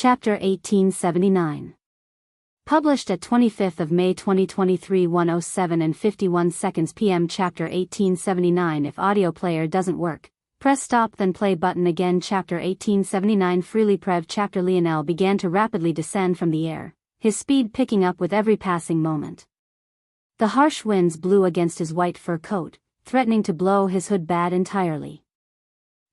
Chapter 1879. Published at 25th of May 2023 1:07 and 51 seconds p.m. Chapter 1879. If audio player doesn't work, press stop then play button again. Chapter 1879. Freely Prev. Chapter Lionel began to rapidly descend from the air, his speed picking up with every passing moment. The harsh winds blew against his white fur coat, threatening to blow his hood bad entirely.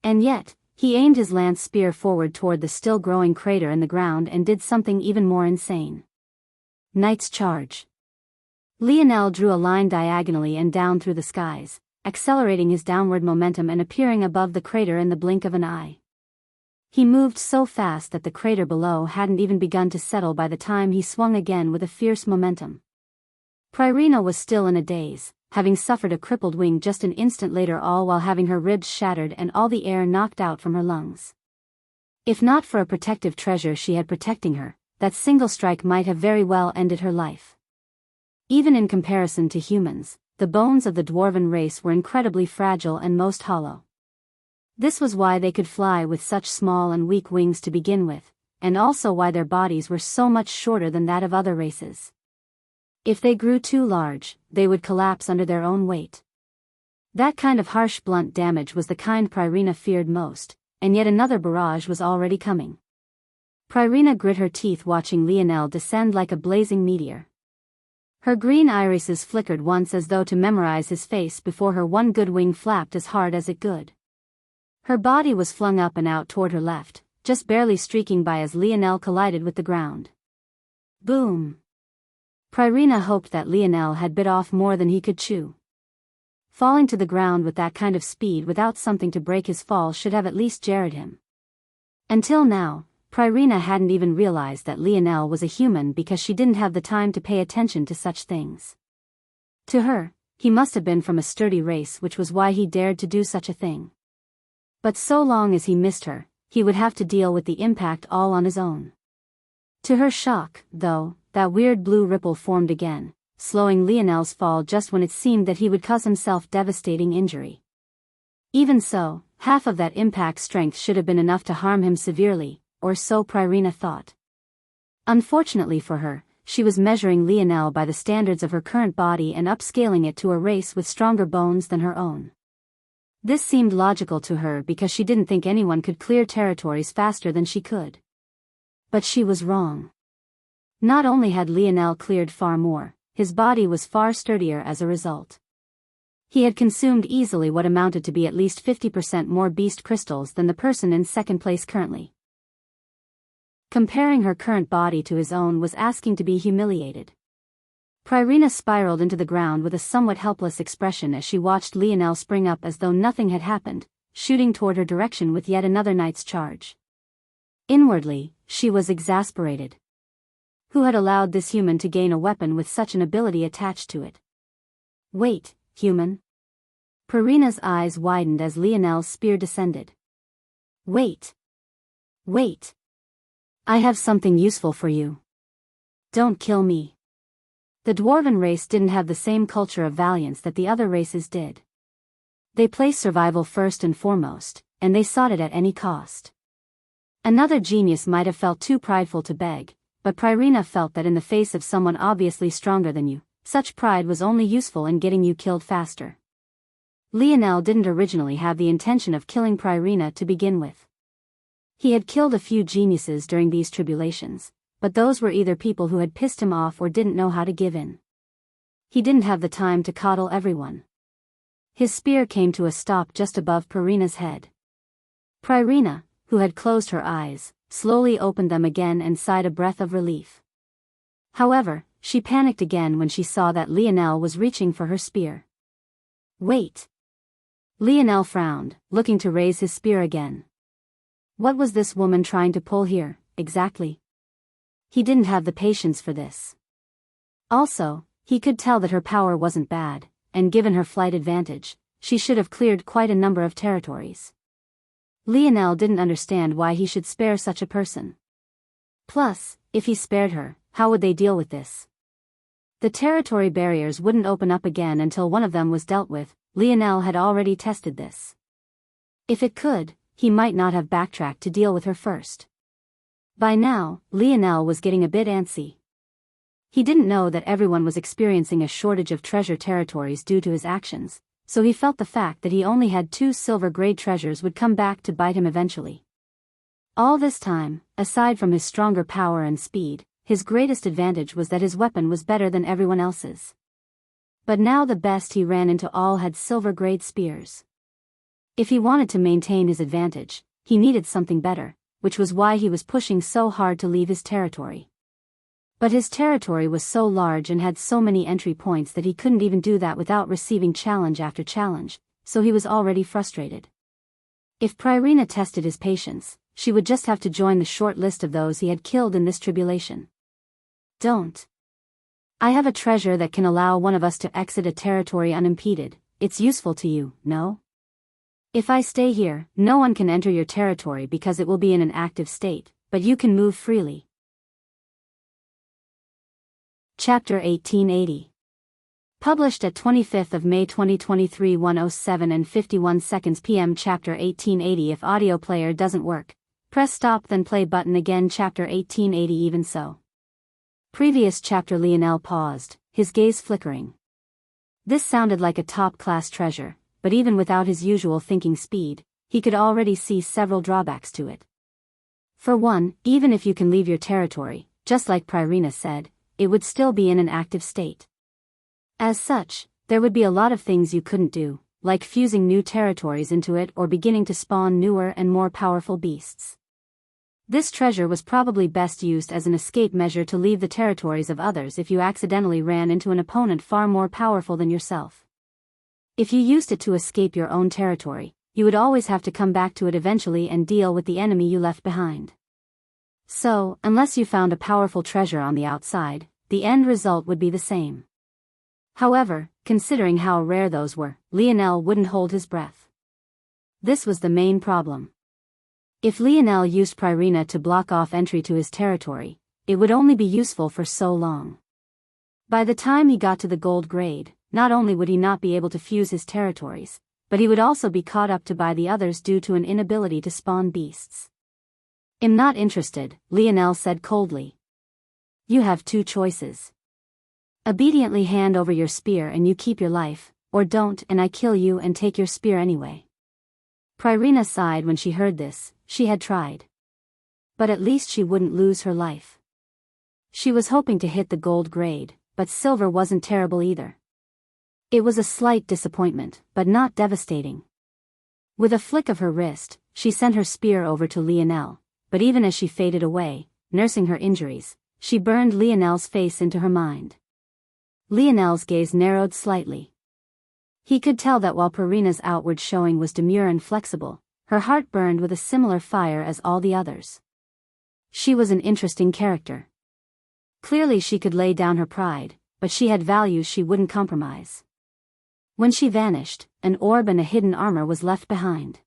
And yet, he aimed his lance spear forward toward the still-growing crater in the ground and did something even more insane. Knight's Charge. Lionel drew a line diagonally and down through the skies, accelerating his downward momentum and appearing above the crater in the blink of an eye. He moved so fast that the crater below hadn't even begun to settle by the time he swung again with a fierce momentum. Pryrina was still in a daze, having suffered a crippled wing just an instant later, all while having her ribs shattered and all the air knocked out from her lungs. If not for a protective treasure she had protecting her, that single strike might have very well ended her life. Even in comparison to humans, the bones of the dwarven race were incredibly fragile and most hollow. This was why they could fly with such small and weak wings to begin with, and also why their bodies were so much shorter than that of other races. If they grew too large, they would collapse under their own weight. That kind of harsh blunt damage was the kind Pryrina feared most, and yet another barrage was already coming. Pryrina grit her teeth watching Lionel descend like a blazing meteor. Her green irises flickered once as though to memorize his face before her one good wing flapped as hard as it could. Her body was flung up and out toward her left, just barely streaking by as Lionel collided with the ground. Boom! Pryrina hoped that Lionel had bit off more than he could chew. Falling to the ground with that kind of speed without something to break his fall should have at least jarred him. Until now, Pryrina hadn't even realized that Lionel was a human because she didn't have the time to pay attention to such things. To her, he must have been from a sturdy race, which was why he dared to do such a thing. But so long as he missed her, he would have to deal with the impact all on his own. To her shock, though, that weird blue ripple formed again, slowing Lionel's fall just when it seemed that he would cause himself devastating injury. Even so, half of that impact strength should have been enough to harm him severely, or so Pryrina thought. Unfortunately for her, she was measuring Lionel by the standards of her current body and upscaling it to a race with stronger bones than her own. This seemed logical to her because she didn't think anyone could clear territories faster than she could. But she was wrong. Not only had Lionel cleared far more, his body was far sturdier as a result. He had consumed easily what amounted to be at least 50% more beast crystals than the person in second place currently. Comparing her current body to his own was asking to be humiliated. Pryrina spiraled into the ground with a somewhat helpless expression as she watched Lionel spring up as though nothing had happened, shooting toward her direction with yet another Knight's Charge. Inwardly, she was exasperated. Who had allowed this human to gain a weapon with such an ability attached to it? Wait, human. Pryrina's eyes widened as Lionel's spear descended. Wait. Wait. I have something useful for you. Don't kill me. The dwarven race didn't have the same culture of valiance that the other races did. They placed survival first and foremost, and they sought it at any cost. Another genius might have felt too prideful to beg, but Pryrina felt that in the face of someone obviously stronger than you, such pride was only useful in getting you killed faster. Lionel didn't originally have the intention of killing Pryrina to begin with. He had killed a few geniuses during these tribulations, but those were either people who had pissed him off or didn't know how to give in. He didn't have the time to coddle everyone. His spear came to a stop just above Pryrina's head. Pryrina, who had closed her eyes, slowly opened them again and sighed a breath of relief. However, she panicked again when she saw that Lionel was reaching for her spear. Wait. Lionel frowned, looking to raise his spear again. What was this woman trying to pull here, exactly? He didn't have the patience for this. Also, he could tell that her power wasn't bad, and given her flight advantage, she should have cleared quite a number of territories. Lionel didn't understand why he should spare such a person. Plus, if he spared her, how would they deal with this? The territory barriers wouldn't open up again until one of them was dealt with. Lionel had already tested this. If it could, he might not have backtracked to deal with her first. By now, Lionel was getting a bit antsy. He didn't know that everyone was experiencing a shortage of treasure territories due to his actions, so he felt the fact that he only had 2 silver-grade treasures would come back to bite him eventually. All this time, aside from his stronger power and speed, his greatest advantage was that his weapon was better than everyone else's. But now the best he ran into all had silver-grade spears. If he wanted to maintain his advantage, he needed something better, which was why he was pushing so hard to leave his territory. But his territory was so large and had so many entry points that he couldn't even do that without receiving challenge after challenge, so he was already frustrated. If Pririna tested his patience, she would just have to join the short list of those he had killed in this tribulation. Don't. I have a treasure that can allow one of us to exit a territory unimpeded. It's useful to you, no? If I stay here, no one can enter your territory because it will be in an active state, but you can move freely. Chapter 1880. Published at 25th of May 2023 1:07 and 51 seconds p.m. Chapter 1880. If audio player doesn't work, press stop then play button again. Chapter 1880. Even so. Previous chapter. Lionel paused, his gaze flickering. This sounded like a top-class treasure, but even without his usual thinking speed, he could already see several drawbacks to it. For one, even if you can leave your territory, just like Pririna said, it would still be in an active state. As such, there would be a lot of things you couldn't do, like fusing new territories into it or beginning to spawn newer and more powerful beasts. This treasure was probably best used as an escape measure to leave the territories of others if you accidentally ran into an opponent far more powerful than yourself. If you used it to escape your own territory, you would always have to come back to it eventually and deal with the enemy you left behind. So, unless you found a powerful treasure on the outside, the end result would be the same. However, considering how rare those were, Lionel wouldn't hold his breath. This was the main problem. If Lionel used Pririna to block off entry to his territory, it would only be useful for so long. By the time he got to the gold grade, not only would he not be able to fuse his territories, but he would also be caught up to by the others due to an inability to spawn beasts. I'm not interested, Lionel said coldly. You have 2 choices. Obediently hand over your spear and you keep your life, or don't and I kill you and take your spear anyway. Pririna sighed when she heard this. She had tried. But at least she wouldn't lose her life. She was hoping to hit the gold grade, but silver wasn't terrible either. It was a slight disappointment, but not devastating. With a flick of her wrist, she sent her spear over to Lionel, but even as she faded away, nursing her injuries, she burned Lionel's face into her mind. Lionel's gaze narrowed slightly. He could tell that while Pririna's outward showing was demure and flexible, her heart burned with a similar fire as all the others. She was an interesting character. Clearly she could lay down her pride, but she had values she wouldn't compromise. When she vanished, an orb and a hidden armor was left behind.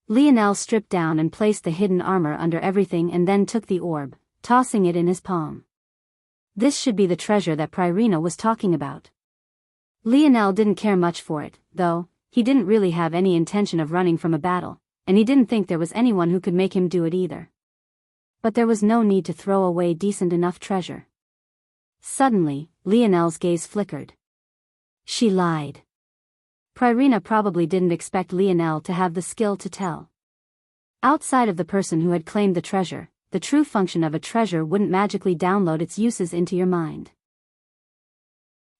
Lionel stripped down and placed the hidden armor under everything and then took the orb, tossing it in his palm. This should be the treasure that Pririna was talking about. Lionel didn't care much for it, though. He didn't really have any intention of running from a battle, and he didn't think there was anyone who could make him do it either. But there was no need to throw away decent enough treasure. Suddenly, Lionel's gaze flickered. She lied. Pririna probably didn't expect Lionel to have the skill to tell. Outside of the person who had claimed the treasure, the true function of a treasure wouldn't magically download its uses into your mind.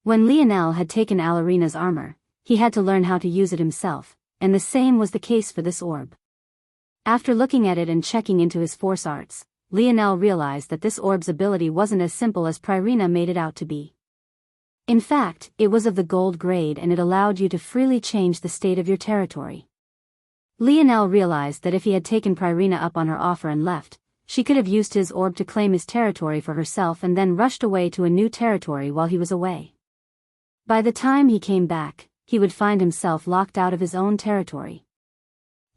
When Lionel had taken Alarina's armor, he had to learn how to use it himself, and the same was the case for this orb. After looking at it and checking into his force arts, Lionel realized that this orb's ability wasn't as simple as Pririna made it out to be. In fact, it was of the gold grade and it allowed you to freely change the state of your territory. Lionel realized that if he had taken Pririna up on her offer and left, she could have used his orb to claim his territory for herself and then rushed away to a new territory while he was away. By the time he came back, he would find himself locked out of his own territory.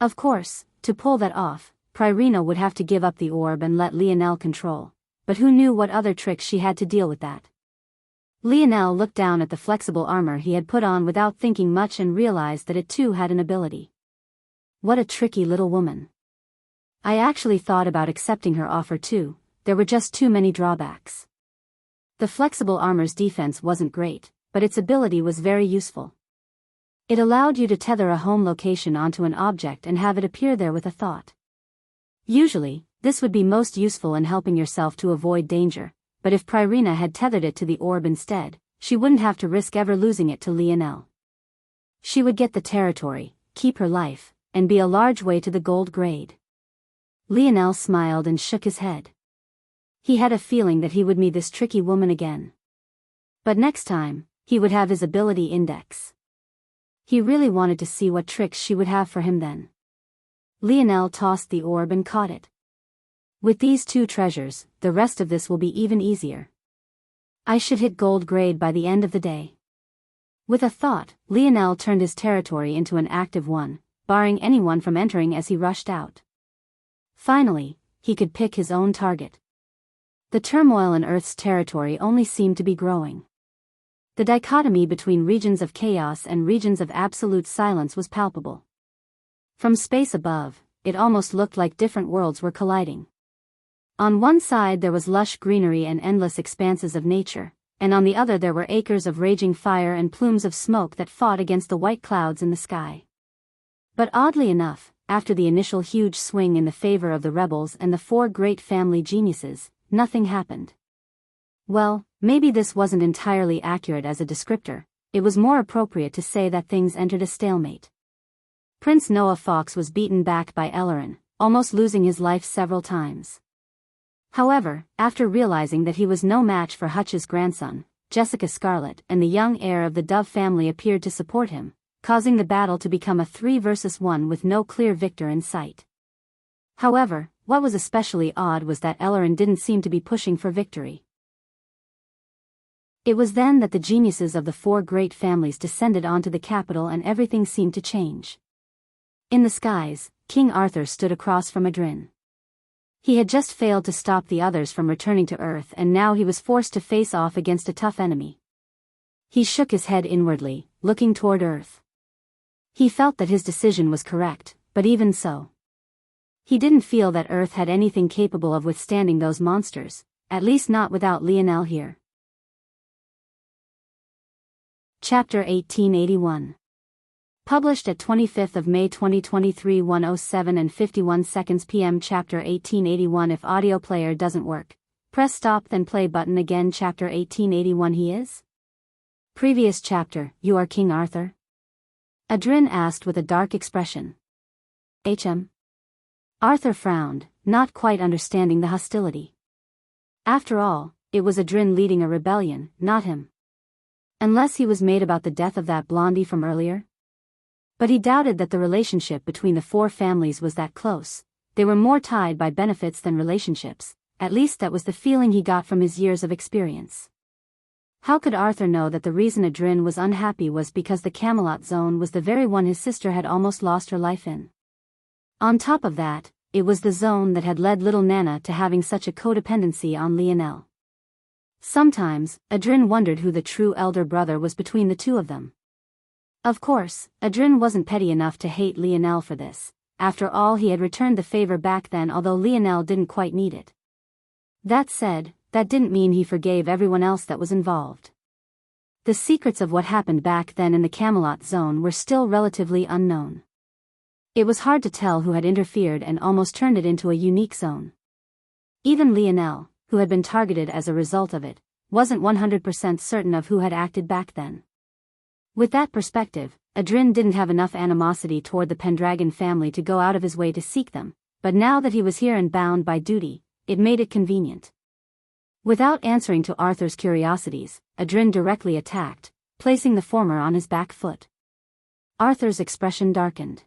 Of course, to pull that off, Pririna would have to give up the orb and let Lionel control, but who knew what other tricks she had to deal with that. Lionel looked down at the flexible armor he had put on without thinking much and realized that it too had an ability. What a tricky little woman. I actually thought about accepting her offer too, there were just too many drawbacks. The flexible armor's defense wasn't great, but its ability was very useful. It allowed you to tether a home location onto an object and have it appear there with a thought. Usually, this would be most useful in helping yourself to avoid danger, but if Pririna had tethered it to the orb instead, she wouldn't have to risk ever losing it to Lionel. She would get the territory, keep her life, and be a large way to the gold grade. Lionel smiled and shook his head. He had a feeling that he would meet this tricky woman again. But next time, he would have his ability index. He really wanted to see what tricks she would have for him then. Lionel tossed the orb and caught it. With these two treasures, the rest of this will be even easier. I should hit gold grade by the end of the day. With a thought, Lionel turned his territory into an active one, barring anyone from entering as he rushed out. Finally, he could pick his own target. The turmoil in Earth's territory only seemed to be growing. The dichotomy between regions of chaos and regions of absolute silence was palpable. From space above, it almost looked like different worlds were colliding. On one side there was lush greenery and endless expanses of nature, and on the other there were acres of raging fire and plumes of smoke that fought against the white clouds in the sky. But oddly enough, after the initial huge swing in the favor of the rebels and the four great family geniuses, nothing happened. Well, maybe this wasn't entirely accurate as a descriptor, it was more appropriate to say that things entered a stalemate. Prince Noah Fox was beaten back by Ellerin, almost losing his life several times. However, after realizing that he was no match for Hutch's grandson, Jessica Scarlet and the young heir of the Dove family appeared to support him, causing the battle to become a 3 versus 1 with no clear victor in sight. However, what was especially odd was that Ellerin didn't seem to be pushing for victory. It was then that the geniuses of the four great families descended onto the capital and everything seemed to change. In the skies, King Arthur stood across from Adrin. He had just failed to stop the others from returning to Earth and now he was forced to face off against a tough enemy. He shook his head inwardly, looking toward Earth. He felt that his decision was correct, but even so, he didn't feel that Earth had anything capable of withstanding those monsters, at least not without Lionel here. Chapter 1881. Published at 25th of May 2023 1:07 and 51 seconds p.m. Chapter 1881. If audio player doesn't work, press stop then play button again. Chapter 1881. He is? Previous chapter. You are King Arthur? Adrin asked with a dark expression. Arthur frowned, not quite understanding the hostility. After all, it was Adrin leading a rebellion, not him. Unless he was made about the death of that blondie from earlier? But he doubted that the relationship between the four families was that close. They were more tied by benefits than relationships, at least that was the feeling he got from his years of experience. How could Arthur know that the reason Adrin was unhappy was because the Camelot zone was the very one his sister had almost lost her life in? On top of that, it was the zone that had led little Nana to having such a codependency on Lionel. Sometimes, Adrin wondered who the true elder brother was between the two of them. Of course, Adrin wasn't petty enough to hate Lionel for this. After all, he had returned the favor back then, although Lionel didn't quite need it. That said, that didn't mean he forgave everyone else that was involved. The secrets of what happened back then in the Camelot zone were still relatively unknown. It was hard to tell who had interfered and almost turned it into a unique zone. Even Lionel, who had been targeted as a result of it, wasn't 100% certain of who had acted back then. With that perspective, Adrin didn't have enough animosity toward the Pendragon family to go out of his way to seek them, but now that he was here and bound by duty, it made it convenient. Without answering to Arthur's curiosities, Adrin directly attacked, placing the former on his back foot. Arthur's expression darkened.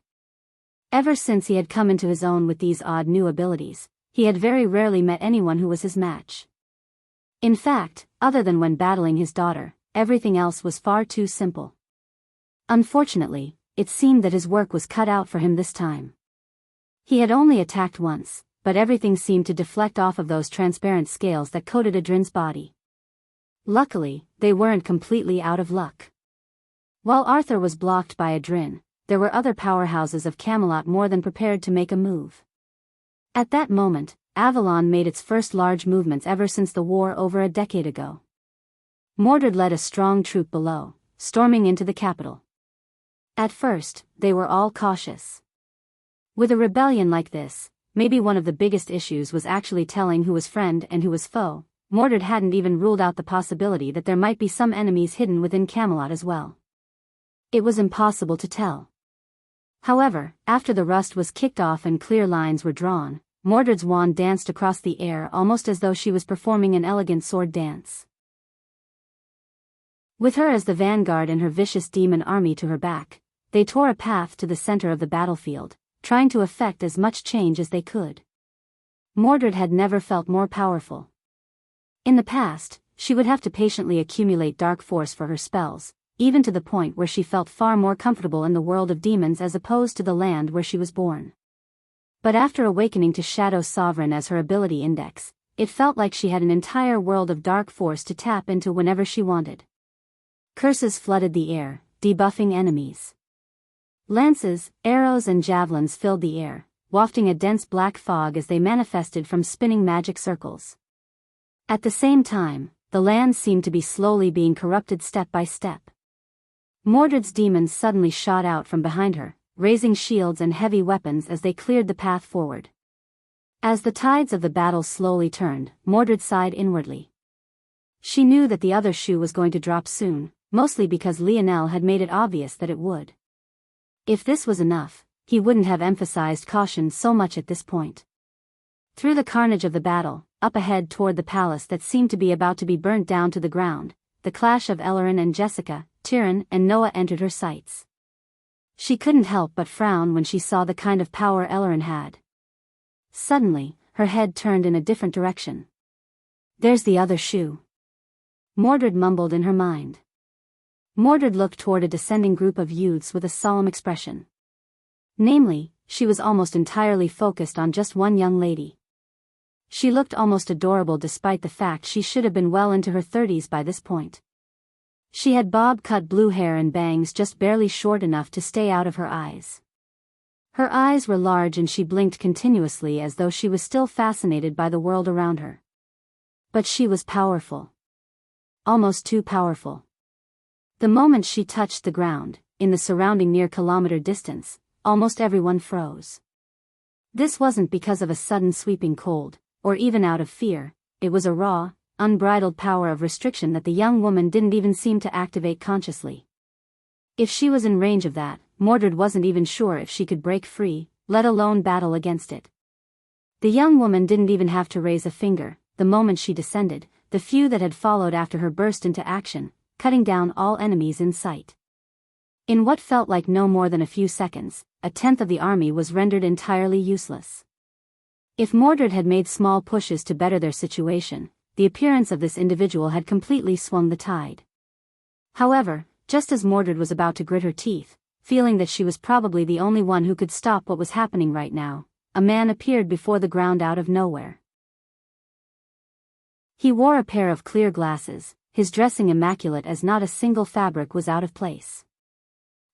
Ever since he had come into his own with these odd new abilities, he had very rarely met anyone who was his match. In fact, other than when battling his daughter, everything else was far too simple. Unfortunately, it seemed that his work was cut out for him this time. He had only attacked once, but everything seemed to deflect off of those transparent scales that coated Adrin's body. Luckily, they weren't completely out of luck. While Arthur was blocked by Adrin, there were other powerhouses of Camelot more than prepared to make a move. At that moment, Avalon made its first large movements ever since the war over a decade ago. Mordred led a strong troop below, storming into the capital. At first, they were all cautious. With a rebellion like this, maybe one of the biggest issues was actually telling who was friend and who was foe. Mordred hadn't even ruled out the possibility that there might be some enemies hidden within Camelot as well. It was impossible to tell. However, after the rust was kicked off and clear lines were drawn, Mordred's wand danced across the air almost as though she was performing an elegant sword dance. With her as the vanguard and her vicious demon army to her back, they tore a path to the center of the battlefield, trying to effect as much change as they could. Mordred had never felt more powerful. In the past, she would have to patiently accumulate dark force for her spells, even to the point where she felt far more comfortable in the world of demons as opposed to the land where she was born. But after awakening to Shadow Sovereign as her ability index, it felt like she had an entire world of dark force to tap into whenever she wanted. Curses flooded the air, debuffing enemies. Lances, arrows and javelins filled the air, wafting a dense black fog as they manifested from spinning magic circles. At the same time, the land seemed to be slowly being corrupted step by step. Mordred's demons suddenly shot out from behind her, raising shields and heavy weapons as they cleared the path forward. As the tides of the battle slowly turned, Mordred sighed inwardly. She knew that the other shoe was going to drop soon, mostly because Lionel had made it obvious that it would. If this was enough, he wouldn't have emphasized caution so much at this point. Through the carnage of the battle, up ahead toward the palace that seemed to be about to be burnt down to the ground, the clash of Ellerin and Jessica, Tyrion and Noah entered her sights. She couldn't help but frown when she saw the kind of power Ellerin had. Suddenly, her head turned in a different direction. "There's the other shoe," Mordred mumbled in her mind. Mordred looked toward a descending group of youths with a solemn expression. Namely, she was almost entirely focused on just one young lady. She looked almost adorable despite the fact she should have been well into her 30s by this point. She had bob-cut blue hair and bangs just barely short enough to stay out of her eyes. Her eyes were large and she blinked continuously as though she was still fascinated by the world around her. But she was powerful. Almost too powerful. The moment she touched the ground, in the surrounding near-kilometer distance, almost everyone froze. This wasn't because of a sudden sweeping cold, or even out of fear. It was a raw, unbridled power of restriction that the young woman didn't even seem to activate consciously. If she was in range of that, Mordred wasn't even sure if she could break free, let alone battle against it. The young woman didn't even have to raise a finger. The moment she descended, the few that had followed after her burst into action, cutting down all enemies in sight. In what felt like no more than a few seconds, a tenth of the army was rendered entirely useless. If Mordred had made small pushes to better their situation, the appearance of this individual had completely swung the tide. However, just as Mordred was about to grit her teeth, feeling that she was probably the only one who could stop what was happening right now, a man appeared before the ground out of nowhere. He wore a pair of clear glasses, his dressing immaculate as not a single fabric was out of place.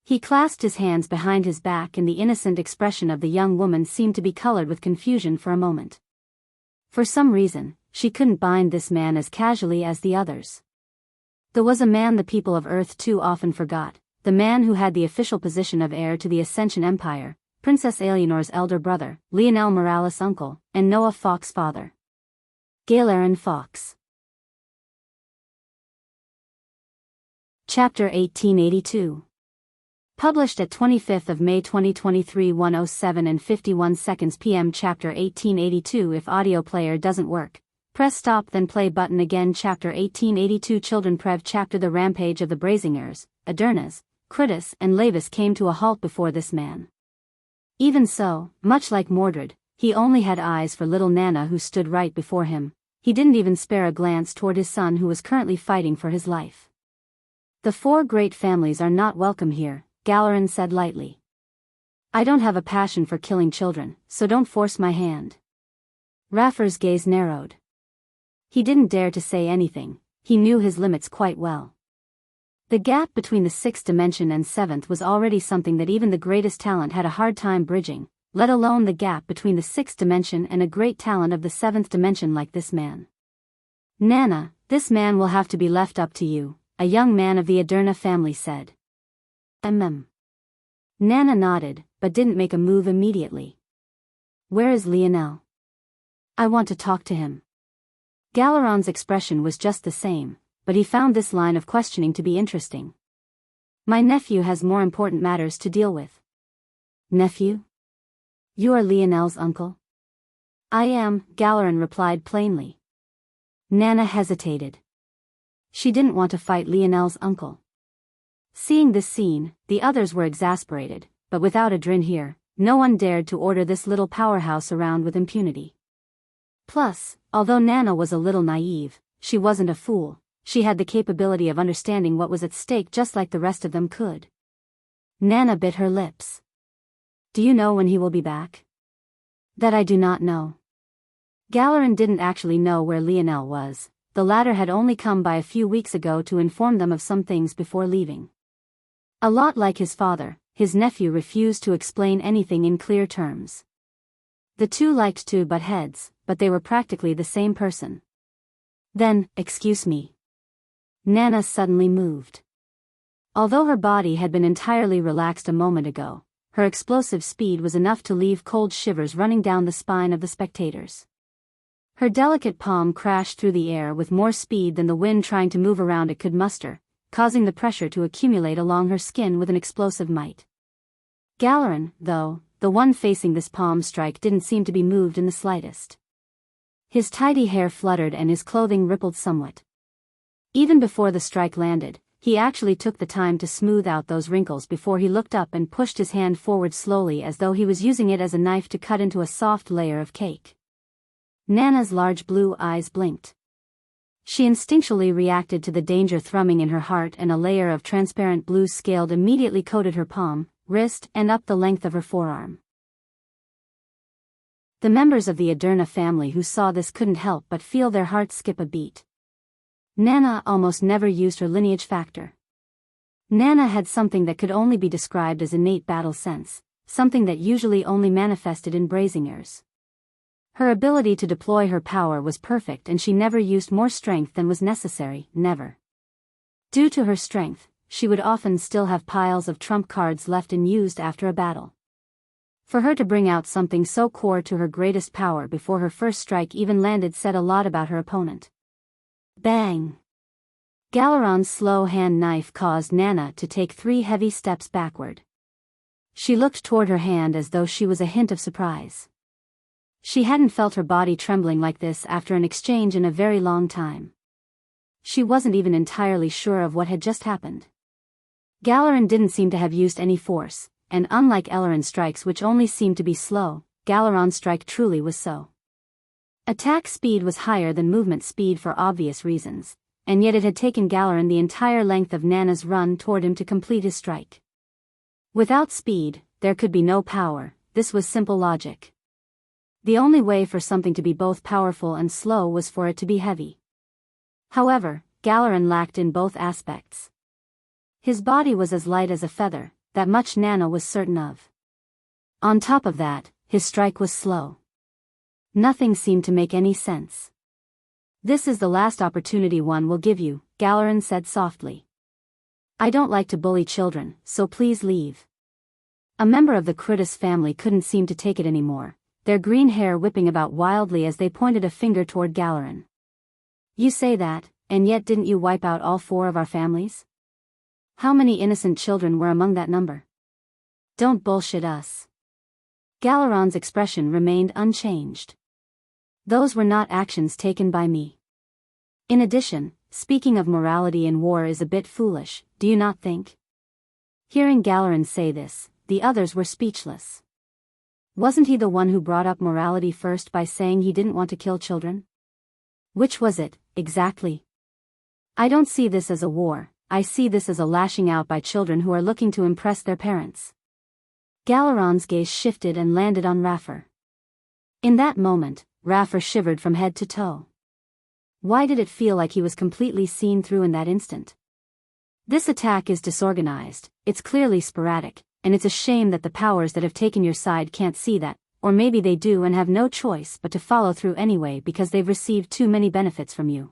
He clasped his hands behind his back and the innocent expression of the young woman seemed to be colored with confusion for a moment. For some reason, she couldn't bind this man as casually as the others. There was a man the people of Earth too often forgot, the man who had the official position of heir to the Ascension Empire, Princess Eleanor's elder brother, Lionel Morales' uncle, and Noah Fawkes' father. Galerin Fawkes. Chapter 1882. Published at 25th of May 2023 1:07:51 p.m. Chapter 1882. If audio player doesn't work, press stop then play button again. Chapter 1882. Children Prev. Chapter. The rampage of the Brazingers, Adernas, Critus and Lavis came to a halt before this man. Even so, much like Mordred, he only had eyes for little Nana who stood right before him. He didn't even spare a glance toward his son who was currently fighting for his life. "The four great families are not welcome here," Galerin said lightly. "I don't have a passion for killing children, so don't force my hand." Raffer's gaze narrowed. He didn't dare to say anything, he knew his limits quite well. The gap between the sixth dimension and seventh was already something that even the greatest talent had a hard time bridging, let alone the gap between the sixth dimension and a great talent of the seventh dimension like this man. Nana, this man will have to be left up to you, a young man of the Aderna family said. Nana nodded, but didn't make a move immediately. Where is Lionel? I want to talk to him. Galeron's expression was just the same, but he found this line of questioning to be interesting. My nephew has more important matters to deal with. Nephew? You are Lionel's uncle? I am, Galeron replied plainly. Nana hesitated. She didn't want to fight Lionel's uncle. Seeing this scene, the others were exasperated, but without Adrin here, no one dared to order this little powerhouse around with impunity. Plus, although Nana was a little naive, she wasn't a fool. She had the capability of understanding what was at stake just like the rest of them could. Nana bit her lips. Do you know when he will be back? That I do not know. Galeron didn't actually know where Lionel was. The latter had only come by a few weeks ago to inform them of some things before leaving. A lot like his father, his nephew refused to explain anything in clear terms. The two liked to butt heads, but they were practically the same person. Then, excuse me. Nana suddenly moved. Although her body had been entirely relaxed a moment ago, her explosive speed was enough to leave cold shivers running down the spine of the spectators. Her delicate palm crashed through the air with more speed than the wind trying to move around it could muster, causing the pressure to accumulate along her skin with an explosive might. Galeron, though, the one facing this palm strike, didn't seem to be moved in the slightest. His tidy hair fluttered and his clothing rippled somewhat. Even before the strike landed, he actually took the time to smooth out those wrinkles before he looked up and pushed his hand forward slowly as though he was using it as a knife to cut into a soft layer of cake. Nana's large blue eyes blinked. She instinctually reacted to the danger thrumming in her heart, and a layer of transparent blue scaled immediately coated her palm, wrist, and up the length of her forearm. The members of the Aderna family who saw this couldn't help but feel their hearts skip a beat. Nana almost never used her lineage factor. Nana had something that could only be described as innate battle sense, something that usually only manifested in Brazingers. Her ability to deploy her power was perfect, and she never used more strength than was necessary, never. Due to her strength, she would often still have piles of trump cards left unused after a battle. For her to bring out something so core to her greatest power before her first strike even landed said a lot about her opponent. Bang! Galeron's slow hand knife caused Nana to take 3 heavy steps backward. She looked toward her hand as though she was a hint of surprise. She hadn't felt her body trembling like this after an exchange in a very long time. She wasn't even entirely sure of what had just happened. Galeron didn't seem to have used any force, and unlike Eleron's strikes which only seemed to be slow, Galeron's strike truly was so. Attack speed was higher than movement speed for obvious reasons, and yet it had taken Galeron the entire length of Nana's run toward him to complete his strike. Without speed, there could be no power. This was simple logic. The only way for something to be both powerful and slow was for it to be heavy. However, Galeron lacked in both aspects. His body was as light as a feather, that much Nana was certain of. On top of that, his strike was slow. Nothing seemed to make any sense. This is the last opportunity one will give you, Galeron said softly. I don't like to bully children, so please leave. A member of the Critus family couldn't seem to take it anymore, their green hair whipping about wildly as they pointed a finger toward Galeron. You say that, and yet didn't you wipe out all 4 of our families? How many innocent children were among that number? Don't bullshit us. Galeron's expression remained unchanged. Those were not actions taken by me. In addition, speaking of morality in war is a bit foolish, do you not think? Hearing Galeron say this, the others were speechless. Wasn't he the one who brought up morality first by saying he didn't want to kill children? Which was it, exactly? I don't see this as a war, I see this as a lashing out by children who are looking to impress their parents. Galeron's gaze shifted and landed on Raffer. In that moment, Raffer shivered from head to toe. Why did it feel like he was completely seen through in that instant? This attack is disorganized, it's clearly sporadic, and it's a shame that the powers that have taken your side can't see that, or maybe they do and have no choice but to follow through anyway because they've received too many benefits from you.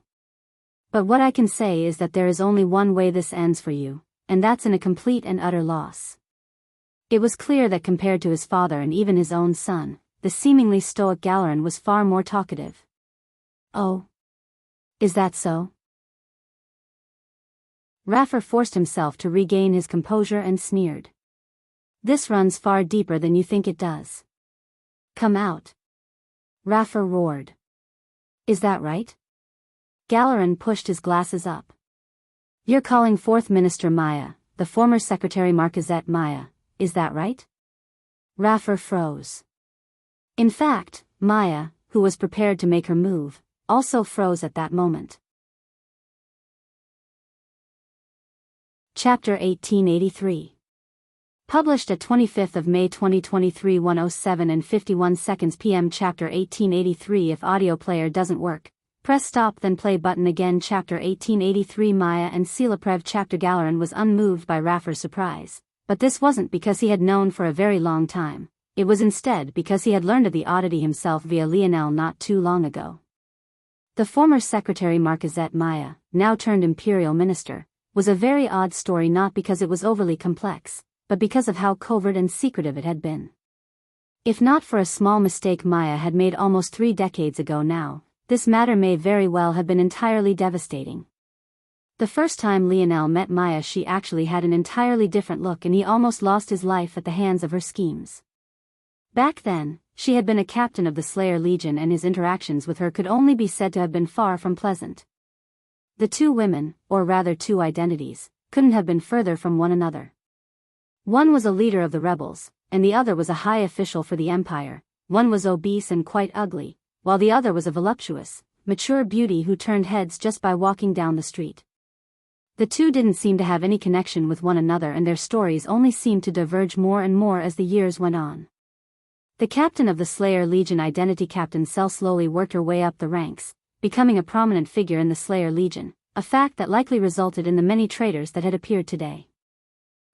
But what I can say is that there is only one way this ends for you, and that's in a complete and utter loss. It was clear that compared to his father and even his own son, the seemingly stoic Galeran was far more talkative. Oh. Is that so? Raffer forced himself to regain his composure and sneered. This runs far deeper than you think it does. Come out. Raffer roared. Is that right? Galeran pushed his glasses up. You're calling Fourth Minister Maya, the former Secretary Marquisette Maya, is that right? Raffer froze. In fact, Maya, who was prepared to make her move, also froze at that moment. Chapter 1883. Published at 25th of May 2023 1:07 and 51 seconds p.m. Chapter 1883. If audio player doesn't work, press stop then play button again. Chapter 1883. Maya and Silaprev. Chapter Galeran was unmoved by Raffer's surprise, but this wasn't because he had known for a very long time, it was instead because he had learned of the oddity himself via Lionel not too long ago. The former Secretary Marquisette Maya, now turned Imperial Minister, was a very odd story, not because it was overly complex, but because of how covert and secretive it had been. If not for a small mistake Maya had made almost 3 decades ago now, this matter may very well have been entirely devastating. The first time Lionel met Maya she actually had an entirely different look and he almost lost his life at the hands of her schemes. Back then, she had been a captain of the Slayer Legion and his interactions with her could only be said to have been far from pleasant. The two women, or rather two identities, couldn't have been further from one another. One was a leader of the rebels, and the other was a high official for the Empire. One was obese and quite ugly, while the other was a voluptuous, mature beauty who turned heads just by walking down the street. The two didn't seem to have any connection with one another and their stories only seemed to diverge more and more as the years went on. The captain of the Slayer Legion identity, Captain Cell, slowly worked her way up the ranks, becoming a prominent figure in the Slayer Legion, a fact that likely resulted in the many traitors that had appeared today.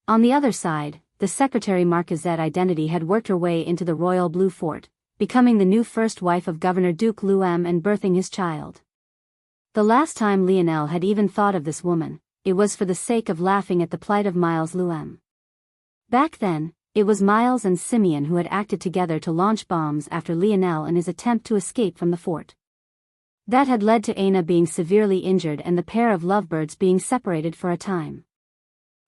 On the other side, the Secretary Marquisette identity had worked her way into the Royal Blue Fort, becoming the new first wife of Governor Duke Luem and birthing his child. The last time Lionel had even thought of this woman, it was for the sake of laughing at the plight of Miles Luem. Back then, it was Miles and Simeon who had acted together to launch bombs after Lionel and his attempt to escape from the fort. That had led to Aina being severely injured and the pair of lovebirds being separated for a time.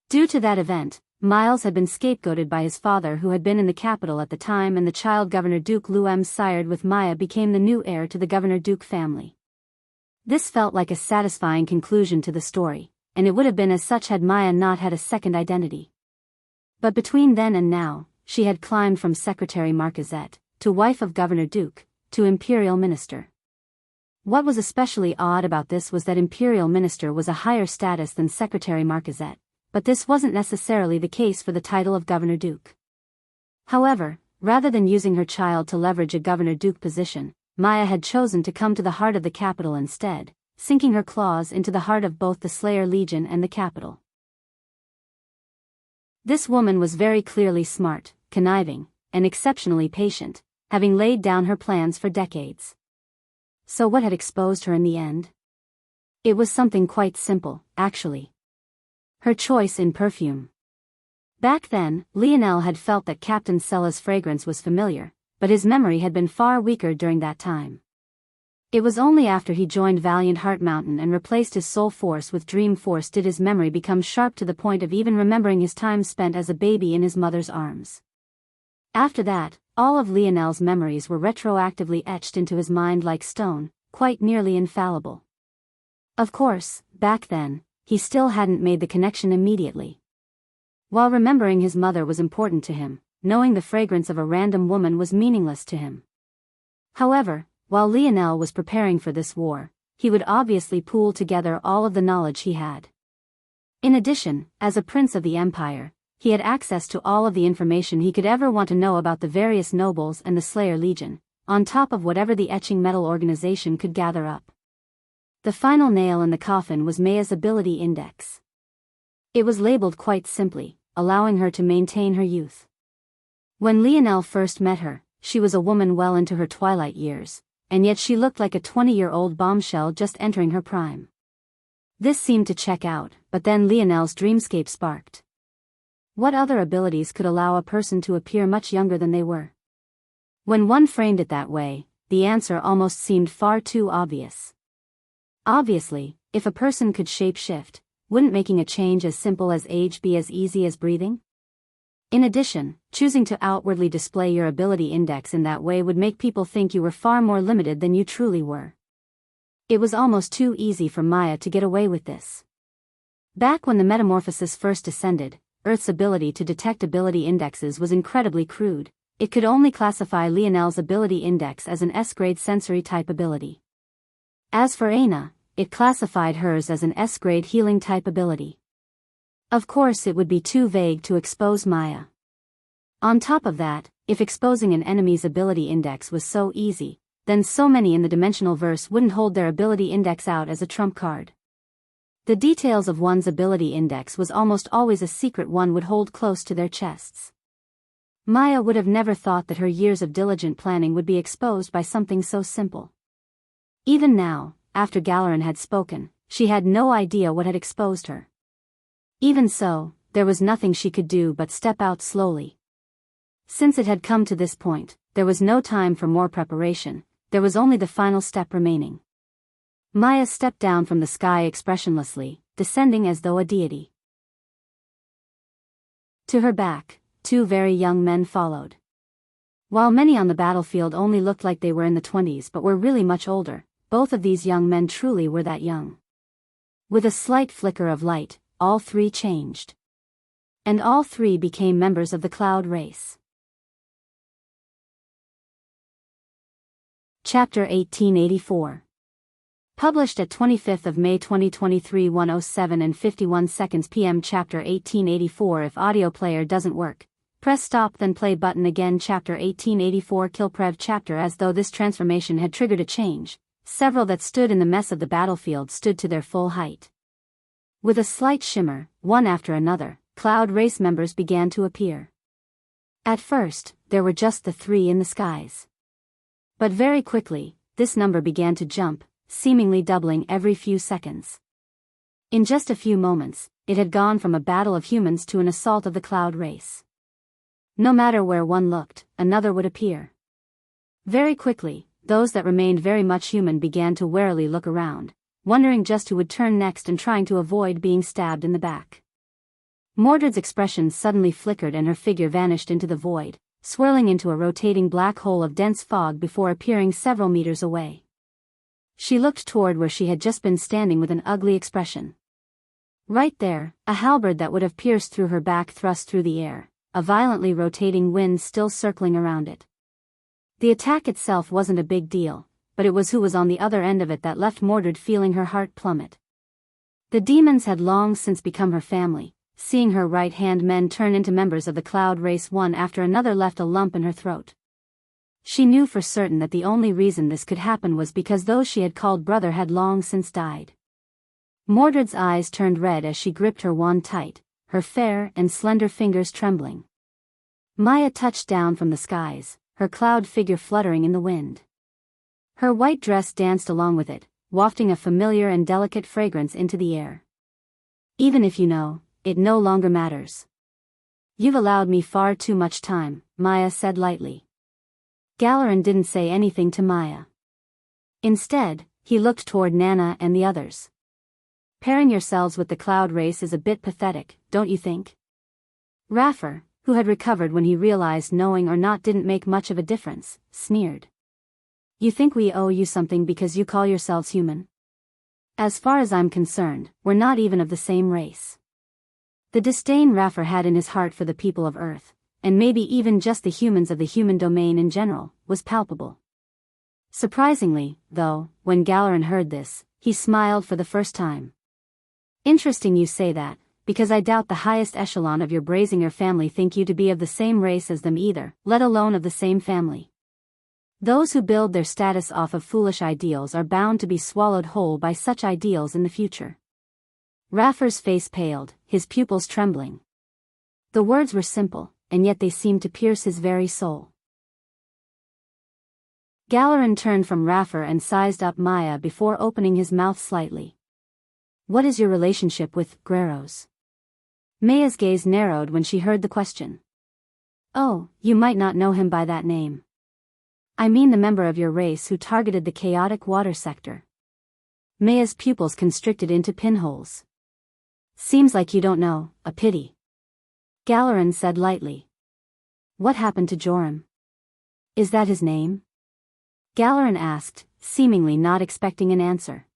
Due to that event, Miles had been scapegoated by his father who had been in the capital at the time, and the child Governor Duke Luem sired with Maya became the new heir to the Governor Duke family. This felt like a satisfying conclusion to the story, and it would have been as such had Maya not had a second identity. But between then and now, she had climbed from Secretary Marquisette, to wife of Governor Duke, to Imperial Minister. What was especially odd about this was that Imperial Minister was a higher status than Secretary Marquisette, but this wasn't necessarily the case for the title of Governor Duke. However, rather than using her child to leverage a Governor Duke position, Maya had chosen to come to the heart of the capital instead, sinking her claws into the heart of both the Slayer Legion and the capital. This woman was very clearly smart, conniving, and exceptionally patient, having laid down her plans for decades. So what had exposed her in the end? It was something quite simple, actually. Her choice in perfume. Back then, Lionel had felt that Captain Cella's fragrance was familiar, but his memory had been far weaker during that time. It was only after he joined Valiant Heart Mountain and replaced his soul force with Dream Force did his memory become sharp to the point of even remembering his time spent as a baby in his mother's arms. After that, all of Lionel's memories were retroactively etched into his mind like stone, quite nearly infallible. Of course, back then, he still hadn't made the connection immediately. While remembering his mother was important to him, knowing the fragrance of a random woman was meaningless to him. However, while Lionel was preparing for this war, he would obviously pool together all of the knowledge he had. In addition, as a prince of the Empire, he had access to all of the information he could ever want to know about the various nobles and the Slayer Legion, on top of whatever the etching metal organization could gather up. The final nail in the coffin was Maya's ability index. It was labeled quite simply, allowing her to maintain her youth. When Lionel first met her, she was a woman well into her twilight years, and yet she looked like a 20-year-old bombshell just entering her prime. This seemed to check out, but then Lionel's dreamscape sparked. What other abilities could allow a person to appear much younger than they were? When one framed it that way, the answer almost seemed far too obvious. Obviously, if a person could shape-shift, wouldn't making a change as simple as age be as easy as breathing? In addition, choosing to outwardly display your ability index in that way would make people think you were far more limited than you truly were. It was almost too easy for Maya to get away with this. Back when the metamorphosis first descended, Earth's ability to detect ability indexes was incredibly crude. It could only classify Lionel's ability index as an S-grade sensory type ability. As for Aina, it classified hers as an S-grade healing type ability. Of course it would be too vague to expose Maya. On top of that, if exposing an enemy's ability index was so easy, then so many in the dimensional verse wouldn't hold their ability index out as a trump card. The details of one's ability index was almost always a secret one would hold close to their chests. Maya would have never thought that her years of diligent planning would be exposed by something so simple. Even now, after Galerin had spoken, she had no idea what had exposed her. Even so, there was nothing she could do but step out slowly. Since it had come to this point, there was no time for more preparation, there was only the final step remaining. Maya stepped down from the sky expressionlessly, descending as though a deity. To her back, two very young men followed. While many on the battlefield only looked like they were in the 20s but were really much older, both of these young men truly were that young. With a slight flicker of light, all three changed. And all three became members of the Cloud race. Chapter 1884. Published at 25th of May 2023 1:07:51 p.m. Chapter 1884. If audio player doesn't work, press stop then play button again. Chapter 1884. Kilprev chapter. As though this transformation had triggered a change, several that stood in the mess of the battlefield stood to their full height. With a slight shimmer, one after another, Cloud race members began to appear. At first, there were just the three in the skies. But very quickly, this number began to jump, seemingly doubling every few seconds. In just a few moments, it had gone from a battle of humans to an assault of the Cloud race. No matter where one looked, another would appear. Very quickly, those that remained very much human began to warily look around, wondering just who would turn next and trying to avoid being stabbed in the back. Mordred's expression suddenly flickered and her figure vanished into the void, swirling into a rotating black hole of dense fog before appearing several meters away. She looked toward where she had just been standing with an ugly expression. Right there, a halberd that would have pierced through her back thrust through the air, a violently rotating wind still circling around it. The attack itself wasn't a big deal, but it was who was on the other end of it that left Mordred feeling her heart plummet. The demons had long since become her family. Seeing her right-hand men turn into members of the Cloud race one after another left a lump in her throat. She knew for certain that the only reason this could happen was because those she had called brother had long since died. Mordred's eyes turned red as she gripped her wand tight, her fair and slender fingers trembling. Maya touched down from the skies, her cloud figure fluttering in the wind. Her white dress danced along with it, wafting a familiar and delicate fragrance into the air. Even if you know, it no longer matters. You've allowed me far too much time, Maya said lightly. Galerin didn't say anything to Maya. Instead, he looked toward Nana and the others. Pairing yourselves with the Cloud race is a bit pathetic, don't you think? Raffer, who had recovered when he realized knowing or not didn't make much of a difference, sneered. You think we owe you something because you call yourselves human? As far as I'm concerned, we're not even of the same race. The disdain Raffer had in his heart for the people of Earth, and maybe even just the humans of the human domain in general, was palpable. Surprisingly, though, when Galerin heard this, he smiled for the first time. Interesting you say that, because I doubt the highest echelon of your Brazinger family think you to be of the same race as them either, let alone of the same family. Those who build their status off of foolish ideals are bound to be swallowed whole by such ideals in the future. Raffer's face paled, his pupils trembling. The words were simple, and yet they seemed to pierce his very soul. Galeran turned from Raffer and sized up Maya before opening his mouth slightly. What is your relationship with Guerreros? Maya's gaze narrowed when she heard the question. Oh, you might not know him by that name. I mean the member of your race who targeted the chaotic water sector. Maya's pupils constricted into pinholes. Seems like you don't know, a pity. Galeran said lightly. What happened to Joram? Is that his name? Galeran asked, seemingly not expecting an answer.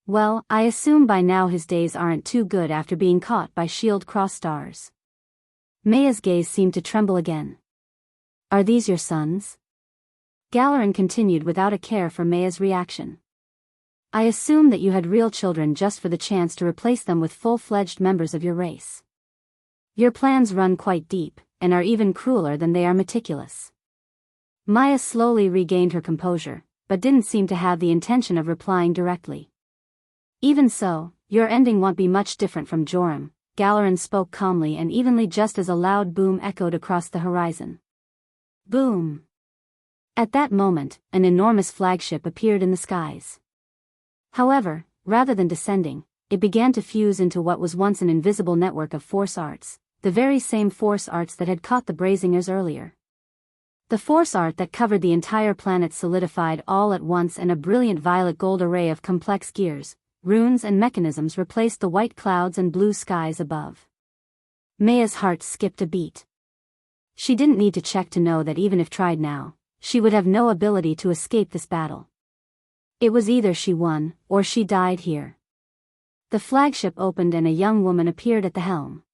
Well, I assume by now his days aren't too good after being caught by Shield Cross stars. Maya's gaze seemed to tremble again. Are these your sons? Galeran continued without a care for Maya's reaction. I assume that you had real children just for the chance to replace them with full-fledged members of your race. Your plans run quite deep, and are even crueler than they are meticulous. Maya slowly regained her composure, but didn't seem to have the intention of replying directly. Even so, your ending won't be much different from Joram, Galeran spoke calmly and evenly just as a loud boom echoed across the horizon. Boom! At that moment, an enormous flagship appeared in the skies. However, rather than descending, it began to fuse into what was once an invisible network of force arts, the very same force arts that had caught the Brazingers earlier. The force art that covered the entire planet solidified all at once, and a brilliant violet-gold array of complex gears, runes and mechanisms replaced the white clouds and blue skies above. Maya's heart skipped a beat. She didn't need to check to know that even if tried now, she would have no ability to escape this battle. It was either she won, or she died here. The flagship opened and a young woman appeared at the helm.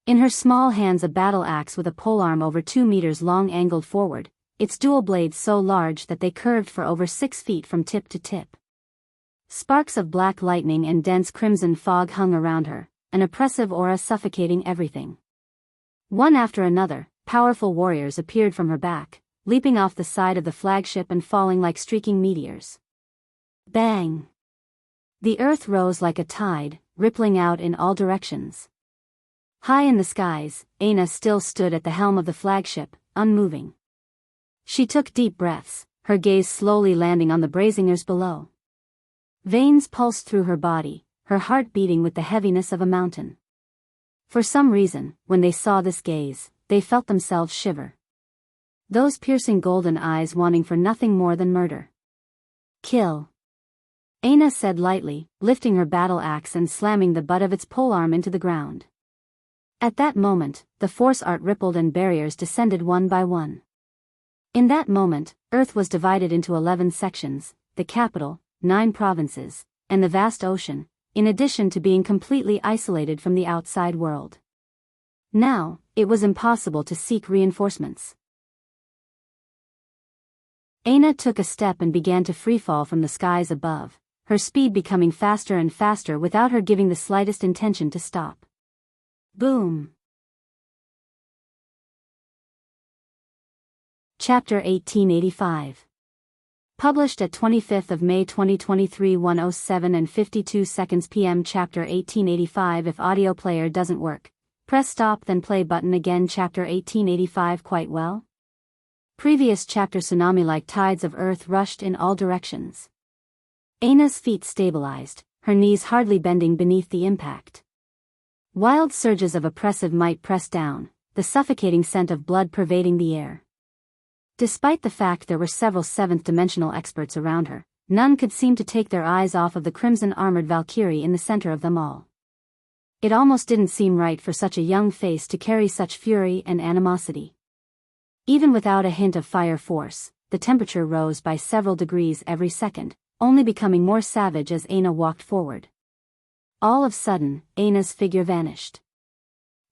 In her small hands a battle axe with a polearm over 2 meters long angled forward, its dual blades so large that they curved for over 6 feet from tip to tip. Sparks of black lightning and dense crimson fog hung around her, an oppressive aura suffocating everything. One after another, powerful warriors appeared from her back, leaping off the side of the flagship and falling like streaking meteors. Bang! The earth rose like a tide, rippling out in all directions. High in the skies, Aina still stood at the helm of the flagship, unmoving. She took deep breaths, her gaze slowly landing on the Brazingers below. Veins pulsed through her body, her heart beating with the heaviness of a mountain. For some reason, when they saw this gaze, they felt themselves shiver. Those piercing golden eyes wanting for nothing more than murder. Kill. Aina said lightly, lifting her battle axe and slamming the butt of its polearm into the ground. At that moment, the force art rippled and barriers descended one by one. In that moment, Earth was divided into 11 sections, the capital, 9 provinces, and the vast ocean, in addition to being completely isolated from the outside world. Now, it was impossible to seek reinforcements. Aina took a step and began to freefall from the skies above, her speed becoming faster and faster without her giving the slightest intention to stop. Boom! Chapter 1885. Published at 25th of May 2023 1:07 and 52 seconds p.m. Chapter 1885. If audio player doesn't work, press stop then play button again. Chapter 1885. Quite well. Previous chapter. Tsunami-like tides of earth rushed in all directions. Aina's feet stabilized, her knees hardly bending beneath the impact. Wild surges of oppressive might pressed down, the suffocating scent of blood pervading the air. Despite the fact there were several seventh-dimensional experts around her, none could seem to take their eyes off of the crimson-armored Valkyrie in the center of them all. It almost didn't seem right for such a young face to carry such fury and animosity. Even without a hint of fire force, the temperature rose by several degrees every second, only becoming more savage as Aina walked forward. All of a sudden, Aina's figure vanished.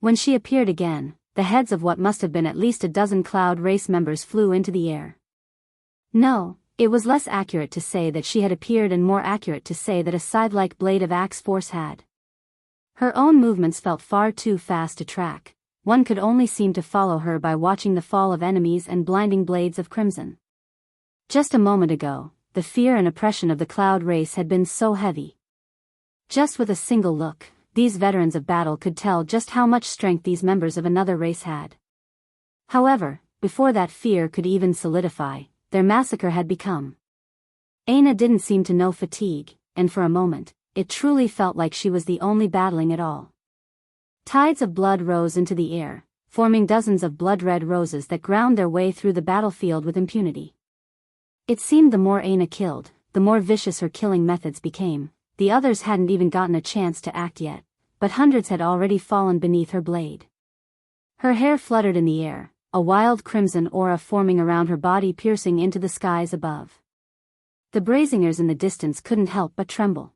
When she appeared again, the heads of what must have been at least a dozen Cloud Race members flew into the air. No, it was less accurate to say that she had appeared and more accurate to say that a scythe-like blade of Axe Force had. Her own movements felt far too fast to track, one could only seem to follow her by watching the fall of enemies and blinding blades of crimson. Just a moment ago, the fear and oppression of the Cloud Race had been so heavy. Just with a single look, these veterans of battle could tell just how much strength these members of another race had. However, before that fear could even solidify, their massacre had begun. Aina didn't seem to know fatigue, and for a moment, it truly felt like she was the only battling at all. Tides of blood rose into the air, forming dozens of blood-red roses that ground their way through the battlefield with impunity. It seemed the more Aina killed, the more vicious her killing methods became. The others hadn't even gotten a chance to act yet, but hundreds had already fallen beneath her blade. Her hair fluttered in the air, a wild crimson aura forming around her body piercing into the skies above. The Brazingers in the distance couldn't help but tremble.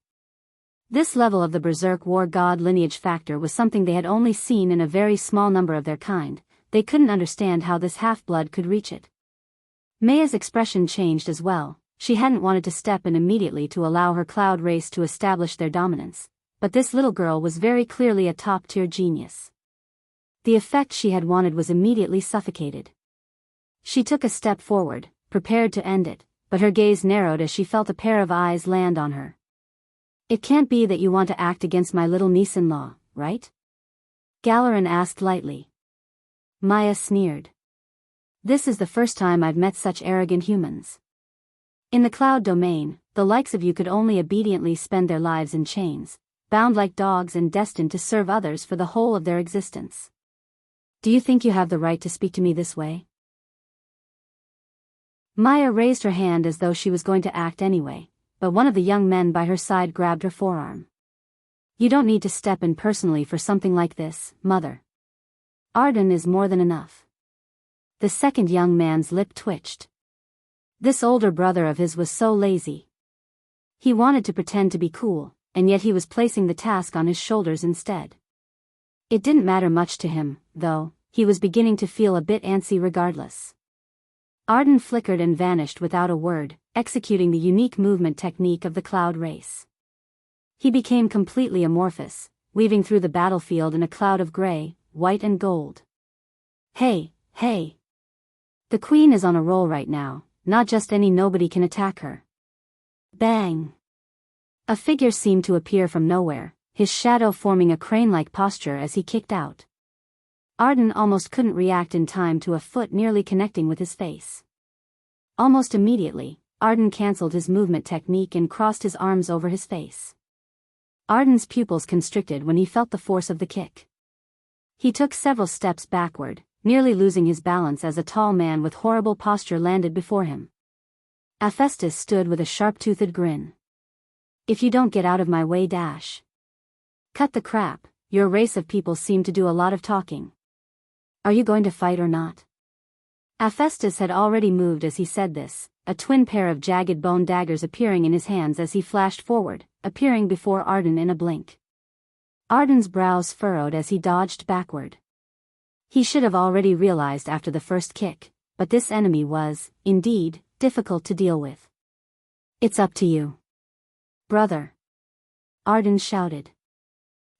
This level of the Berserk war god lineage factor was something they had only seen in a very small number of their kind. They couldn't understand how this half-blood could reach it. Maya's expression changed as well. She hadn't wanted to step in immediately to allow her cloud race to establish their dominance, but this little girl was very clearly a top-tier genius. The effect she had wanted was immediately suffocated. She took a step forward, prepared to end it, but her gaze narrowed as she felt a pair of eyes land on her. "It can't be that you want to act against my little niece-in-law, right?" Galarin asked lightly. Maya sneered. "This is the first time I've met such arrogant humans. In the cloud domain, the likes of you could only obediently spend their lives in chains, bound like dogs and destined to serve others for the whole of their existence. Do you think you have the right to speak to me this way?" Maya raised her hand as though she was going to act anyway, but one of the young men by her side grabbed her forearm. "You don't need to step in personally for something like this, Mother. Arden is more than enough." The second young man's lip twitched. This older brother of his was so lazy. He wanted to pretend to be cool, and yet he was placing the task on his shoulders instead. It didn't matter much to him, though. He was beginning to feel a bit antsy regardless. Arden flickered and vanished without a word, executing the unique movement technique of the cloud race. He became completely amorphous, weaving through the battlefield in a cloud of gray, white and gold. Hey! The queen is on a roll right now, not just any nobody can attack her." Bang! A figure seemed to appear from nowhere, his shadow forming a crane-like posture as he kicked out. Arden almost couldn't react in time to a foot nearly connecting with his face. Almost immediately, Arden cancelled his movement technique and crossed his arms over his face. Arden's pupils constricted when he felt the force of the kick. He took several steps backward, nearly losing his balance as a tall man with horrible posture landed before him. Hephaestus stood with a sharp-toothed grin. "If you don't get out of my way, dash. Cut the crap, your race of people seem to do a lot of talking. Are you going to fight or not?" Hephaestus had already moved as he said this, a twin pair of jagged bone daggers appearing in his hands as he flashed forward, appearing before Arden in a blink. Arden's brows furrowed as he dodged backward. He should have already realized after the first kick, but this enemy was, indeed, difficult to deal with. "It's up to you, brother," Arden shouted.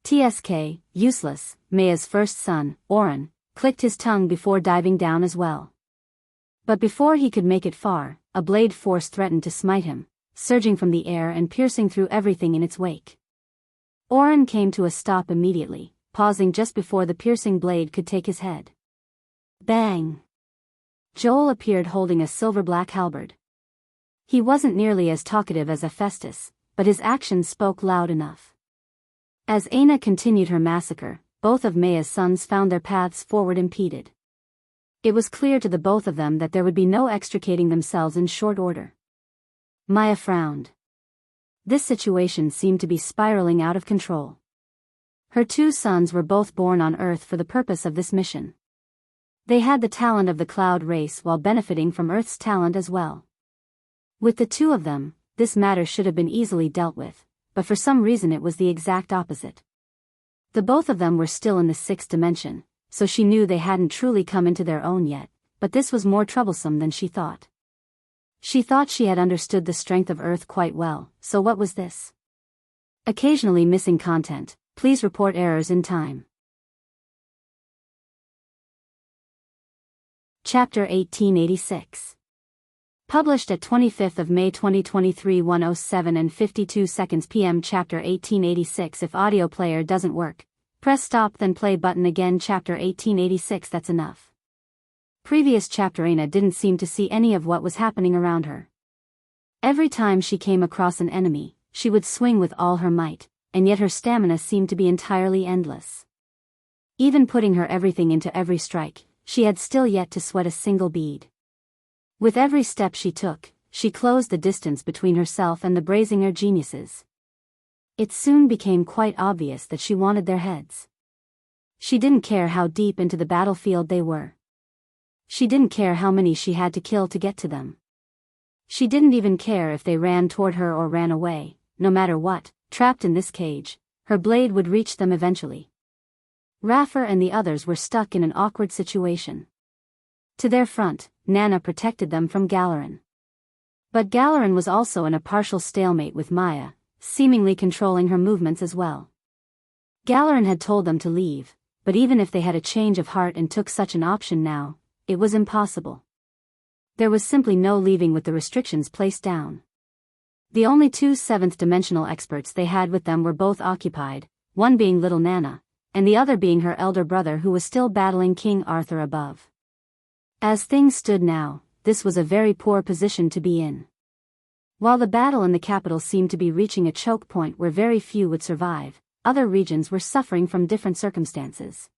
TSK, useless, Maya's first son, Oren, clicked his tongue before diving down as well. But before he could make it far, a blade force threatened to smite him, surging from the air and piercing through everything in its wake. Oren came to a stop immediately, pausing just before the piercing blade could take his head. Bang! Joel appeared holding a silver-black halberd. He wasn't nearly as talkative as Hephaestus, but his actions spoke loud enough. As Aina continued her massacre, both of Maya's sons found their paths forward impeded. It was clear to the both of them that there would be no extricating themselves in short order. Maya frowned. This situation seemed to be spiraling out of control. Her two sons were both born on Earth for the purpose of this mission. They had the talent of the cloud race while benefiting from Earth's talent as well. With the two of them, this matter should have been easily dealt with, but for some reason it was the exact opposite. The both of them were still in the sixth dimension, so she knew they hadn't truly come into their own yet, but this was more troublesome than she thought. She thought she had understood the strength of Earth quite well, so what was this? Occasionally missing content. Please report errors in time. Chapter 1886. Published at 25th of May 2023 1:07 and 52 seconds p.m. Chapter 1886. If audio player doesn't work, press stop then play button again. Chapter 1886. That's enough. Previous chapter. Aina didn't seem to see any of what was happening around her. Every time she came across an enemy, she would swing with all her might, and yet her stamina seemed to be entirely endless. Even putting her everything into every strike, she had still yet to sweat a single bead. With every step she took, she closed the distance between herself and the Brazinger geniuses. It soon became quite obvious that she wanted their heads. She didn't care how deep into the battlefield they were. She didn't care how many she had to kill to get to them. She didn't even care if they ran toward her or ran away. No matter what, trapped in this cage, her blade would reach them eventually. Raffer and the others were stuck in an awkward situation. To their front, Nana protected them from Galeran. But Galeran was also in a partial stalemate with Maya, seemingly controlling her movements as well. Galeran had told them to leave, but even if they had a change of heart and took such an option now, it was impossible. There was simply no leaving with the restrictions placed down. The only two seventh-dimensional experts they had with them were both occupied, one being little Nana, and the other being her elder brother who was still battling King Arthur above. As things stood now, this was a very poor position to be in. While the battle in the capital seemed to be reaching a choke point where very few would survive, other regions were suffering from different circumstances.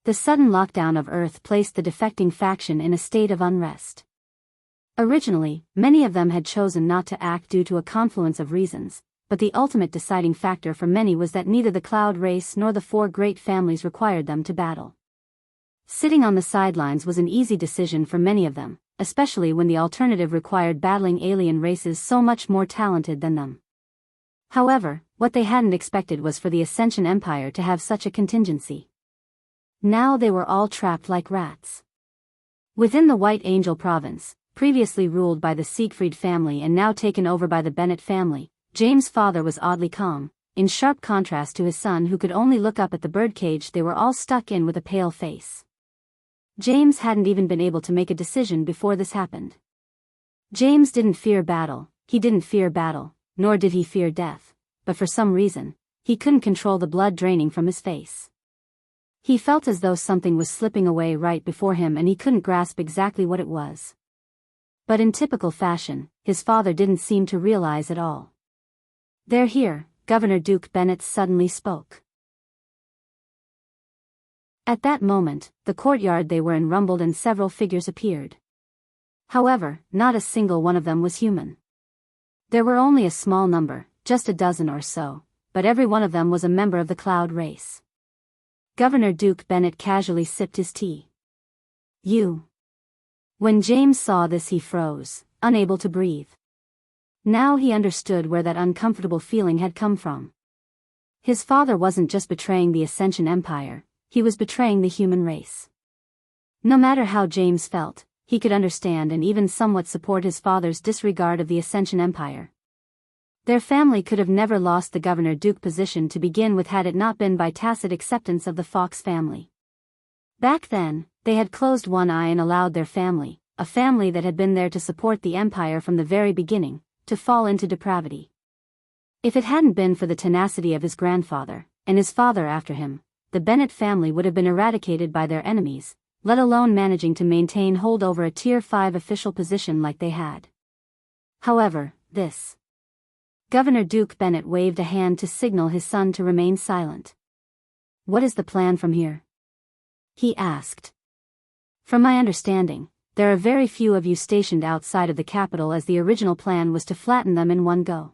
The sudden lockdown of Earth placed the defecting faction in a state of unrest. Originally, many of them had chosen not to act due to a confluence of reasons, but the ultimate deciding factor for many was that neither the Cloud race nor the four great families required them to battle. Sitting on the sidelines was an easy decision for many of them, especially when the alternative required battling alien races so much more talented than them. However, what they hadn't expected was for the Ascension Empire to have such a contingency. Now they were all trapped like rats. Within the White Angel province, previously ruled by the Siegfried family and now taken over by the Bennett family, James' father was oddly calm, in sharp contrast to his son who could only look up at the birdcage they were all stuck in with a pale face. James hadn't even been able to make a decision before this happened. James didn't fear battle, nor did he fear death, but for some reason, he couldn't control the blood draining from his face. He felt as though something was slipping away right before him and he couldn't grasp exactly what it was. But in typical fashion, his father didn't seem to realize at all. "They're here," Governor Duke Bennett suddenly spoke. At that moment, the courtyard they were in rumbled and several figures appeared. However, not a single one of them was human. There were only a small number, just a dozen or so, but every one of them was a member of the Cloud race. Governor Duke Bennett casually sipped his tea. "You." When James saw this he froze, unable to breathe. Now he understood where that uncomfortable feeling had come from. His father wasn't just betraying the Ascension Empire, he was betraying the human race. No matter how James felt, he could understand and even somewhat support his father's disregard of the Ascension Empire. Their family could have never lost the Governor-Duke position to begin with had it not been by tacit acceptance of the Fox family. Back then, they had closed one eye and allowed their family, a family that had been there to support the Empire from the very beginning, to fall into depravity. If it hadn't been for the tenacity of his grandfather, and his father after him, the Bennett family would have been eradicated by their enemies, let alone managing to maintain hold over a Tier 5 official position like they had. However, this. Governor Duke Bennett waved a hand to signal his son to remain silent. "What is the plan from here?" he asked. "From my understanding, there are very few of you stationed outside of the capital as the original plan was to flatten them in one go."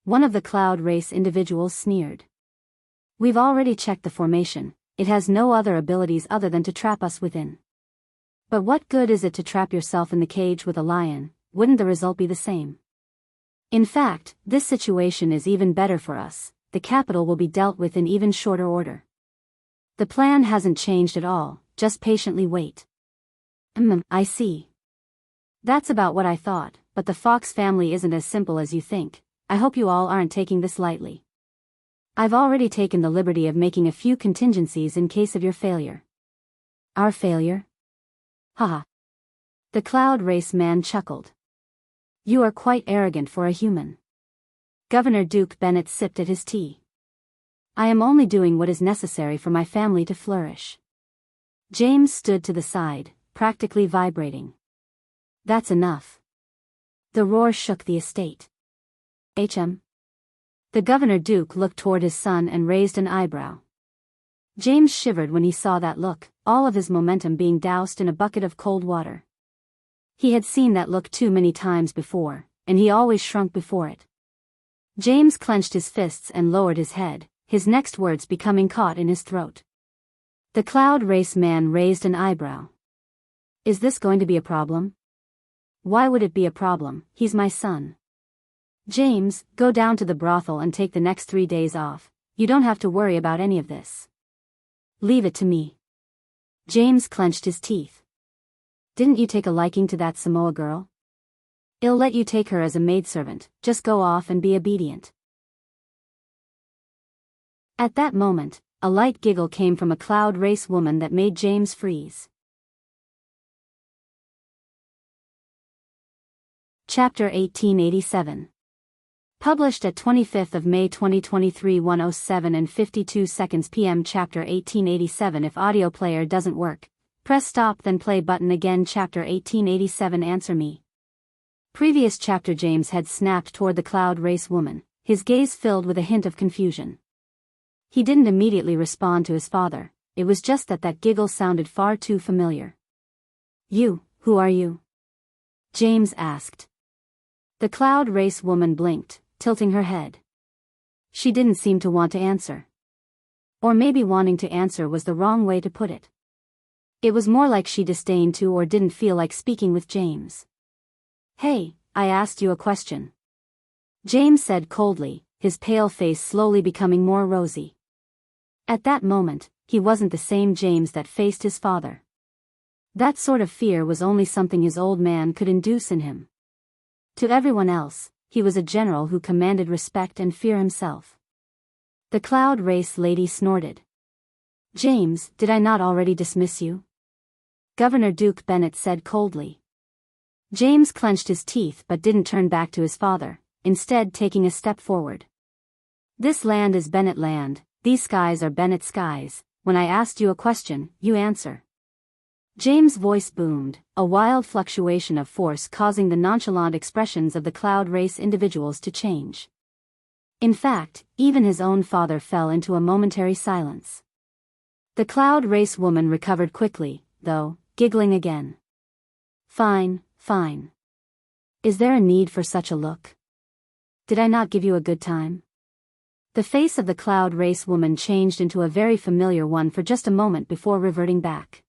One of the Cloud race individuals sneered. "We've already checked the formation, it has no other abilities other than to trap us within. But what good is it to trap yourself in the cage with a lion, wouldn't the result be the same? In fact, this situation is even better for us, the capital will be dealt with in even shorter order. The plan hasn't changed at all, just patiently wait." I see. That's about what I thought, but the Fox family isn't as simple as you think. I hope you all aren't taking this lightly. I've already taken the liberty of making a few contingencies in case of your failure." "Our failure?" "Haha. The cloud race man chuckled. You are quite arrogant for a human. Governor Duke Bennett sipped at his tea. I am only doing what is necessary for my family to flourish. James stood to the side, practically vibrating. That's enough. The roar shook the estate. The Governor Duke looked toward his son and raised an eyebrow. James shivered when he saw that look, all of his momentum being doused in a bucket of cold water. He had seen that look too many times before, and he always shrunk before it. James clenched his fists and lowered his head, his next words becoming caught in his throat. The cloud race man raised an eyebrow. Is this going to be a problem? Why would it be a problem? He's my son. James, go down to the brothel and take the next 3 days off. You don't have to worry about any of this. Leave it to me. James clenched his teeth. Didn't you take a liking to that Samoa girl? I'll let you take her as a maidservant, just go off and be obedient. At that moment, a light giggle came from a cloud race woman that made James freeze. Chapter 1887. Published at 25th of May 2023 1:07 and 52 seconds p.m. Chapter 1887. If audio player doesn't work, press stop then play button again. Chapter 1887. Answer me. Previous chapter. James had snapped toward the cloud race woman, his gaze filled with a hint of confusion. He didn't immediately respond to his father, it was just that giggle sounded far too familiar. You, who are you? James asked. The cloud race woman blinked, tilting her head. She didn't seem to want to answer. Or maybe wanting to answer was the wrong way to put it. It was more like she disdained to or didn't feel like speaking with James. Hey, I asked you a question. James said coldly, his pale face slowly becoming more rosy. At that moment, he wasn't the same James that faced his father. That sort of fear was only something his old man could induce in him. To everyone else, he was a general who commanded respect and fear himself. The cloud race lady snorted. James, did I not already dismiss you? Governor Duke Bennett said coldly. James clenched his teeth but didn't turn back to his father, instead taking a step forward. This land is Bennett land, these skies are Bennett skies, when I asked you a question, you answer. James' voice boomed, a wild fluctuation of force causing the nonchalant expressions of the cloud race individuals to change. In fact, even his own father fell into a momentary silence. The cloud race woman recovered quickly, though, giggling again. Fine, fine. Is there a need for such a look? Did I not give you a good time? The face of the cloud race woman changed into a very familiar one for just a moment before reverting back.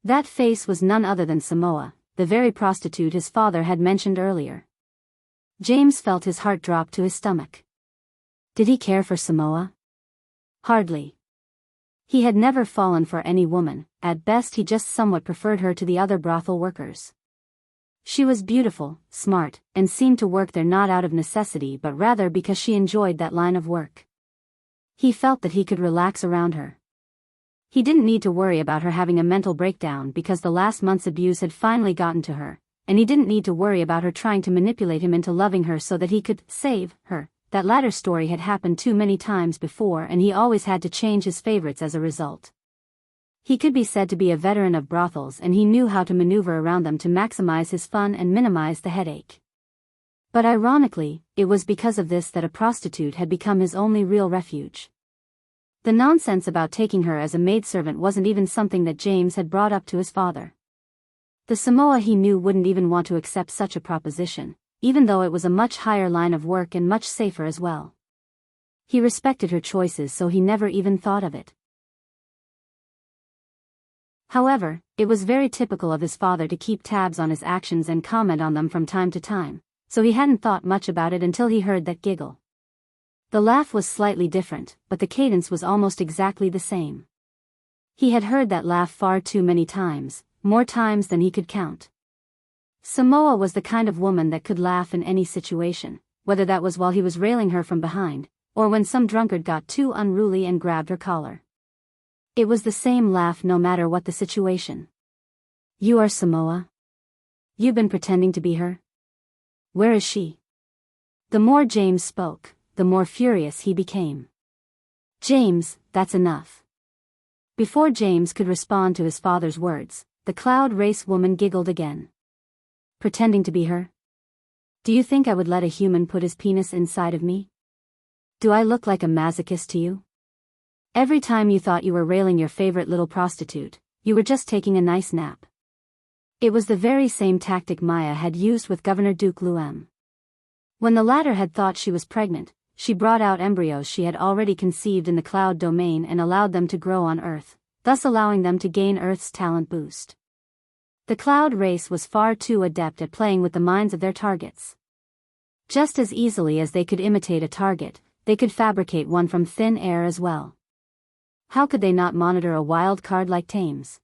That face was none other than Samoa, the very prostitute his father had mentioned earlier. James felt his heart drop to his stomach. Did he care for Samoa? Hardly. He had never fallen for any woman, at best he just somewhat preferred her to the other brothel workers. She was beautiful, smart, and seemed to work there not out of necessity but rather because she enjoyed that line of work. He felt that he could relax around her. He didn't need to worry about her having a mental breakdown because the last month's abuse had finally gotten to her, and he didn't need to worry about her trying to manipulate him into loving her so that he could save her. That latter story had happened too many times before and he always had to change his favorites as a result. He could be said to be a veteran of brothels and he knew how to maneuver around them to maximize his fun and minimize the headache. But ironically, it was because of this that a prostitute had become his only real refuge. The nonsense about taking her as a maidservant wasn't even something that James had brought up to his father. The Samoa he knew wouldn't even want to accept such a proposition, even though it was a much higher line of work and much safer as well. He respected her choices so he never even thought of it. However, it was very typical of his father to keep tabs on his actions and comment on them from time to time, so he hadn't thought much about it until he heard that giggle. The laugh was slightly different, but the cadence was almost exactly the same. He had heard that laugh far too many times, more times than he could count. Samoa was the kind of woman that could laugh in any situation, whether that was while he was railing her from behind, or when some drunkard got too unruly and grabbed her collar. It was the same laugh no matter what the situation. You are Samoa? You've been pretending to be her? Where is she? The more James spoke, the more furious he became. James, that's enough. Before James could respond to his father's words, the cloud race woman giggled again. Pretending to be her? Do you think I would let a human put his penis inside of me? Do I look like a masochist to you? Every time you thought you were railing your favorite little prostitute, you were just taking a nice nap. It was the very same tactic Maya had used with Governor Duke Luem. When the latter had thought she was pregnant, she brought out embryos she had already conceived in the cloud domain and allowed them to grow on Earth, thus allowing them to gain Earth's talent boost. The cloud race was far too adept at playing with the minds of their targets. Just as easily as they could imitate a target, they could fabricate one from thin air as well. How could they not monitor a wild card like Thames?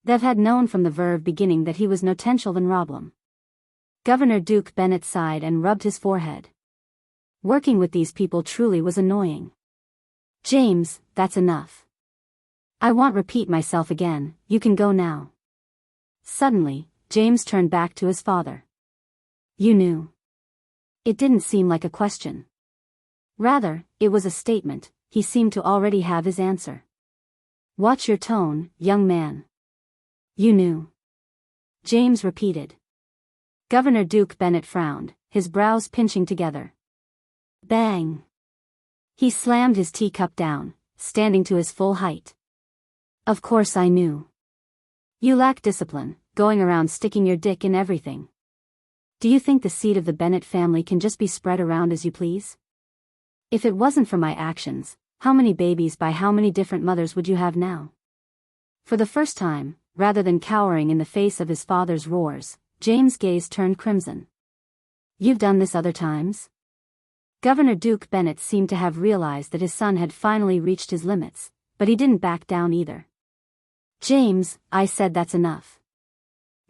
They've had known from the very beginning that he was no potential than problem. Governor Duke Bennett sighed and rubbed his forehead. Working with these people truly was annoying. James, that's enough. I won't repeat myself again, you can go now. Suddenly, James turned back to his father. You knew. It didn't seem like a question. Rather, it was a statement. He seemed to already have his answer. Watch your tone, young man. You knew. James repeated. Governor Duke Bennett frowned, his brows pinching together. Bang! He slammed his teacup down, standing to his full height. Of course I knew. You lack discipline, going around sticking your dick in everything. Do you think the seed of the Bennett family can just be spread around as you please? If it wasn't for my actions, how many babies by how many different mothers would you have now? For the first time, rather than cowering in the face of his father's roars, James' gaze turned crimson. You've done this other times? Governor Duke Bennett seemed to have realized that his son had finally reached his limits, but he didn't back down either. James, I said that's enough.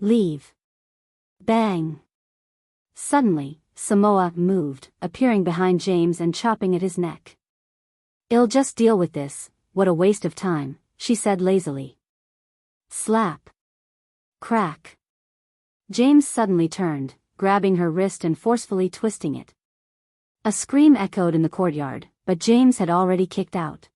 Leave. Bang. Suddenly, Samoa moved, appearing behind James and chopping at his neck. I'll just deal with this, what a waste of time, she said lazily. Slap. Crack. James suddenly turned, grabbing her wrist and forcefully twisting it. A scream echoed in the courtyard, but James had already kicked out.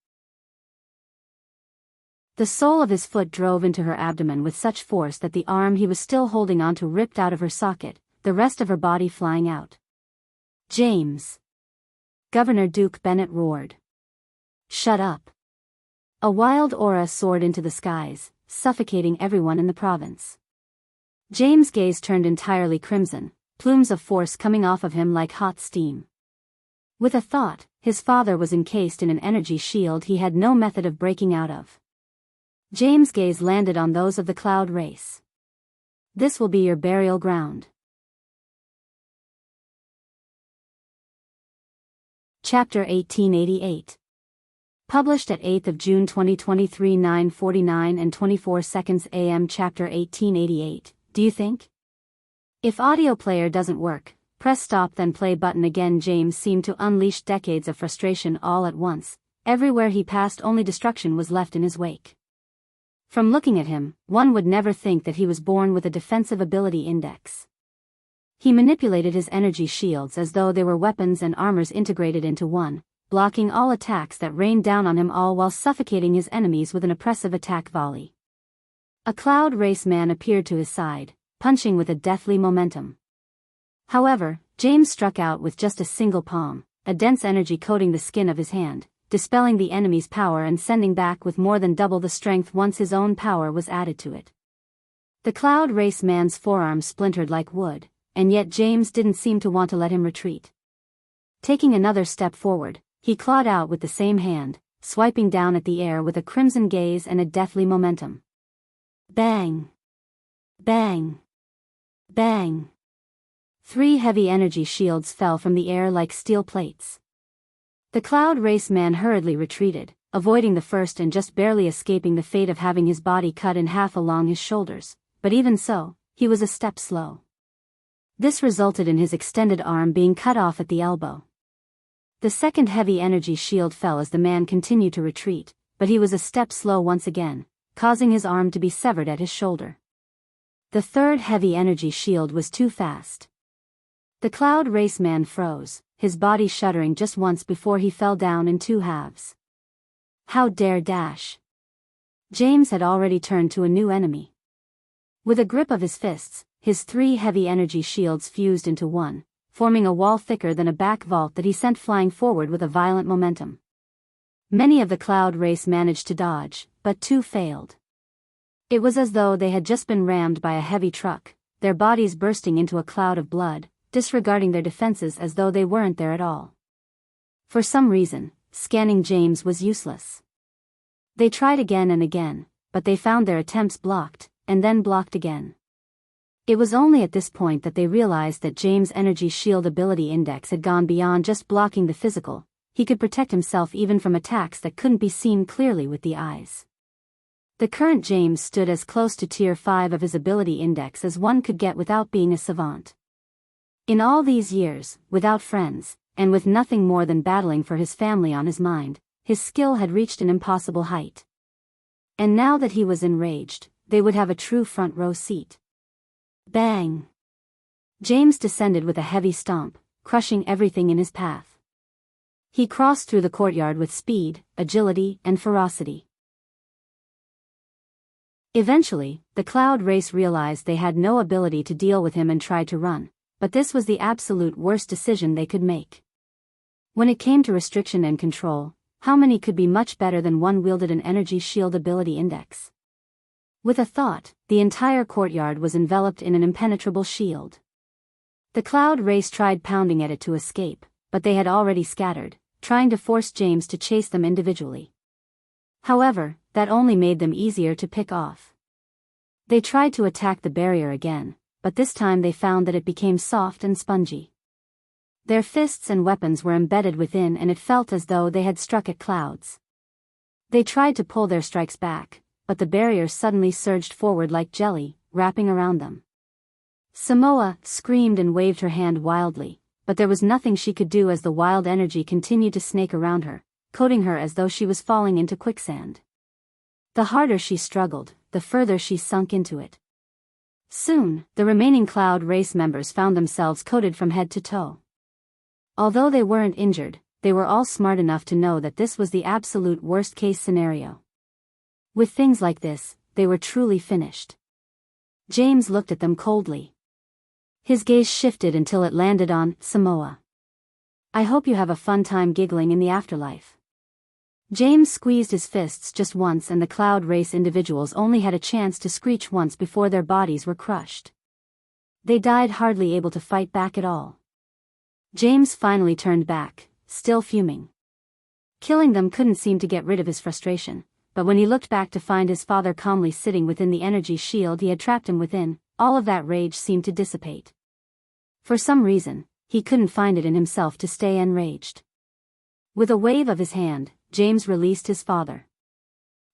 The sole of his foot drove into her abdomen with such force that the arm he was still holding onto ripped out of her socket, the rest of her body flying out. James! Governor Duke Bennett roared. Shut up. A wild aura soared into the skies, suffocating everyone in the province. James' gaze turned entirely crimson, plumes of force coming off of him like hot steam. With a thought, his father was encased in an energy shield he had no method of breaking out of. James' gaze landed on those of the cloud race. This will be your burial ground. Chapter 1888. Published at 8th of June 2023 9:49 and 24 seconds AM. Chapter 1888. Do you think? If audio player doesn't work, press stop then play button again. James seemed to unleash decades of frustration all at once. Everywhere he passed only destruction was left in his wake. From looking at him, one would never think that he was born with a defensive ability index. He manipulated his energy shields as though they were weapons and armors integrated into one, blocking all attacks that rained down on him, all while suffocating his enemies with an oppressive attack volley. A cloud race man appeared to his side, punching with a deathly momentum. However, James struck out with just a single palm, a dense energy coating the skin of his hand, dispelling the enemy's power and sending back with more than double the strength once his own power was added to it. The cloud race man's forearm splintered like wood, and yet James didn't seem to want to let him retreat. Taking another step forward, he clawed out with the same hand, swiping down at the air with a crimson gaze and a deathly momentum. Bang! Bang! Bang! 3 heavy energy shields fell from the air like steel plates. The cloud race man hurriedly retreated, avoiding the first and just barely escaping the fate of having his body cut in half along his shoulders, but even so, he was a step slow. This resulted in his extended arm being cut off at the elbow. The second heavy energy shield fell as the man continued to retreat, but he was a step slow once again, causing his arm to be severed at his shoulder. The third heavy energy shield was too fast. The cloud race man froze, his body shuddering just once before he fell down in two halves. How dare Dash? James had already turned to a new enemy. With a grip of his fists, his three heavy energy shields fused into one, forming a wall thicker than a back vault that he sent flying forward with a violent momentum. Many of the cloud race managed to dodge, but two failed. It was as though they had just been rammed by a heavy truck, their bodies bursting into a cloud of blood, disregarding their defenses as though they weren't there at all. For some reason, scanning James was useless. They tried again and again, but they found their attempts blocked, and then blocked again. It was only at this point that they realized that James' energy shield ability index had gone beyond just blocking the physical. He could protect himself even from attacks that couldn't be seen clearly with the eyes. The current James stood as close to tier 5 of his ability index as one could get without being a savant. In all these years, without friends, and with nothing more than battling for his family on his mind, his skill had reached an impossible height. And now that he was enraged, they would have a true front row seat. Bang! James descended with a heavy stomp, crushing everything in his path. He crossed through the courtyard with speed, agility, and ferocity. Eventually, the cloud race realized they had no ability to deal with him and tried to run, but this was the absolute worst decision they could make. When it came to restriction and control, how many could be much better than one wielded an energy shield ability index? With a thought, the entire courtyard was enveloped in an impenetrable shield. The cloud race tried pounding at it to escape, but they had already scattered, trying to force James to chase them individually. However, that only made them easier to pick off. They tried to attack the barrier again, but this time they found that it became soft and spongy. Their fists and weapons were embedded within and it felt as though they had struck at clouds. They tried to pull their strikes back, but the barrier suddenly surged forward like jelly, wrapping around them. Samoa screamed and waved her hand wildly, but there was nothing she could do as the wild energy continued to snake around her, coating her as though she was falling into quicksand. The harder she struggled, the further she sunk into it. Soon, the remaining cloud race members found themselves coated from head to toe. Although they weren't injured, they were all smart enough to know that this was the absolute worst-case scenario. With things like this, they were truly finished. James looked at them coldly. His gaze shifted until it landed on Samoa. I hope you have a fun time giggling in the afterlife. James squeezed his fists just once and the cloud race individuals only had a chance to screech once before their bodies were crushed. They died hardly able to fight back at all. James finally turned back, still fuming. Killing them couldn't seem to get rid of his frustration. But when he looked back to find his father calmly sitting within the energy shield he had trapped him within, all of that rage seemed to dissipate. For some reason, he couldn't find it in himself to stay enraged. With a wave of his hand, James released his father.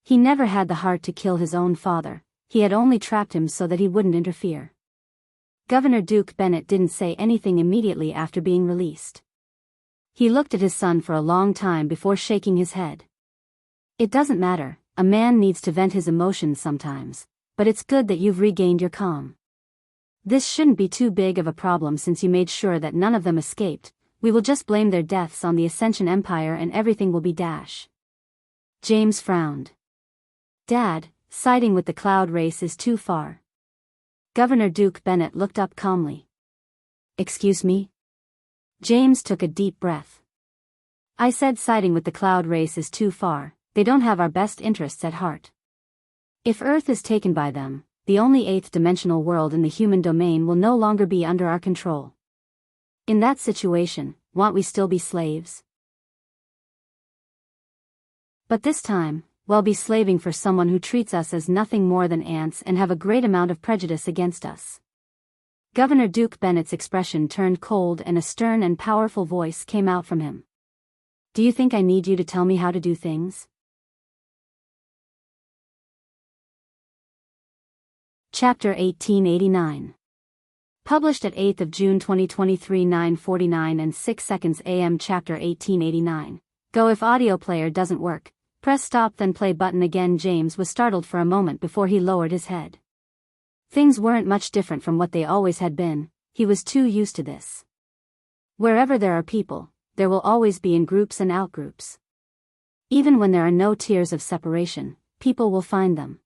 He never had the heart to kill his own father, he had only trapped him so that he wouldn't interfere. Governor Duke Bennett didn't say anything immediately after being released. He looked at his son for a long time before shaking his head. It doesn't matter, a man needs to vent his emotions sometimes, but it's good that you've regained your calm. This shouldn't be too big of a problem since you made sure that none of them escaped. We will just blame their deaths on the Ascension Empire and everything will be dash. James frowned. Dad, siding with the cloud race is too far. Governor Duke Bennett looked up calmly. Excuse me? James took a deep breath. I said siding with the cloud race is too far. They don't have our best interests at heart. If Earth is taken by them, the only eighth-dimensional world in the human domain will no longer be under our control. In that situation, won't we still be slaves? But this time, we'll be slaving for someone who treats us as nothing more than ants and have a great amount of prejudice against us. Governor Duke Bennett's expression turned cold and a stern and powerful voice came out from him. Do you think I need you to tell me how to do things? Chapter 1889. Published at 8th of June 2023 9:49 and 6 seconds AM. Chapter 1889. Go. If audio player doesn't work, press stop then play button again. James was startled for a moment before he lowered his head. Things weren't much different from what they always had been. He was too used to this. Wherever there are people, there will always be in groups and outgroups. Even when there are no tiers of separation, people will find them.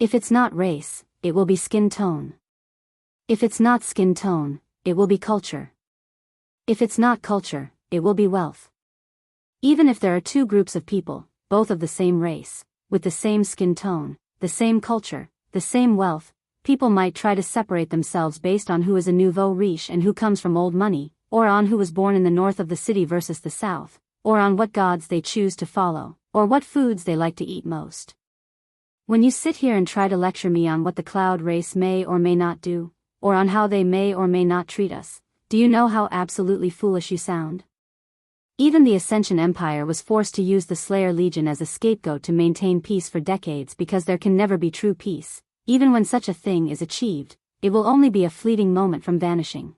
If it's not race, it will be skin tone. If it's not skin tone, it will be culture. If it's not culture, it will be wealth. Even if there are two groups of people, both of the same race, with the same skin tone, the same culture, the same wealth, people might try to separate themselves based on who is a nouveau riche and who comes from old money, or on who was born in the north of the city versus the south, or on what gods they choose to follow, or what foods they like to eat most. When you sit here and try to lecture me on what the cloud race may or may not do, or on how they may or may not treat us, do you know how absolutely foolish you sound? Even the Ascension Empire was forced to use the Slayer Legion as a scapegoat to maintain peace for decades because there can never be true peace. Even when such a thing is achieved, it will only be a fleeting moment from vanishing.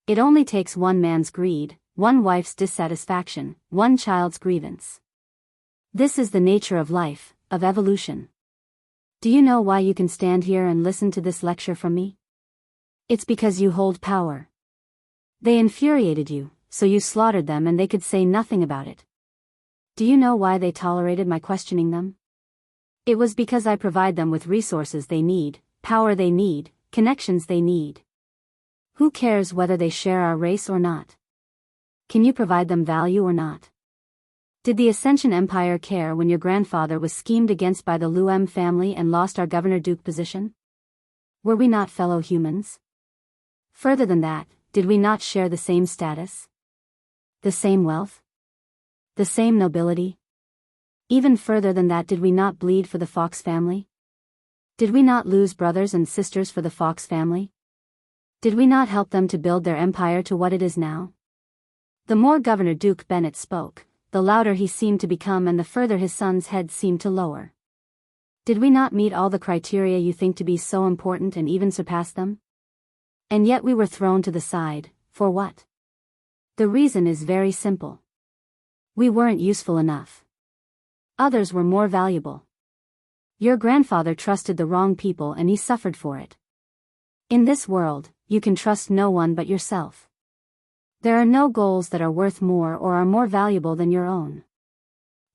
It only takes one man's greed, one wife's dissatisfaction, one child's grievance. This is the nature of life, of evolution. Do you know why you can stand here and listen to this lecture from me? It's because you hold power. They infuriated you, so you slaughtered them and they could say nothing about it. Do you know why they tolerated my questioning them? It was because I provide them with resources they need, power they need, connections they need. Who cares whether they share our race or not? Can you provide them value or not? Did the Ascension Empire care when your grandfather was schemed against by the Luem family and lost our governor-duke position? Were we not fellow humans? Further than that, did we not share the same status? The same wealth? The same nobility? Even further than that, did we not bleed for the Fox family? Did we not lose brothers and sisters for the Fox family? Did we not help them to build their empire to what it is now? The more Governor Duke Bennett spoke, the louder he seemed to become and the further his son's head seemed to lower. Did we not meet all the criteria you think to be so important and even surpass them? And yet we were thrown to the side, for what? The reason is very simple. We weren't useful enough. Others were more valuable. Your grandfather trusted the wrong people and he suffered for it. In this world, you can trust no one but yourself. There are no goals that are worth more or are more valuable than your own.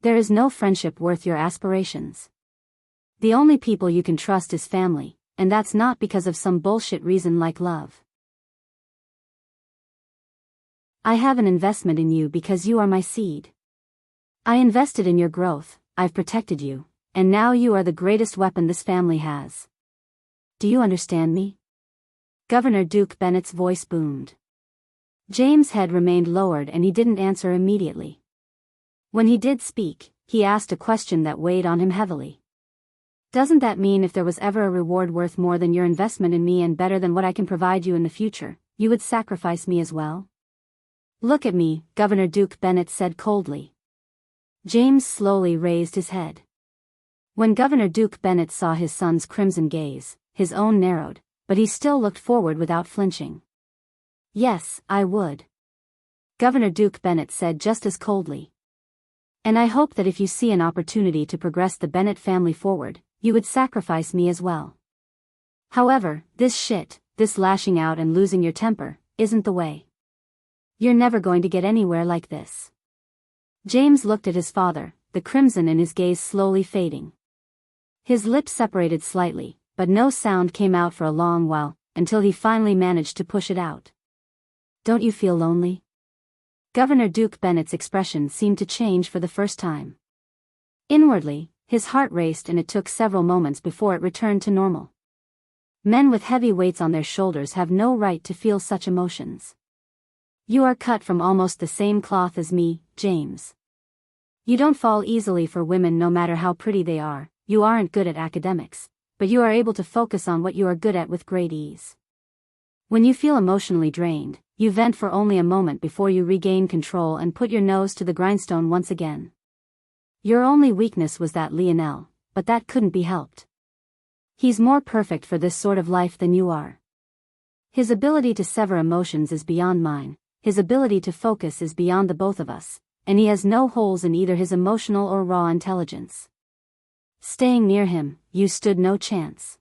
There is no friendship worth your aspirations. The only people you can trust is family, and that's not because of some bullshit reason like love. I have an investment in you because you are my seed. I invested in your growth, I've protected you, and now you are the greatest weapon this family has. Do you understand me? Governor Duke Bennett's voice boomed. James' head remained lowered and he didn't answer immediately. When he did speak, he asked a question that weighed on him heavily. Doesn't that mean if there was ever a reward worth more than your investment in me and better than what I can provide you in the future, you would sacrifice me as well? Look at me, Governor Duke Bennett said coldly. James slowly raised his head. When Governor Duke Bennett saw his son's crimson gaze, his own narrowed, but he still looked forward without flinching. Yes, I would. Governor Duke Bennett said just as coldly. And I hope that if you see an opportunity to progress the Bennett family forward, you would sacrifice me as well. However, this lashing out and losing your temper, isn't the way. You're never going to get anywhere like this. James looked at his father, the crimson in his gaze slowly fading. His lips separated slightly, but no sound came out for a long while, until he finally managed to push it out. Don't you feel lonely? Governor Duke Bennett's expression seemed to change for the first time. Inwardly, his heart raced and it took several moments before it returned to normal. Men with heavy weights on their shoulders have no right to feel such emotions. You are cut from almost the same cloth as me, James. You don't fall easily for women no matter how pretty they are, you aren't good at academics, but you are able to focus on what you are good at with great ease. When you feel emotionally drained, you vent for only a moment before you regain control and put your nose to the grindstone once again. Your only weakness was that Lionel, but that couldn't be helped. He's more perfect for this sort of life than you are. His ability to sever emotions is beyond mine, his ability to focus is beyond the both of us, and he has no holes in either his emotional or raw intelligence. Staying near him, you stood no chance.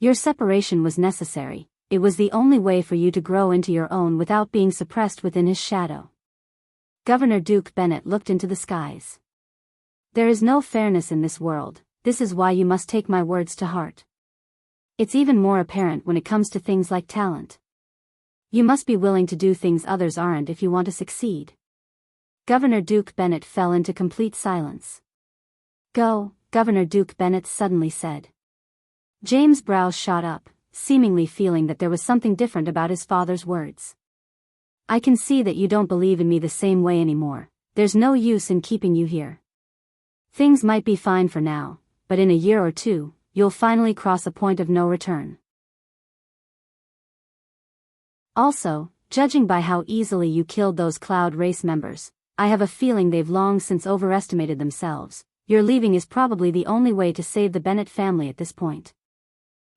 Your separation was necessary, it was the only way for you to grow into your own without being suppressed within his shadow. Governor Duke Bennett looked into the skies. There is no fairness in this world, this is why you must take my words to heart. It's even more apparent when it comes to things like talent. You must be willing to do things others aren't if you want to succeed. Governor Duke Bennett fell into complete silence. Go, Governor Duke Bennett suddenly said. James' brows shot up, seemingly feeling that there was something different about his father's words. I can see that you don't believe in me the same way anymore, there's no use in keeping you here. Things might be fine for now, but in a year or two, you'll finally cross a point of no return. Also, judging by how easily you killed those Cloud Race members, I have a feeling they've long since overestimated themselves. Your leaving is probably the only way to save the Bennett family at this point.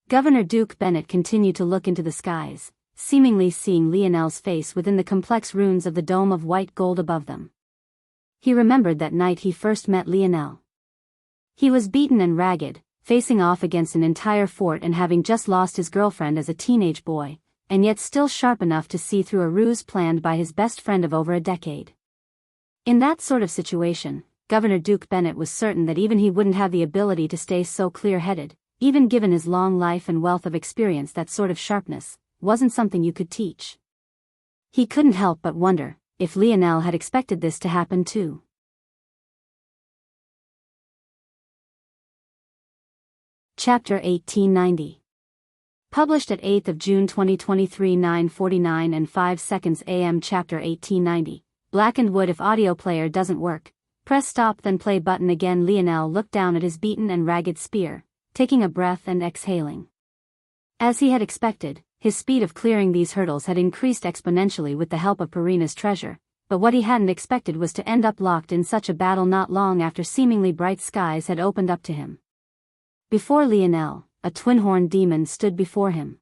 Governor Duke Bennett continued to look into the skies, seemingly seeing Lionel's face within the complex runes of the dome of white gold above them. He remembered that night he first met Lionel. He was beaten and ragged, facing off against an entire fort and having just lost his girlfriend as a teenage boy, and yet still sharp enough to see through a ruse planned by his best friend of over a decade. In that sort of situation, Governor Duke Bennett was certain that even he wouldn't have the ability to stay so clear-headed, even given his long life and wealth of experience. That sort of sharpness wasn't something you could teach. He couldn't help but wonder if Lionel had expected this to happen too. Chapter 1890. Published at 8th of June 2023, 9:49 and 5 seconds AM. Chapter 1890. Blackened wood. If audio player doesn't work, press stop then play button again. Lionel looked down at his beaten and ragged spear, taking a breath and exhaling. As he had expected, his speed of clearing these hurdles had increased exponentially with the help of Purina's treasure, but what he hadn't expected was to end up locked in such a battle not long after seemingly bright skies had opened up to him. Before Lionel, a twin-horned demon stood before him.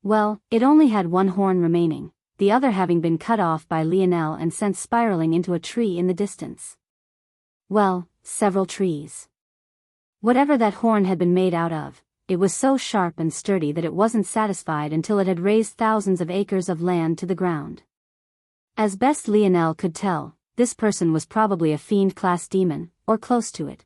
Well, it only had one horn remaining, the other having been cut off by Lionel and sent spiraling into a tree in the distance. Well, several trees. Whatever that horn had been made out of, it was so sharp and sturdy that it wasn't satisfied until it had razed thousands of acres of land to the ground. As best Lionel could tell, this person was probably a fiend-class demon, or close to it.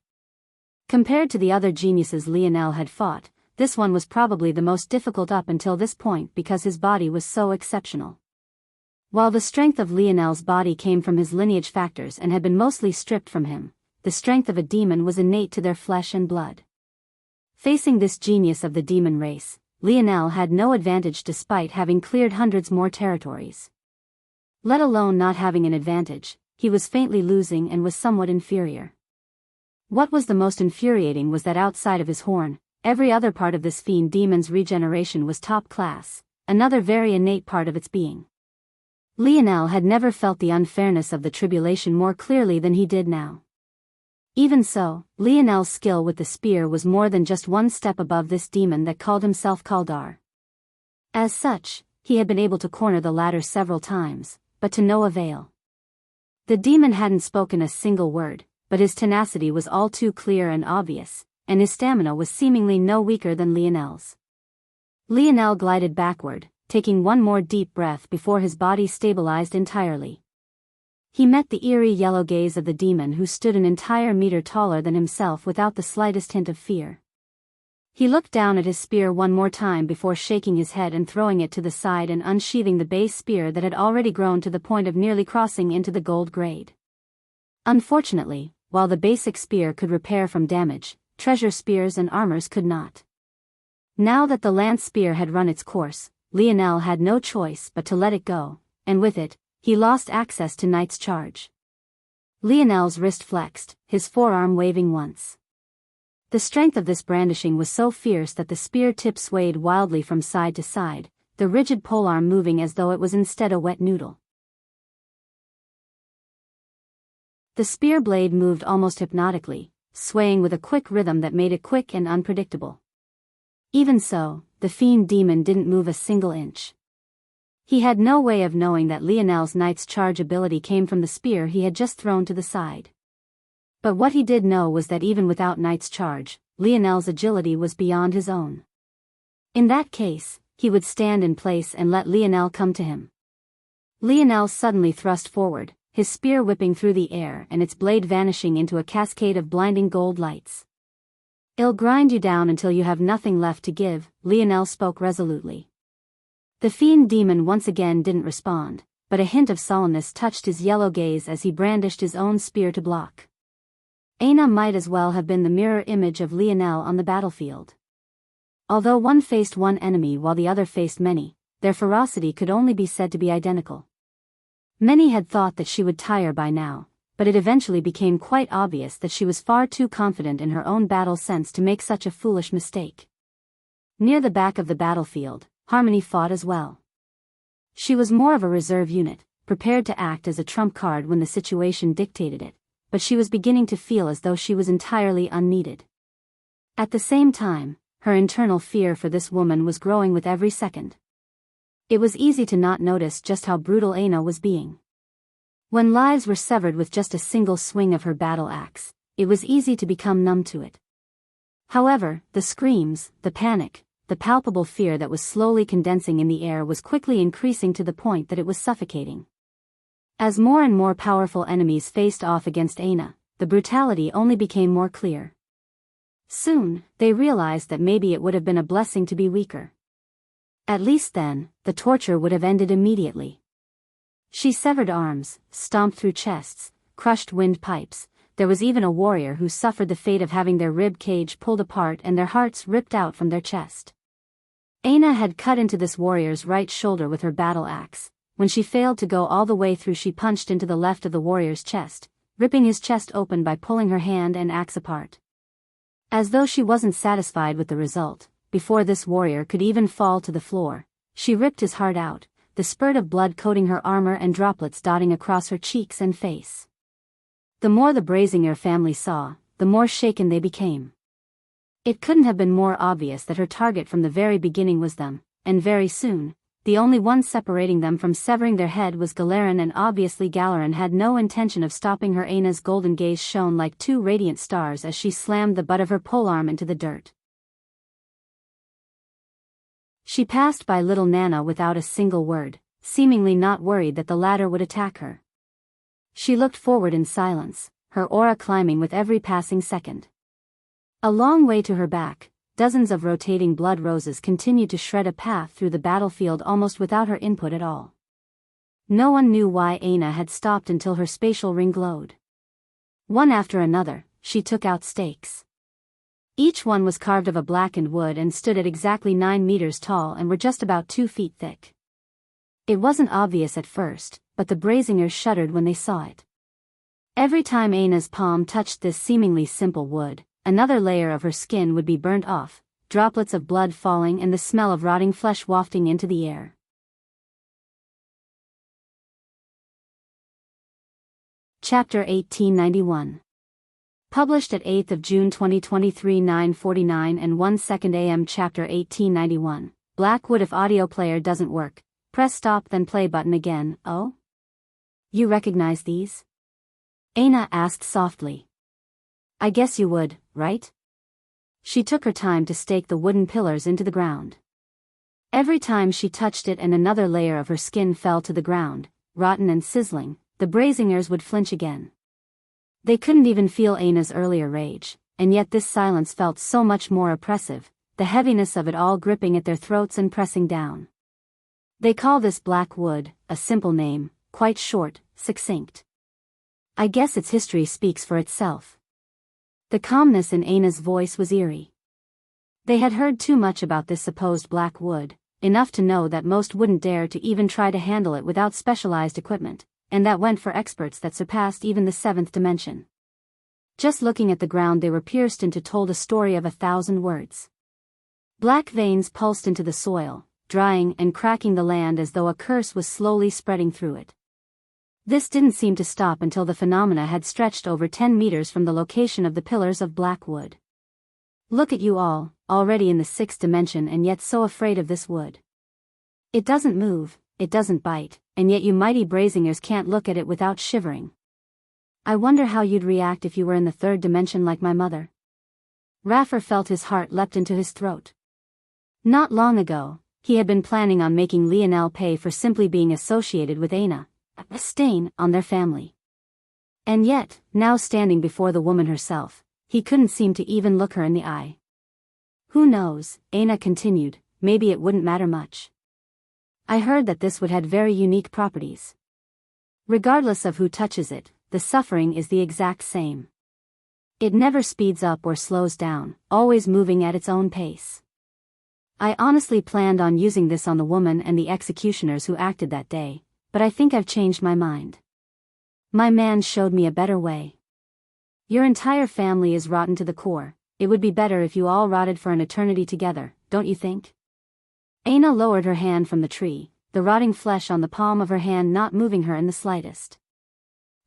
Compared to the other geniuses Lionel had fought, this one was probably the most difficult up until this point because his body was so exceptional. While the strength of Lionel's body came from his lineage factors and had been mostly stripped from him, the strength of a demon was innate to their flesh and blood. Facing this genius of the demon race, Lionel had no advantage despite having cleared hundreds more territories. Let alone not having an advantage, he was faintly losing and was somewhat inferior. What was the most infuriating was that outside of his horn, every other part of this fiend demon's regeneration was top class, another very innate part of its being. Lionel had never felt the unfairness of the tribulation more clearly than he did now. Even so, Lionel's skill with the spear was more than just one step above this demon that called himself Kaldar. As such, he had been able to corner the latter several times, but to no avail. The demon hadn't spoken a single word, but his tenacity was all too clear and obvious, and his stamina was seemingly no weaker than Lionel's. Lionel glided backward, taking one more deep breath before his body stabilized entirely. He met the eerie yellow gaze of the demon who stood an entire meter taller than himself without the slightest hint of fear. He looked down at his spear one more time before shaking his head and throwing it to the side and unsheathing the base spear that had already grown to the point of nearly crossing into the gold grade. Unfortunately, while the basic spear could repair from damage, treasure spears and armors could not. Now that the lance spear had run its course, Lionel had no choice but to let it go, and with it, he lost access to Knight's charge. Lionel's wrist flexed, his forearm waving once. The strength of this brandishing was so fierce that the spear tip swayed wildly from side to side, the rigid polearm moving as though it was instead a wet noodle. The spear blade moved almost hypnotically, swaying with a quick rhythm that made it quick and unpredictable. Even so, the fiend demon didn't move a single inch. He had no way of knowing that Lionel's Knight's charge ability came from the spear he had just thrown to the side. But what he did know was that even without Knight's charge, Lionel's agility was beyond his own. In that case, he would stand in place and let Lionel come to him. Lionel suddenly thrust forward, his spear whipping through the air and its blade vanishing into a cascade of blinding gold lights. "I'll grind you down until you have nothing left to give," Lionel spoke resolutely. The fiend demon once again didn't respond, but a hint of sullenness touched his yellow gaze as he brandished his own spear to block. Aina might as well have been the mirror image of Lionel on the battlefield. Although one faced one enemy while the other faced many, their ferocity could only be said to be identical. Many had thought that she would tire by now, but it eventually became quite obvious that she was far too confident in her own battle sense to make such a foolish mistake. Near the back of the battlefield, Harmony fought as well. She was more of a reserve unit, prepared to act as a trump card when the situation dictated it, but she was beginning to feel as though she was entirely unneeded. At the same time, her internal fear for this woman was growing with every second. It was easy to not notice just how brutal Aina was being. When lives were severed with just a single swing of her battle axe, it was easy to become numb to it. However, the screams, the panic, the palpable fear that was slowly condensing in the air was quickly increasing to the point that it was suffocating. As more and more powerful enemies faced off against Aina, the brutality only became more clear. Soon, they realized that maybe it would have been a blessing to be weaker. At least then, the torture would have ended immediately. She severed arms, stomped through chests, crushed windpipes. There was even a warrior who suffered the fate of having their rib cage pulled apart and their hearts ripped out from their chest. Aina had cut into this warrior's right shoulder with her battle axe. When she failed to go all the way through, she punched into the left of the warrior's chest, ripping his chest open by pulling her hand and axe apart. As though she wasn't satisfied with the result, before this warrior could even fall to the floor, she ripped his heart out, the spurt of blood coating her armor and droplets dotting across her cheeks and face. The more the Brazinger family saw, the more shaken they became. It couldn't have been more obvious that her target from the very beginning was them, and very soon, the only one separating them from severing their head was Galeran, and obviously Galeran had no intention of stopping her. Aina's golden gaze shone like two radiant stars as she slammed the butt of her polearm into the dirt. She passed by little Nana without a single word, seemingly not worried that the latter would attack her. She looked forward in silence, her aura climbing with every passing second. A long way to her back, dozens of rotating blood roses continued to shred a path through the battlefield almost without her input at all. No one knew why Aina had stopped until her spatial ring glowed. One after another, she took out stakes. Each one was carved of a blackened wood and stood at exactly 9 meters tall and were just about 2 feet thick. It wasn't obvious at first, but the Brazingers shuddered when they saw it. Every time Aina's palm touched this seemingly simple wood, another layer of her skin would be burnt off, droplets of blood falling and the smell of rotting flesh wafting into the air. Chapter 1891. Published at 8th of June 2023, 9:49 and 1 a.m. Chapter 1891. Blackwood. If audio player doesn't work, press stop then play button again. Oh? You recognize these? Aina asked softly. I guess you would, right? She took her time to stake the wooden pillars into the ground. Every time she touched it and another layer of her skin fell to the ground, rotten and sizzling, the Brazingers would flinch again. They couldn't even feel Aina's earlier rage, and yet this silence felt so much more oppressive, the heaviness of it all gripping at their throats and pressing down. They call this black wood, a simple name, quite short, succinct. I guess its history speaks for itself. The calmness in Aina's voice was eerie. They had heard too much about this supposed black wood, enough to know that most wouldn't dare to even try to handle it without specialized equipment, and that went for experts that surpassed even the 7th dimension. Just looking at the ground they were pierced into told a story of 1,000 words. Black veins pulsed into the soil, drying and cracking the land as though a curse was slowly spreading through it. This didn't seem to stop until the phenomena had stretched over 10 meters from the location of the pillars of black wood. Look at you all, already in the 6th dimension and yet so afraid of this wood. It doesn't move, it doesn't bite, and yet you mighty Brazingers can't look at it without shivering. I wonder how you'd react if you were in the 3rd dimension like my mother. Raffer felt his heart leapt into his throat. Not long ago, he had been planning on making Lionel pay for simply being associated with Aina, a stain on their family. And yet, now standing before the woman herself, he couldn't seem to even look her in the eye. Who knows, Aina continued, maybe it wouldn't matter much. I heard that this would have very unique properties. Regardless of who touches it, the suffering is the exact same. It never speeds up or slows down, always moving at its own pace. I honestly planned on using this on the woman and the executioners who acted that day, but I think I've changed my mind. My man showed me a better way. Your entire family is rotten to the core. It would be better if you all rotted for an eternity together, don't you think? Aina lowered her hand from the tree, the rotting flesh on the palm of her hand not moving her in the slightest.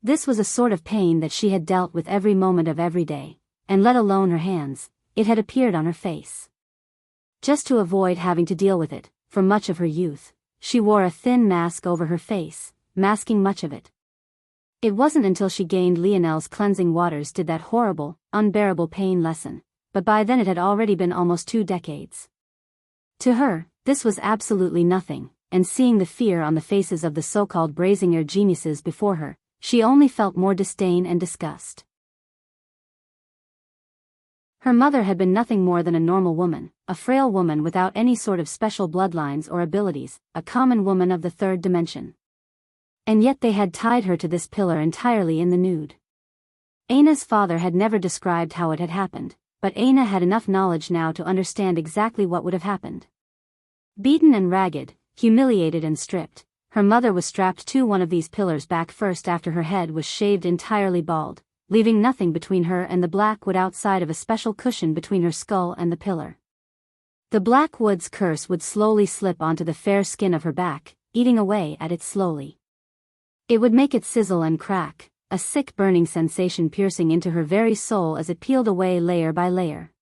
This was a sort of pain that she had dealt with every moment of every day, and let alone her hands, it had appeared on her face. Just to avoid having to deal with it, for much of her youth, she wore a thin mask over her face, masking much of it. It wasn't until she gained Lionel's cleansing waters did that horrible, unbearable pain lessen, but by then it had already been almost 2 decades. To her, this was absolutely nothing, and seeing the fear on the faces of the so-called Brazinger geniuses before her, she only felt more disdain and disgust. Her mother had been nothing more than a normal woman, a frail woman without any sort of special bloodlines or abilities, a common woman of the 3rd dimension. And yet they had tied her to this pillar entirely in the nude. Aina's father had never described how it had happened, but Aina had enough knowledge now to understand exactly what would have happened. Beaten and ragged, humiliated and stripped, her mother was strapped to one of these pillars back first after her head was shaved entirely bald, leaving nothing between her and the black wood outside of a special cushion between her skull and the pillar. The black wood's curse would slowly slip onto the fair skin of her back, eating away at it slowly. It would make it sizzle and crack, a sick burning sensation piercing into her very soul as it peeled away layer by layer.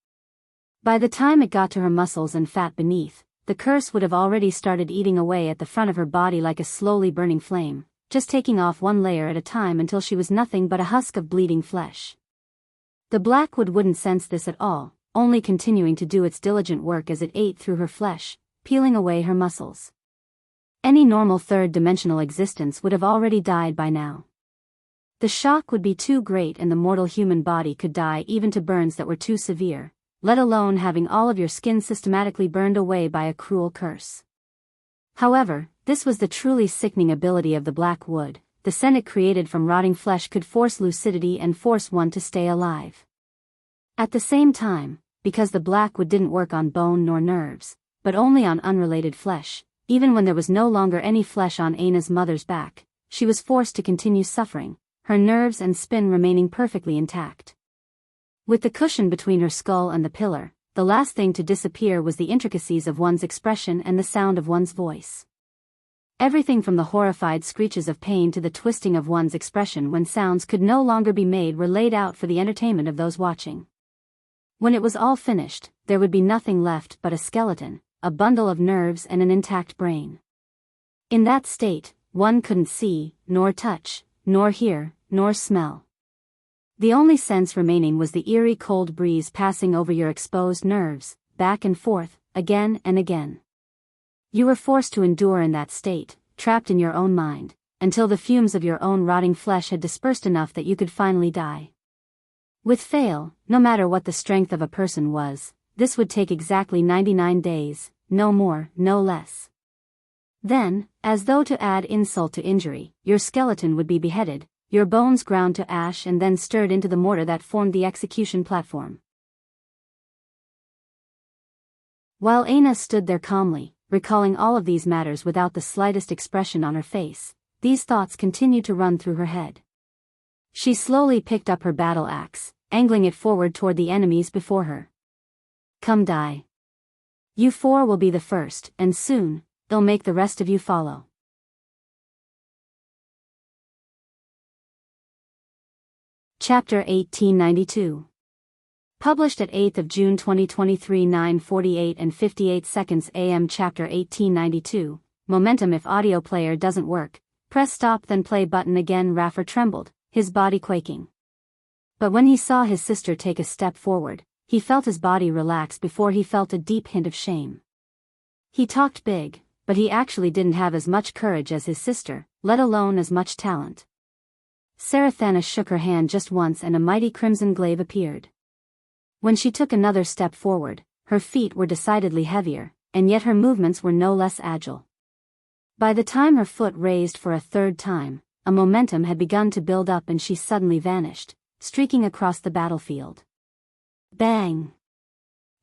By the time it got to her muscles and fat beneath, the curse would have already started eating away at the front of her body like a slowly burning flame, just taking off one layer at a time until she was nothing but a husk of bleeding flesh. The blackwood wouldn't sense this at all, only continuing to do its diligent work as it ate through her flesh, peeling away her muscles. Any normal 3rd-dimensional existence would have already died by now. The shock would be too great and the mortal human body could die even to burns that were too severe, let alone having all of your skin systematically burned away by a cruel curse. However, this was the truly sickening ability of the black wood. The scent it created from rotting flesh could force lucidity and force one to stay alive. At the same time, because the black wood didn't work on bone nor nerves, but only on unrelated flesh, even when there was no longer any flesh on Aina's mother's back, she was forced to continue suffering, her nerves and spine remaining perfectly intact. With the cushion between her skull and the pillar, the last thing to disappear was the intricacies of one's expression and the sound of one's voice. Everything from the horrified screeches of pain to the twisting of one's expression when sounds could no longer be made were laid out for the entertainment of those watching. When it was all finished, there would be nothing left but a skeleton, a bundle of nerves and an intact brain. In that state, one couldn't see, nor touch, nor hear, nor smell. The only sense remaining was the eerie cold breeze passing over your exposed nerves, back and forth, again and again. You were forced to endure in that state, trapped in your own mind, until the fumes of your own rotting flesh had dispersed enough that you could finally die. With fail, no matter what the strength of a person was, this would take exactly 99 days, no more, no less. Then, as though to add insult to injury, your skeleton would be beheaded, your bones ground to ash and then stirred into the mortar that formed the execution platform. While Aina stood there calmly, recalling all of these matters without the slightest expression on her face, these thoughts continued to run through her head. She slowly picked up her battle axe, angling it forward toward the enemies before her. Come die. You 4 will be the first, and soon, they'll make the rest of you follow. Chapter 1892. Published at 8th of June 2023 9:48 and 58 seconds AM. Chapter 1892. Momentum. If audio player doesn't work, press stop then play button again. Raffer trembled, his body quaking. But when he saw his sister take a step forward, he felt his body relax before he felt a deep hint of shame. He talked big, but he actually didn't have as much courage as his sister, let alone as much talent. Sarathana shook her hand just once and a mighty crimson glaive appeared. When she took another step forward, her feet were decidedly heavier, and yet her movements were no less agile. By the time her foot raised for a third time, a momentum had begun to build up and she suddenly vanished, streaking across the battlefield. Bang!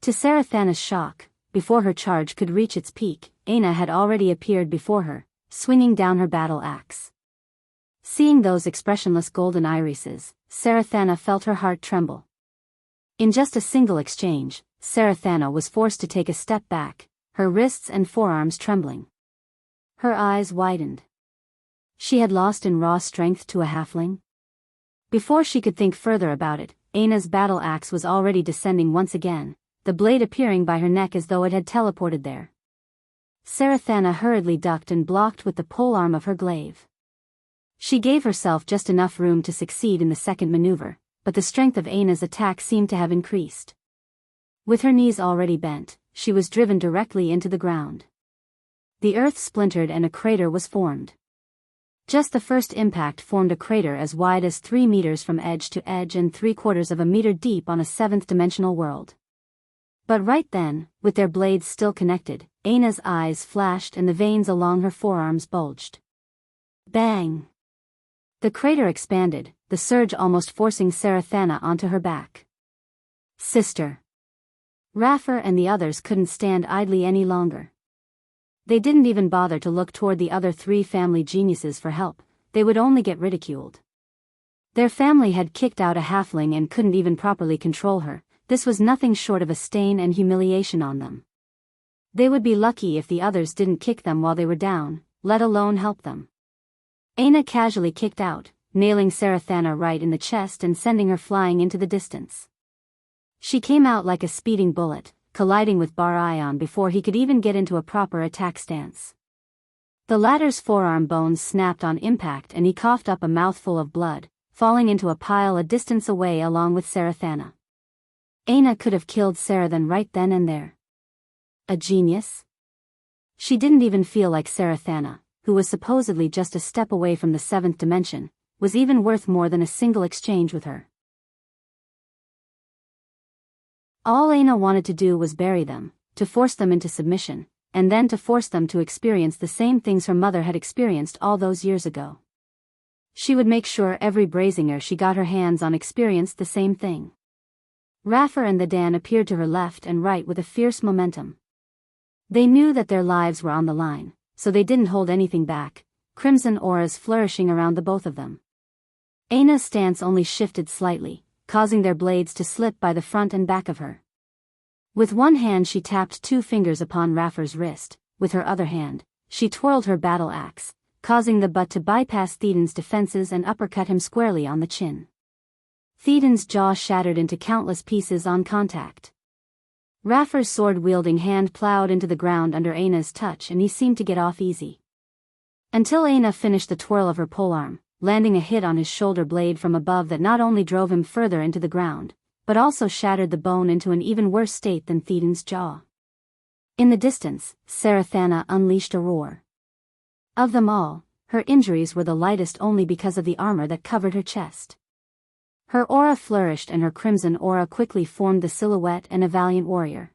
To Sarathana's shock, before her charge could reach its peak, Aina had already appeared before her, swinging down her battle axe. Seeing those expressionless golden irises, Sarathana felt her heart tremble. In just a single exchange, Sarathana was forced to take a step back, her wrists and forearms trembling. Her eyes widened. She had lost in raw strength to a halfling? Before she could think further about it, Aina's battle axe was already descending once again, the blade appearing by her neck as though it had teleported there. Sarathana hurriedly ducked and blocked with the polearm of her glaive. She gave herself just enough room to succeed in the second maneuver, but the strength of Aina's attack seemed to have increased. With her knees already bent, she was driven directly into the ground. The earth splintered and a crater was formed. Just the first impact formed a crater as wide as 3 meters from edge to edge and 3/4 of a meter deep on a seventh-dimensional world. But right then, with their blades still connected, Aina's eyes flashed and the veins along her forearms bulged. Bang! The crater expanded, the surge almost forcing Sarathana onto her back. Sister! Raffer and the others couldn't stand idly any longer. They didn't even bother to look toward the other 3 family geniuses for help, they would only get ridiculed. Their family had kicked out a halfling and couldn't even properly control her, this was nothing short of a stain and humiliation on them. They would be lucky if the others didn't kick them while they were down, let alone help them. Aina casually kicked out, nailing Sarathana right in the chest and sending her flying into the distance. She came out like a speeding bullet, colliding with Bar Ion before he could even get into a proper attack stance. The latter's forearm bones snapped on impact and he coughed up a mouthful of blood, falling into a pile a distance away along with Sarathana. Aina could have killed Sarathan right then and there. A genius? She didn't even feel like Sarathana, who was supposedly just a step away from the 7th dimension, was even worth more than a single exchange with her. All Aina wanted to do was bury them, to force them into submission, and then to force them to experience the same things her mother had experienced all those years ago. She would make sure every Brazinger she got her hands on experienced the same thing. Raffer and the Dan appeared to her left and right with a fierce momentum. They knew that their lives were on the line, so they didn't hold anything back, crimson auras flourishing around the both of them. Aina's stance only shifted slightly, causing their blades to slip by the front and back of her. With one hand she tapped 2 fingers upon Raffer's wrist, with her other hand, she twirled her battle axe, causing the butt to bypass Theoden's defenses and uppercut him squarely on the chin. Theoden's jaw shattered into countless pieces on contact. Raffer's sword-wielding hand plowed into the ground under Aina's touch and he seemed to get off easy. Until Aina finished the twirl of her polearm, landing a hit on his shoulder blade from above that not only drove him further into the ground, but also shattered the bone into an even worse state than Theoden's jaw. In the distance, Sarathana unleashed a roar. Of them all, her injuries were the lightest only because of the armor that covered her chest. Her aura flourished and her crimson aura quickly formed the silhouette and a valiant warrior.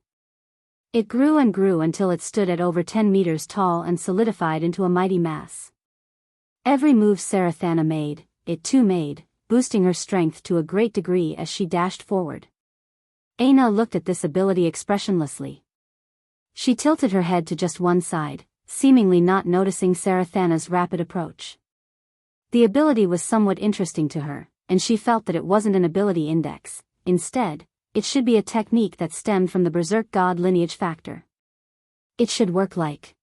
It grew and grew until it stood at over 10 meters tall and solidified into a mighty mass. Every move Sarathana made, it too made, boosting her strength to a great degree as she dashed forward. Aina looked at this ability expressionlessly. She tilted her head to just one side, seemingly not noticing Sarathana's rapid approach. The ability was somewhat interesting to her, and she felt that it wasn't an ability index, instead, it should be a technique that stemmed from the Berserk god lineage factor. It should work like.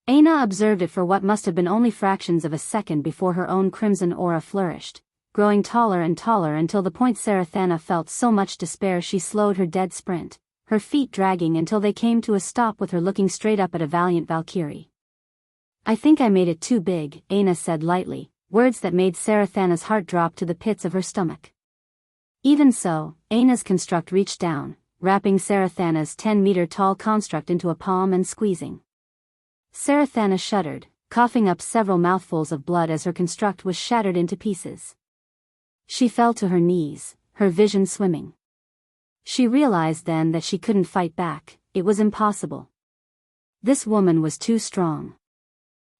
Aina observed it for what must have been only fractions of a second before her own crimson aura flourished, growing taller and taller until the point Sarathana felt so much despair she slowed her dead sprint, her feet dragging until they came to a stop with her looking straight up at a valiant Valkyrie. "I think I made it too big," Aina said lightly, words that made Sarathana's heart drop to the pits of her stomach. Even so, Aina's construct reached down, wrapping Sarathana's 10-meter-tall construct into a palm and squeezing. Sarathana shuddered, coughing up several mouthfuls of blood as her construct was shattered into pieces. She fell to her knees, her vision swimming. She realized then that she couldn't fight back, it was impossible. This woman was too strong.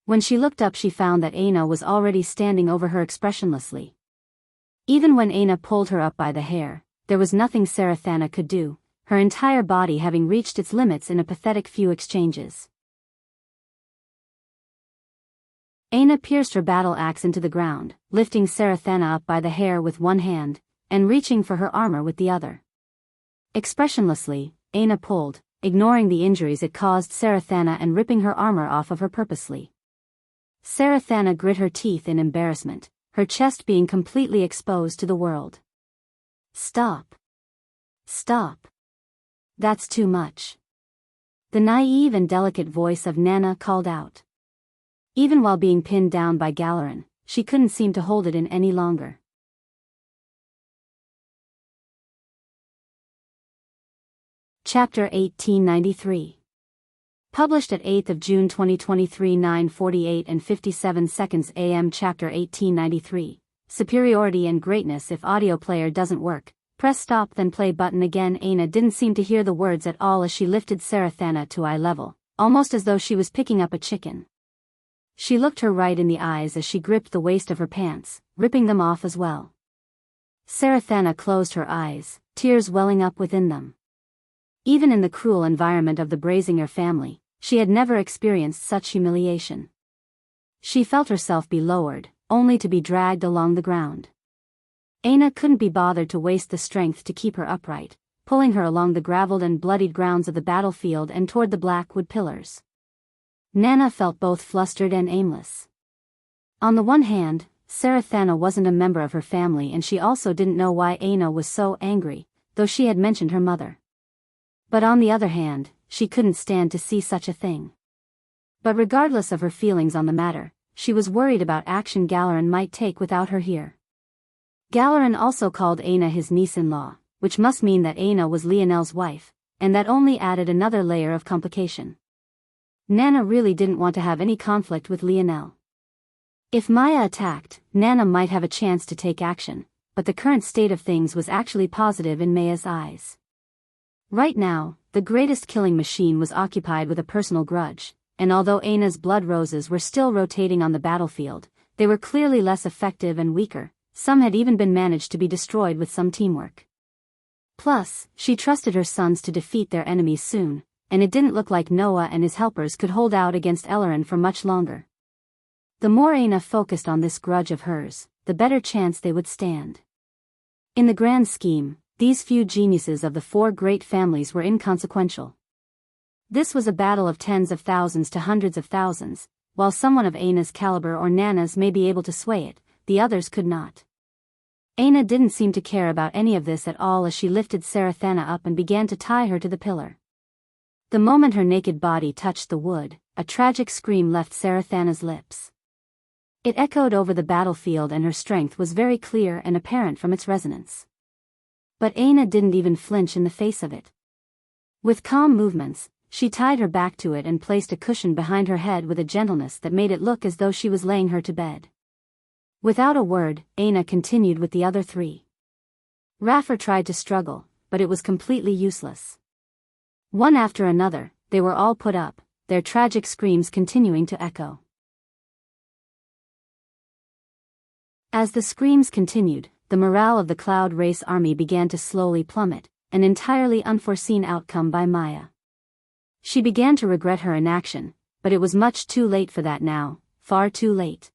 When she looked up she found that Aina was already standing over her expressionlessly. Even when Aina pulled her up by the hair, there was nothing Sarathana could do, her entire body having reached its limits in a pathetic few exchanges. Aina pierced her battle axe into the ground, lifting Sarathana up by the hair with one hand, and reaching for her armor with the other. Expressionlessly, Aina pulled, ignoring the injuries it caused Sarathana and ripping her armor off of her purposely. Sarathana grit her teeth in embarrassment, her chest being completely exposed to the world. Stop. Stop. That's too much. The naive and delicate voice of Nana called out. Even while being pinned down by Galeran, she couldn't seem to hold it in any longer. Chapter 1893. Published at 8th of June 2023 9:48 and 57 seconds AM. Chapter 1893. Superiority and greatness. If audio player doesn't work, press stop then play button again. Aina didn't seem to hear the words at all as she lifted Sarathana to eye level, almost as though she was picking up a chicken. She looked her right in the eyes as she gripped the waist of her pants, ripping them off as well. Sarathana closed her eyes, tears welling up within them. Even in the cruel environment of the Brazinger family, she had never experienced such humiliation. She felt herself be lowered, only to be dragged along the ground. Aina couldn't be bothered to waste the strength to keep her upright, pulling her along the graveled and bloodied grounds of the battlefield and toward the black wood pillars. Nana felt both flustered and aimless. On the one hand, Sarathana wasn't a member of her family and she also didn't know why Aina was so angry, though she had mentioned her mother. But on the other hand, she couldn't stand to see such a thing. But regardless of her feelings on the matter, she was worried about action Galeran might take without her here. Galeran also called Aina his niece-in-law, which must mean that Aina was Lionel's wife, and that only added another layer of complication. Nana really didn't want to have any conflict with Lionel. If Maya attacked, Nana might have a chance to take action, but the current state of things was actually positive in Maya's eyes. Right now, the greatest killing machine was occupied with a personal grudge, and although Aina's blood roses were still rotating on the battlefield, they were clearly less effective and weaker, some had even been managed to be destroyed with some teamwork. Plus, she trusted her sons to defeat their enemies soon, and it didn't look like Noah and his helpers could hold out against Ellerin for much longer. The more Aina focused on this grudge of hers, the better chance they would stand. In the grand scheme, these few geniuses of the four great families were inconsequential. This was a battle of tens of thousands to hundreds of thousands, while someone of Aina's caliber or Nana's may be able to sway it, the others could not. Aina didn't seem to care about any of this at all as she lifted Sarathana up and began to tie her to the pillar. The moment her naked body touched the wood, a tragic scream left Sarathana's lips. It echoed over the battlefield and her strength was very clear and apparent from its resonance. But Aina didn't even flinch in the face of it. With calm movements, she tied her back to it and placed a cushion behind her head with a gentleness that made it look as though she was laying her to bed. Without a word, Aina continued with the other three. Raffer tried to struggle, but it was completely useless. One after another, they were all put up, their tragic screams continuing to echo. As the screams continued, the morale of the Cloud Race army began to slowly plummet, an entirely unforeseen outcome by Maya. She began to regret her inaction, but it was much too late for that now, far too late.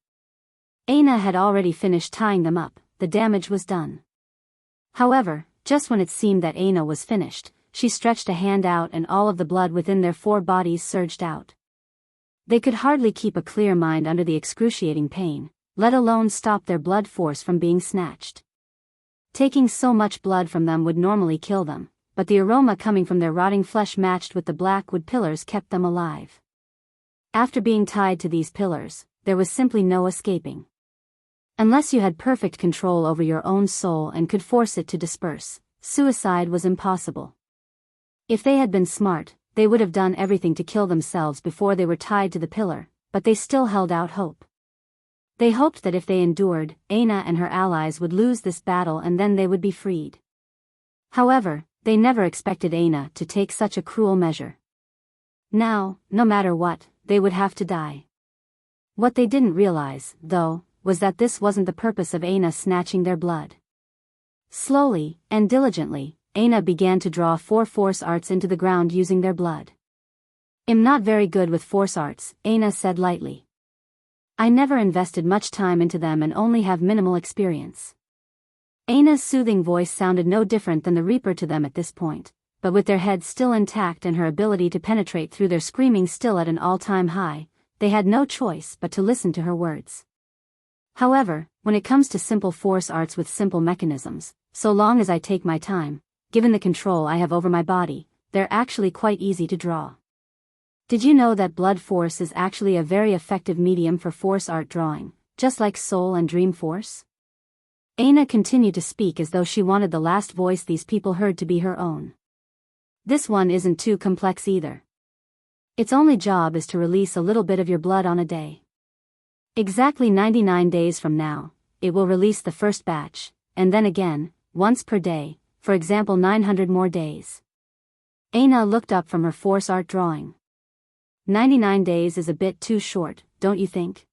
Aina had already finished tying them up, the damage was done. However, just when it seemed that Aina was finished, she stretched a hand out and all of the blood within their four bodies surged out. They could hardly keep a clear mind under the excruciating pain, let alone stop their blood force from being snatched. Taking so much blood from them would normally kill them, but the aroma coming from their rotting flesh matched with the black wood pillars kept them alive. After being tied to these pillars, there was simply no escaping. Unless you had perfect control over your own soul and could force it to disperse, suicide was impossible. If they had been smart, they would have done everything to kill themselves before they were tied to the pillar, but they still held out hope. They hoped that if they endured, Aina and her allies would lose this battle and then they would be freed. However, they never expected Aina to take such a cruel measure. Now, no matter what, they would have to die. What they didn't realize, though, was that this wasn't the purpose of Aina snatching their blood. Slowly, and diligently, Aina began to draw 4 force arts into the ground using their blood. "I'm not very good with force arts," Aina said lightly. "I never invested much time into them and only have minimal experience." Aina's soothing voice sounded no different than the Reaper to them at this point, but with their heads still intact and her ability to penetrate through their screaming still at an all-time high, they had no choice but to listen to her words. However, when it comes to simple force arts with simple mechanisms, so long as I take my time, given the control I have over my body, they're actually quite easy to draw. Did you know that blood force is actually a very effective medium for force art drawing, just like soul and dream force? Aina continued to speak as though she wanted the last voice these people heard to be her own. "This one isn't too complex either. Its only job is to release a little bit of your blood on a day. Exactly 99 days from now, it will release the first batch, and then again, once per day, for example 900 more days." Aina looked up from her force art drawing. 99 days is a bit too short, don't you think?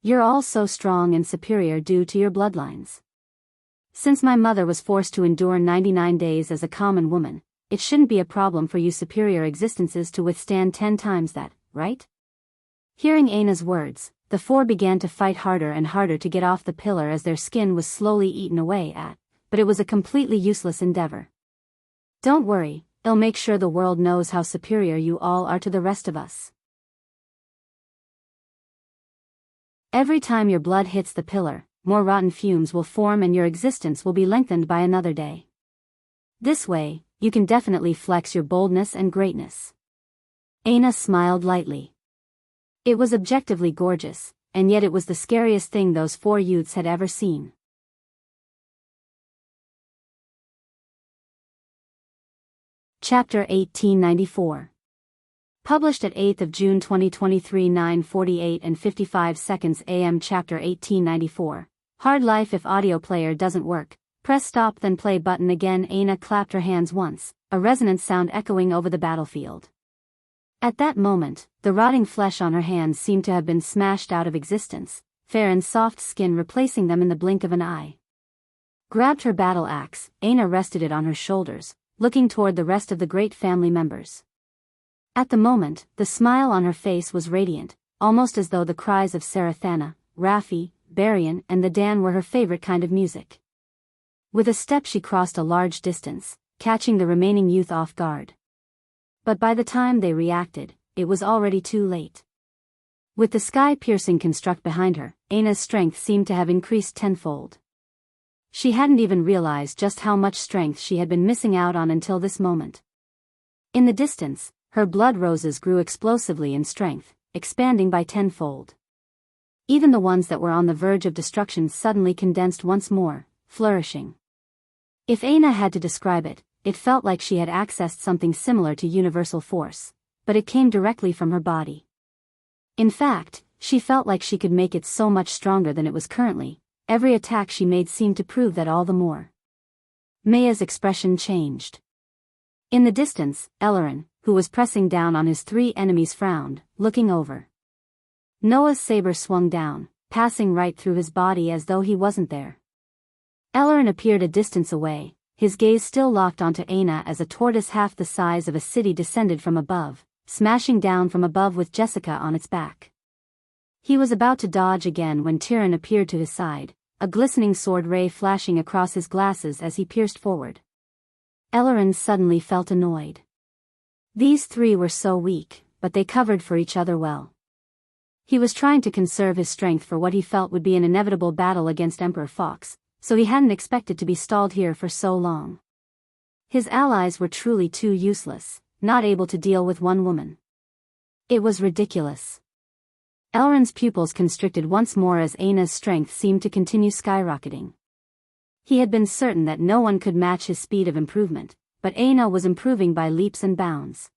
You're all so strong and superior due to your bloodlines. Since my mother was forced to endure 99 days as a common woman, it shouldn't be a problem for you superior existences to withstand 10 times that, right? Hearing Aina's words, the 4 began to fight harder and harder to get off the pillar as their skin was slowly eaten away at, but it was a completely useless endeavor. "Don't worry, I'll make sure the world knows how superior you all are to the rest of us. Every time your blood hits the pillar, more rotten fumes will form and your existence will be lengthened by another day. This way, you can definitely flex your boldness and greatness." Aina smiled lightly. It was objectively gorgeous, and yet it was the scariest thing those 4 youths had ever seen. Chapter 1894. Published at 8th of June 2023 9:48 and 55 seconds AM. Chapter 1894. Hard life. If audio player doesn't work, press stop then play button again. Aina clapped her hands once, a resonant sound echoing over the battlefield. At that moment, the rotting flesh on her hands seemed to have been smashed out of existence, fair and soft skin replacing them in the blink of an eye. Grabbed her battle axe, Aina rested it on her shoulders, looking toward the rest of the great family members. At the moment, the smile on her face was radiant, almost as though the cries of Sarathana, Raffi, Barian and the Dan were her favorite kind of music. With a step she crossed a large distance, catching the remaining youth off guard. But by the time they reacted, it was already too late. With the sky-piercing construct behind her, Aina's strength seemed to have increased tenfold. She hadn't even realized just how much strength she had been missing out on until this moment. In the distance, her blood roses grew explosively in strength, expanding by tenfold. Even the ones that were on the verge of destruction suddenly condensed once more, flourishing. If Aina had to describe it, it felt like she had accessed something similar to universal force, but it came directly from her body. In fact, she felt like she could make it so much stronger than it was currently. Every attack she made seemed to prove that all the more. Maya's expression changed. In the distance, Ellerin, who was pressing down on his 3 enemies, frowned, looking over. Noah's saber swung down, passing right through his body as though he wasn't there. Ellerin appeared a distance away, his gaze still locked onto Aina as a tortoise half the size of a city descended from above, smashing down from above with Jessica on its back. He was about to dodge again when Tyrion appeared to his side, a glistening sword ray flashing across his glasses as he pierced forward. Ellerin suddenly felt annoyed. These 3 were so weak, but they covered for each other well. He was trying to conserve his strength for what he felt would be an inevitable battle against Emperor Fox, so he hadn't expected to be stalled here for so long. His allies were truly too useless, not able to deal with one woman. It was ridiculous. Elrin's pupils constricted once more as Aina's strength seemed to continue skyrocketing. He had been certain that no one could match his speed of improvement, but Aina was improving by leaps and bounds.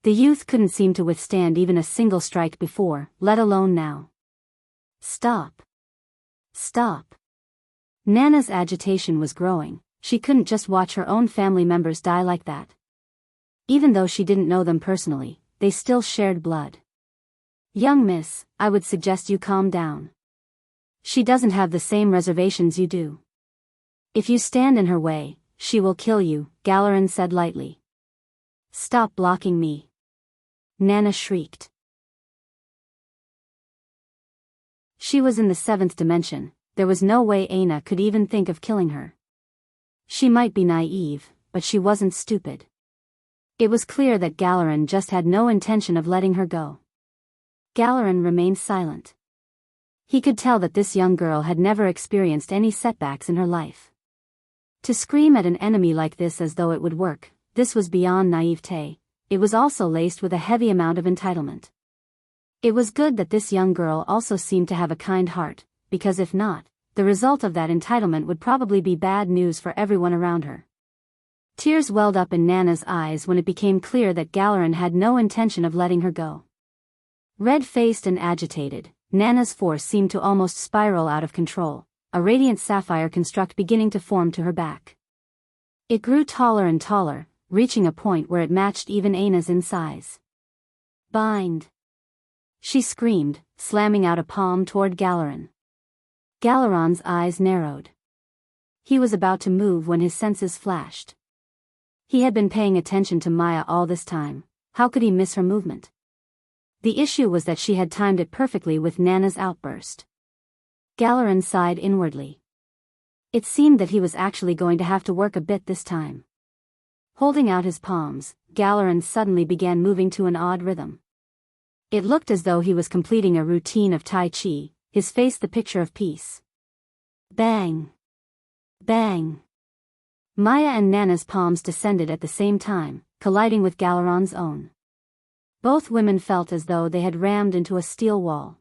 The youth couldn't seem to withstand even a single strike before, let alone now. Stop. Stop. Nana's agitation was growing. She couldn't just watch her own family members die like that. Even though she didn't know them personally, they still shared blood. Young miss, I would suggest you calm down. She doesn't have the same reservations you do. If you stand in her way, she will kill you, Galeran said lightly. Stop blocking me. Nana shrieked. She was in the 7th dimension. There was no way Aina could even think of killing her. She might be naive, but she wasn't stupid. It was clear that Galeran just had no intention of letting her go. Galeran remained silent. He could tell that this young girl had never experienced any setbacks in her life. To scream at an enemy like this as though it would work, this was beyond naivete. It was also laced with a heavy amount of entitlement. It was good that this young girl also seemed to have a kind heart, because if not, the result of that entitlement would probably be bad news for everyone around her. Tears welled up in Nana's eyes when it became clear that Galeran had no intention of letting her go. Red-faced and agitated, Nana's force seemed to almost spiral out of control, a radiant sapphire construct beginning to form to her back. It grew taller and taller, reaching a point where it matched even Aina's in size. Bind! She screamed, slamming out a palm toward Galeran. Galeran's eyes narrowed. He was about to move when his senses flashed. He had been paying attention to Maya all this time. How could he miss her movement? The issue was that she had timed it perfectly with Nana's outburst. Galeran sighed inwardly. It seemed that he was actually going to have to work a bit this time. Holding out his palms, Galeran suddenly began moving to an odd rhythm. It looked as though he was completing a routine of Tai Chi, his face the picture of peace. Bang! Bang! Maya and Nana's palms descended at the same time, colliding with Galeran's own. Both women felt as though they had rammed into a steel wall.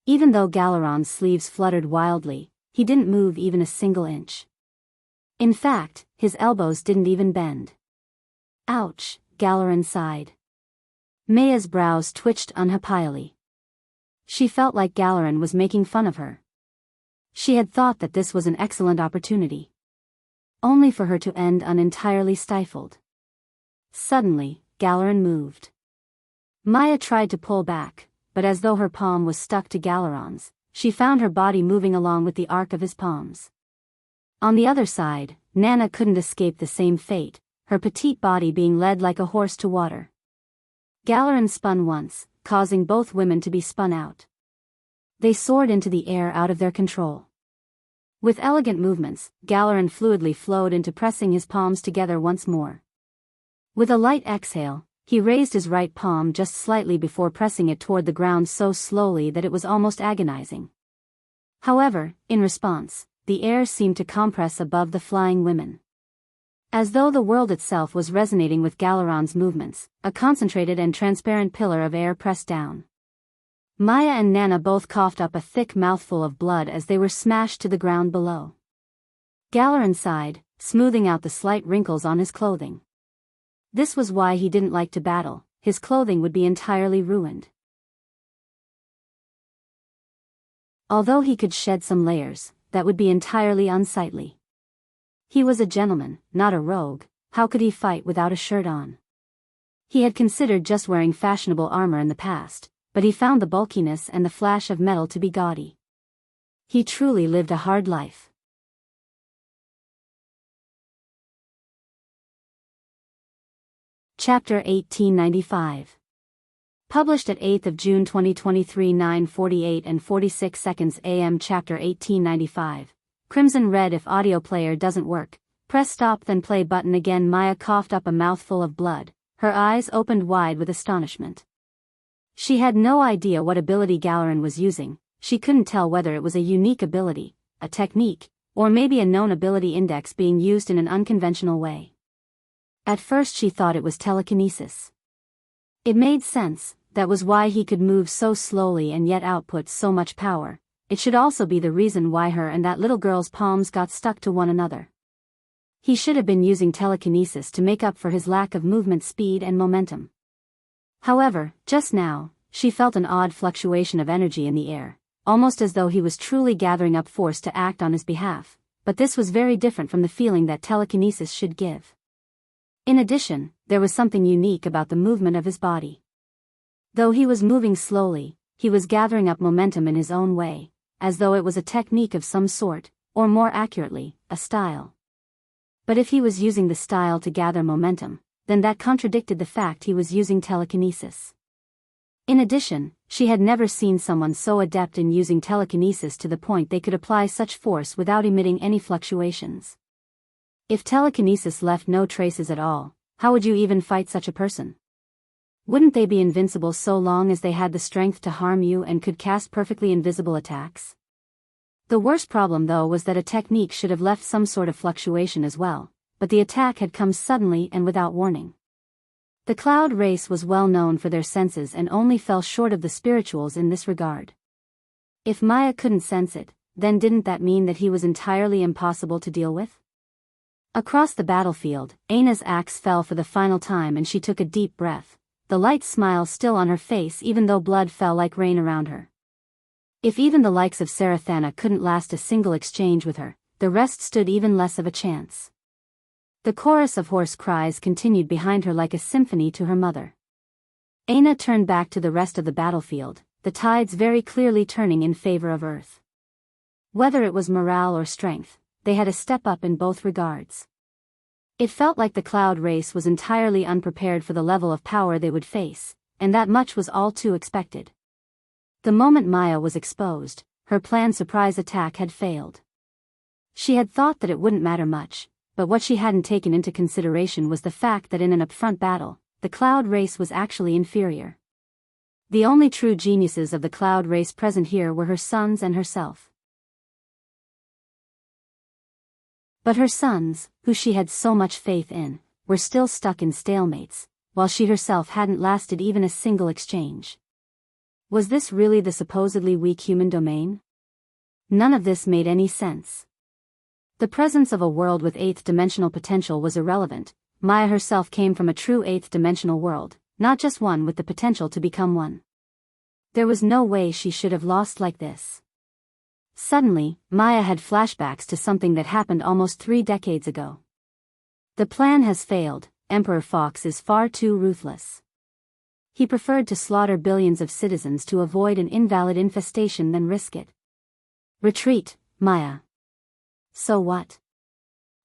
Even though Galeran's sleeves fluttered wildly, he didn't move even a single inch. In fact, his elbows didn't even bend. Ouch, Galeran sighed. Maya's brows twitched unhappily. She felt like Galeran was making fun of her. She had thought that this was an excellent opportunity. Only for her to end unentirely stifled. Suddenly, Galeran moved. Maya tried to pull back, but as though her palm was stuck to Galeran's, she found her body moving along with the arc of his palms. On the other side, Nana couldn't escape the same fate, her petite body being led like a horse to water. Galeran spun once, causing both women to be spun out. They soared into the air out of their control. With elegant movements, Galeran fluidly flowed into pressing his palms together once more. With a light exhale, he raised his right palm just slightly before pressing it toward the ground so slowly that it was almost agonizing. However, in response, the air seemed to compress above the flying women. As though the world itself was resonating with Galeran's movements, a concentrated and transparent pillar of air pressed down. Maya and Nana both coughed up a thick mouthful of blood as they were smashed to the ground below. Galeran sighed, smoothing out the slight wrinkles on his clothing. This was why he didn't like to battle, his clothing would be entirely ruined. Although he could shed some layers, that would be entirely unsightly. He was a gentleman, not a rogue. How could he fight without a shirt on? He had considered just wearing fashionable armor in the past, but he found the bulkiness and the flash of metal to be gaudy. He truly lived a hard life. Chapter 1895. Published at 8th of June 2023 9:48 and 46 seconds AM. Chapter 1895. Crimson red. If audio player doesn't work, press stop then play button again. Maya coughed up a mouthful of blood, her eyes opened wide with astonishment. She had no idea what ability Galeran was using. She couldn't tell whether it was a unique ability, a technique, or maybe a known ability index being used in an unconventional way. At first she thought it was telekinesis. It made sense, that was why he could move so slowly and yet output so much power. It should also be the reason why her and that little girl's palms got stuck to one another. He should have been using telekinesis to make up for his lack of movement speed and momentum. However, just now, she felt an odd fluctuation of energy in the air, almost as though he was truly gathering up force to act on his behalf, but this was very different from the feeling that telekinesis should give. In addition, there was something unique about the movement of his body. Though he was moving slowly, he was gathering up momentum in his own way, as though it was a technique of some sort, or more accurately, a style. But if he was using the style to gather momentum, then that contradicted the fact he was using telekinesis. In addition, she had never seen someone so adept in using telekinesis to the point they could apply such force without emitting any fluctuations. If telekinesis left no traces at all, how would you even fight such a person? Wouldn't they be invincible so long as they had the strength to harm you and could cast perfectly invisible attacks? The worst problem though was that a technique should have left some sort of fluctuation as well, but the attack had come suddenly and without warning. The cloud race was well known for their senses and only fell short of the spirituals in this regard. If Maya couldn't sense it, then didn't that mean that he was entirely impossible to deal with? Across the battlefield, Aina's axe fell for the final time and she took a deep breath, the light smile still on her face even though blood fell like rain around her. If even the likes of Sarathana couldn't last a single exchange with her, the rest stood even less of a chance. The chorus of hoarse cries continued behind her like a symphony to her mother. Aina turned back to the rest of the battlefield, the tides very clearly turning in favor of Earth. Whether it was morale or strength, they had a step up in both regards. It felt like the cloud race was entirely unprepared for the level of power they would face, and that much was all too expected. The moment Maya was exposed, her planned surprise attack had failed. She had thought that it wouldn't matter much, but what she hadn't taken into consideration was the fact that in an upfront battle, the cloud race was actually inferior. The only true geniuses of the cloud race present here were her sons and herself. But her sons, who she had so much faith in, were still stuck in stalemates, while she herself hadn't lasted even a single exchange. Was this really the supposedly weak human domain? None of this made any sense. The presence of a world with eighth-dimensional potential was irrelevant. Maya herself came from a true eighth-dimensional world, not just one with the potential to become one. There was no way she should have lost like this. Suddenly, Maya had flashbacks to something that happened almost 3 decades ago. The plan has failed. Emperor Fox is far too ruthless. He preferred to slaughter billions of citizens to avoid an invalid infestation than risk it. Retreat, Maya. So what?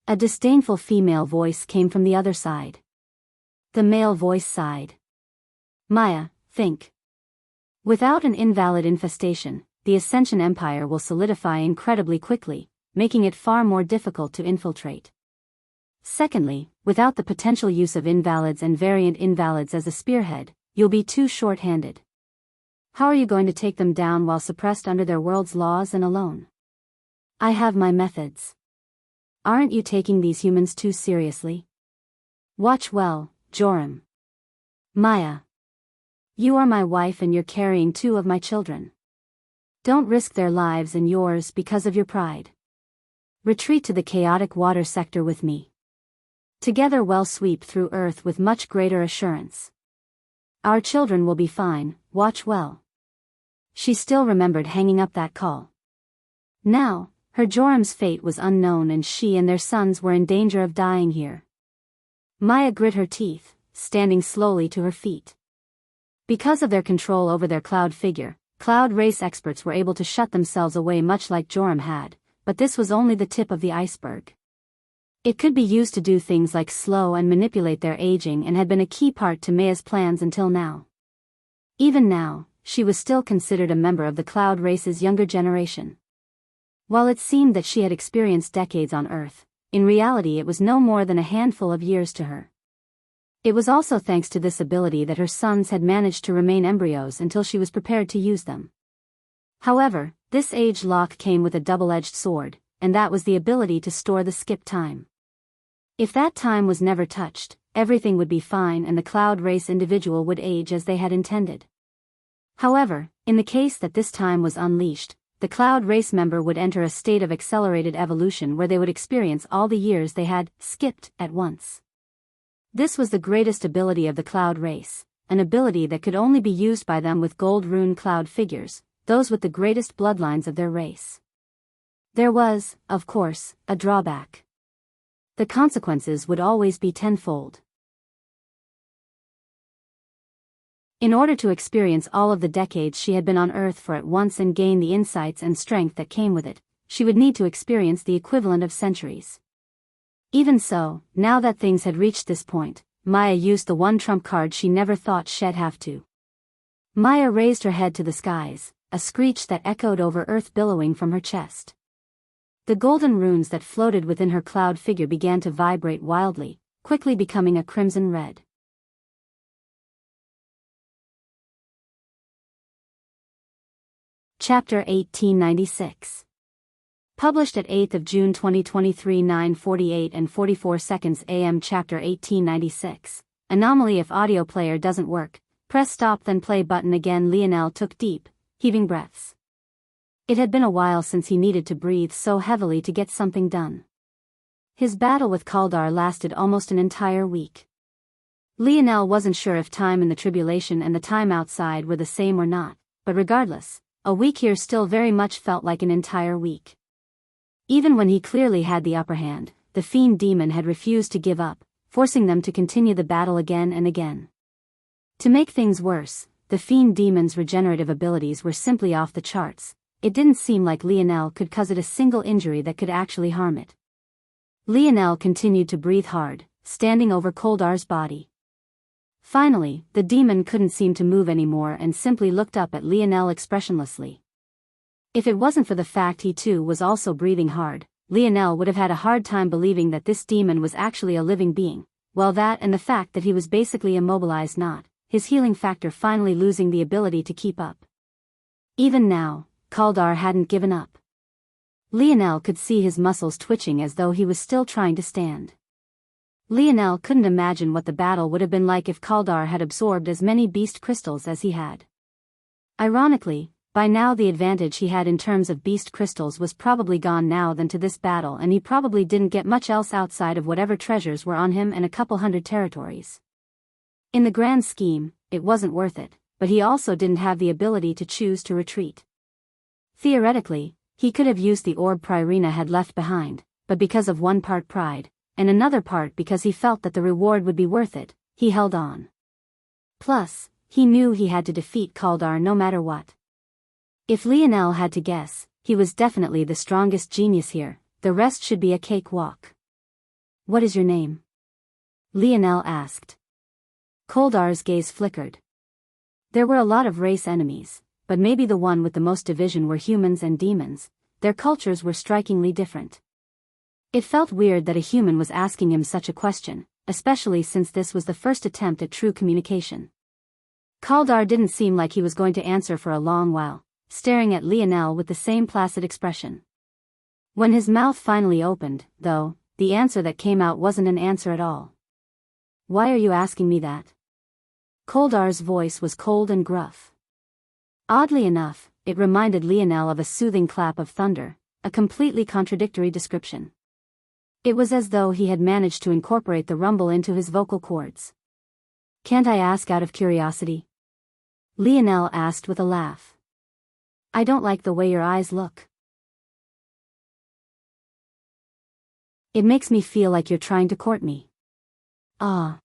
A disdainful female voice came from the other side. The male voice sighed. Maya, think. Without an invalid infestation, the Ascension Empire will solidify incredibly quickly, making it far more difficult to infiltrate. Secondly, without the potential use of invalids and variant invalids as a spearhead, you'll be too short-handed. How are you going to take them down while suppressed under their world's laws and alone? I have my methods. Aren't you taking these humans too seriously? Watch well, Joram. Maya. You are my wife and you're carrying 2 of my children. Don't risk their lives and yours because of your pride. Retreat to the chaotic water sector with me. Together we'll sweep through Earth with much greater assurance. Our children will be fine, watch well. She still remembered hanging up that call. Now, her Joram's fate was unknown and she and their sons were in danger of dying here. Maya grit her teeth, standing slowly to her feet. Because of their control over their cloud figure, cloud race experts were able to shut themselves away much like Joram had, but this was only the tip of the iceberg. It could be used to do things like slow and manipulate their aging and had been a key part to Maya's plans until now. Even now, she was still considered a member of the cloud race's younger generation. While it seemed that she had experienced decades on Earth, in reality it was no more than a handful of years to her. It was also thanks to this ability that her sons had managed to remain embryos until she was prepared to use them. However, this age lock came with a double-edged sword, and that was the ability to store the skip time. If that time was never touched, everything would be fine and the cloud race individual would age as they had intended. However, in the case that this time was unleashed, the cloud race member would enter a state of accelerated evolution where they would experience all the years they had skipped at once. This was the greatest ability of the cloud race, an ability that could only be used by them with gold rune cloud figures, those with the greatest bloodlines of their race. There was, of course, a drawback. The consequences would always be tenfold. In order to experience all of the decades she had been on Earth for at once and gain the insights and strength that came with it, she would need to experience the equivalent of centuries. Even so, now that things had reached this point, Maya used the one trump card she never thought she'd have to. Maya raised her head to the skies, a screech that echoed over Earth billowing from her chest. The golden runes that floated within her cloud figure began to vibrate wildly, quickly becoming a crimson red. Chapter 1896. Published at 8th of June 2023 9:48 and 44 seconds AM. Chapter 1896. Anomaly: if audio player doesn't work, press stop then play button again. Lionel took deep, heaving breaths. It had been a while since he needed to breathe so heavily to get something done. His battle with Kaldar lasted almost an entire week. Lionel wasn't sure if time in the tribulation and the time outside were the same or not, but regardless, a week here still very much felt like an entire week. Even when he clearly had the upper hand, the fiend demon had refused to give up, forcing them to continue the battle again and again. To make things worse, the fiend demon's regenerative abilities were simply off the charts. It didn't seem like Lionel could cause it a single injury that could actually harm it. Lionel continued to breathe hard, standing over Koldar's body. Finally, the demon couldn't seem to move anymore and simply looked up at Lionel expressionlessly. If it wasn't for the fact he too was also breathing hard, Lionel would have had a hard time believing that this demon was actually a living being. Well, that and the fact that he was basically immobilized, not his healing factor finally losing the ability to keep up. Even now, Kaldar hadn't given up. Lionel could see his muscles twitching as though he was still trying to stand. Lionel couldn't imagine what the battle would have been like if Kaldar had absorbed as many beast crystals as he had. Ironically, by now the advantage he had in terms of beast crystals was probably gone now than to this battle, and he probably didn't get much else outside of whatever treasures were on him and a couple hundred territories. In the grand scheme, it wasn't worth it, but he also didn't have the ability to choose to retreat. Theoretically, he could have used the orb Pririna had left behind, but because of one part pride, and another part because he felt that the reward would be worth it, he held on. Plus, he knew he had to defeat Kaldar no matter what. If Lionel had to guess, he was definitely the strongest genius here, the rest should be a cakewalk. "What is your name?" Lionel asked. Koldar's gaze flickered. There were a lot of race enemies, but maybe the one with the most division were humans and demons. Their cultures were strikingly different. It felt weird that a human was asking him such a question, especially since this was the first attempt at true communication. Kaldar didn't seem like he was going to answer for a long while, staring at Lionel with the same placid expression. When his mouth finally opened, though, the answer that came out wasn't an answer at all. "Why are you asking me that?" Koldar's voice was cold and gruff. Oddly enough, it reminded Lionel of a soothing clap of thunder, a completely contradictory description. It was as though he had managed to incorporate the rumble into his vocal cords. "Can't I ask out of curiosity?" Lionel asked with a laugh. "I don't like the way your eyes look. It makes me feel like you're trying to court me." "Ah."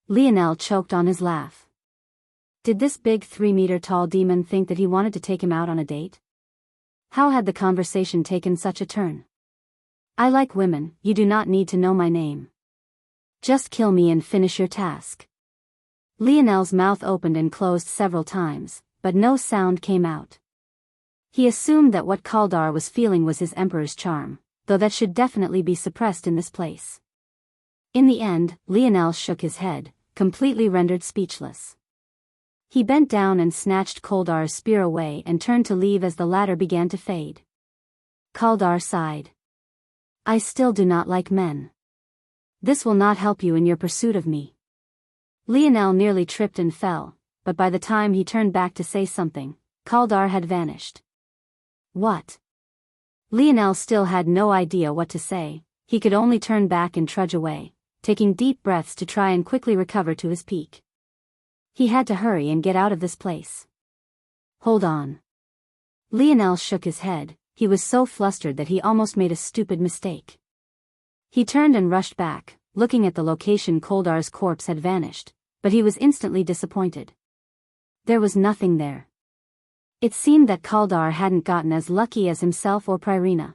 Lionel choked on his laugh. Did this big 3-meter-tall demon think that he wanted to take him out on a date? How had the conversation taken such a turn? "I like women, you do not need to know my name. Just kill me and finish your task." Lionel's mouth opened and closed several times, but no sound came out. He assumed that what Kaldar was feeling was his emperor's charm, though that should definitely be suppressed in this place. In the end, Lionel shook his head, completely rendered speechless. He bent down and snatched Koldar's spear away and turned to leave as the latter began to fade. Kaldar sighed. "I still do not like men. This will not help you in your pursuit of me." Lionel nearly tripped and fell, but by the time he turned back to say something, Kaldar had vanished. What? Lionel still had no idea what to say. He could only turn back and trudge away, taking deep breaths to try and quickly recover to his peak. He had to hurry and get out of this place. Hold on. Lionel shook his head. He was so flustered that he almost made a stupid mistake. He turned and rushed back, looking at the location Koldar's corpse had vanished, but he was instantly disappointed. There was nothing there. It seemed that Koldar hadn't gotten as lucky as himself or Pririna.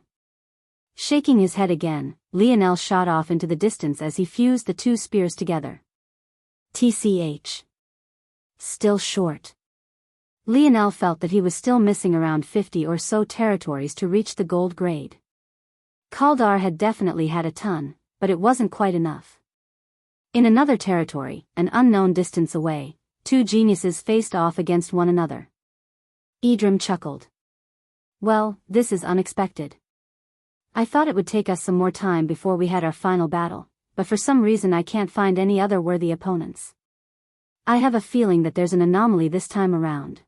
Shaking his head again, Lionel shot off into the distance as he fused the two spears together. TCH. Still short. Lionel felt that he was still missing around 50 or so territories to reach the gold grade. Koldar had definitely had a ton, but it wasn't quite enough. In another territory, an unknown distance away, two geniuses faced off against one another. Idrim chuckled. Well, this is unexpected. I thought it would take us some more time before we had our final battle, but for some reason I can't find any other worthy opponents. I have a feeling that there's an anomaly this time around.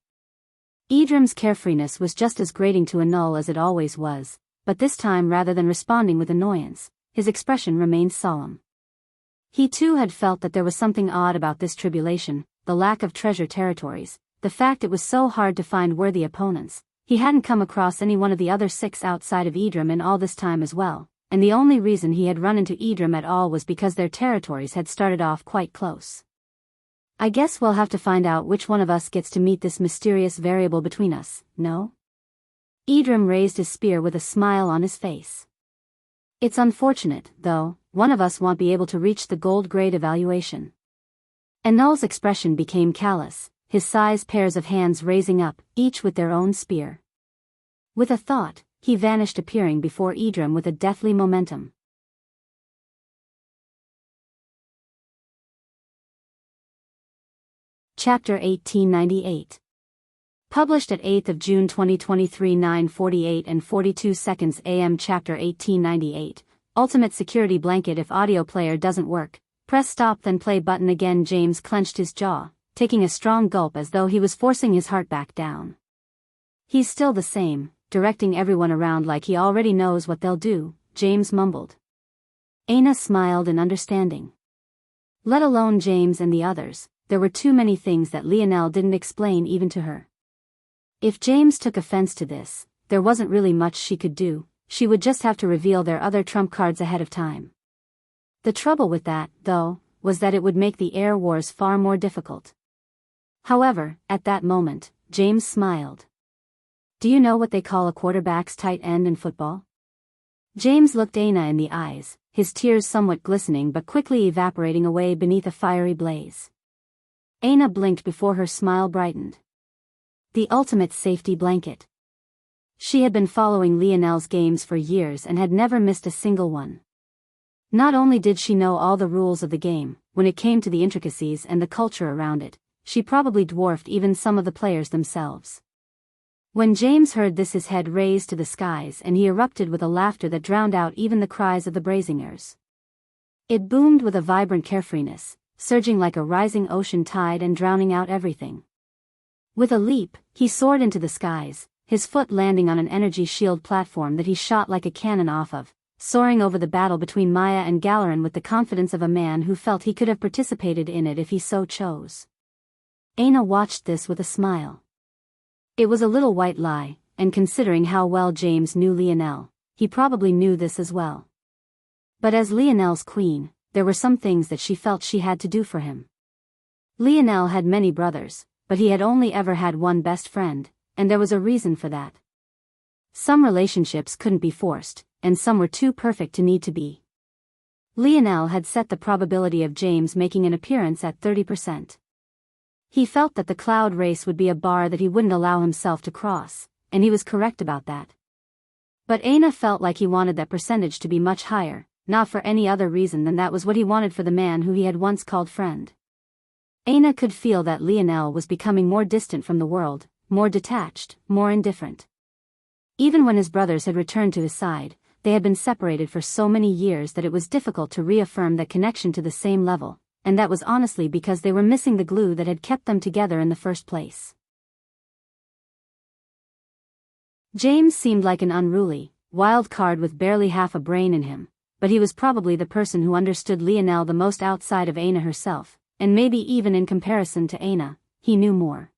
Idrim's carefreeness was just as grating to Anul as it always was, but this time rather than responding with annoyance, his expression remained solemn. He too had felt that there was something odd about this tribulation, the lack of treasure territories, the fact it was so hard to find worthy opponents. He hadn't come across any one of the other 6 outside of Idrim in all this time as well, and the only reason he had run into Idrim at all was because their territories had started off quite close. I guess we'll have to find out which one of us gets to meet this mysterious variable between us, no? Idrim raised his spear with a smile on his face. It's unfortunate, though, one of us won't be able to reach the gold grade evaluation. Anul's expression became callous, his sized pairs of hands raising up, each with their own spear. With a thought, he vanished, appearing before Idrim with a deathly momentum. Chapter 1898. Published at 8th of June 2023, 9:48 and 42 seconds AM. Chapter 1898. Ultimate security blanket. If audio player doesn't work, press stop then play button again. James clenched his jaw, taking a strong gulp as though he was forcing his heart back down. He's still the same, directing everyone around like he already knows what they'll do, James mumbled. Aina smiled in understanding. Let alone James and the others, there were too many things that Lionel didn't explain even to her. If James took offense to this, there wasn't really much she could do. She would just have to reveal their other trump cards ahead of time. The trouble with that, though, was that it would make the air wars far more difficult. However, at that moment, James smiled. Do you know what they call a quarterback's tight end in football? James looked Aina in the eyes, his tears somewhat glistening but quickly evaporating away beneath a fiery blaze. Aina blinked before her smile brightened. The ultimate safety blanket. She had been following Lionel's games for years and had never missed a single one. Not only did she know all the rules of the game, when it came to the intricacies and the culture around it, she probably dwarfed even some of the players themselves. When James heard this, his head raised to the skies and he erupted with a laughter that drowned out even the cries of the Brazingers. It boomed with a vibrant carefreeness, surging like a rising ocean tide and drowning out everything. With a leap, he soared into the skies, his foot landing on an energy shield platform that he shot like a cannon off of, soaring over the battle between Maya and Galarin with the confidence of a man who felt he could have participated in it if he so chose. Aina watched this with a smile. It was a little white lie, and considering how well James knew Lionel, he probably knew this as well. But as Lionel's queen, there were some things that she felt she had to do for him. Lionel had many brothers, but he had only ever had one best friend, and there was a reason for that. Some relationships couldn't be forced, and some were too perfect to need to be. Lionel had set the probability of James making an appearance at 30%. He felt that the cloud race would be a bar that he wouldn't allow himself to cross, and he was correct about that. But Aina felt like he wanted that percentage to be much higher, not for any other reason than that was what he wanted for the man who he had once called friend. Aina could feel that Lionel was becoming more distant from the world, more detached, more indifferent. Even when his brothers had returned to his side, they had been separated for so many years that it was difficult to reaffirm that connection to the same level, and that was honestly because they were missing the glue that had kept them together in the first place. James seemed like an unruly, wild card with barely half a brain in him, but he was probably the person who understood Lionel the most outside of Aina herself, and maybe even in comparison to Aina, he knew more.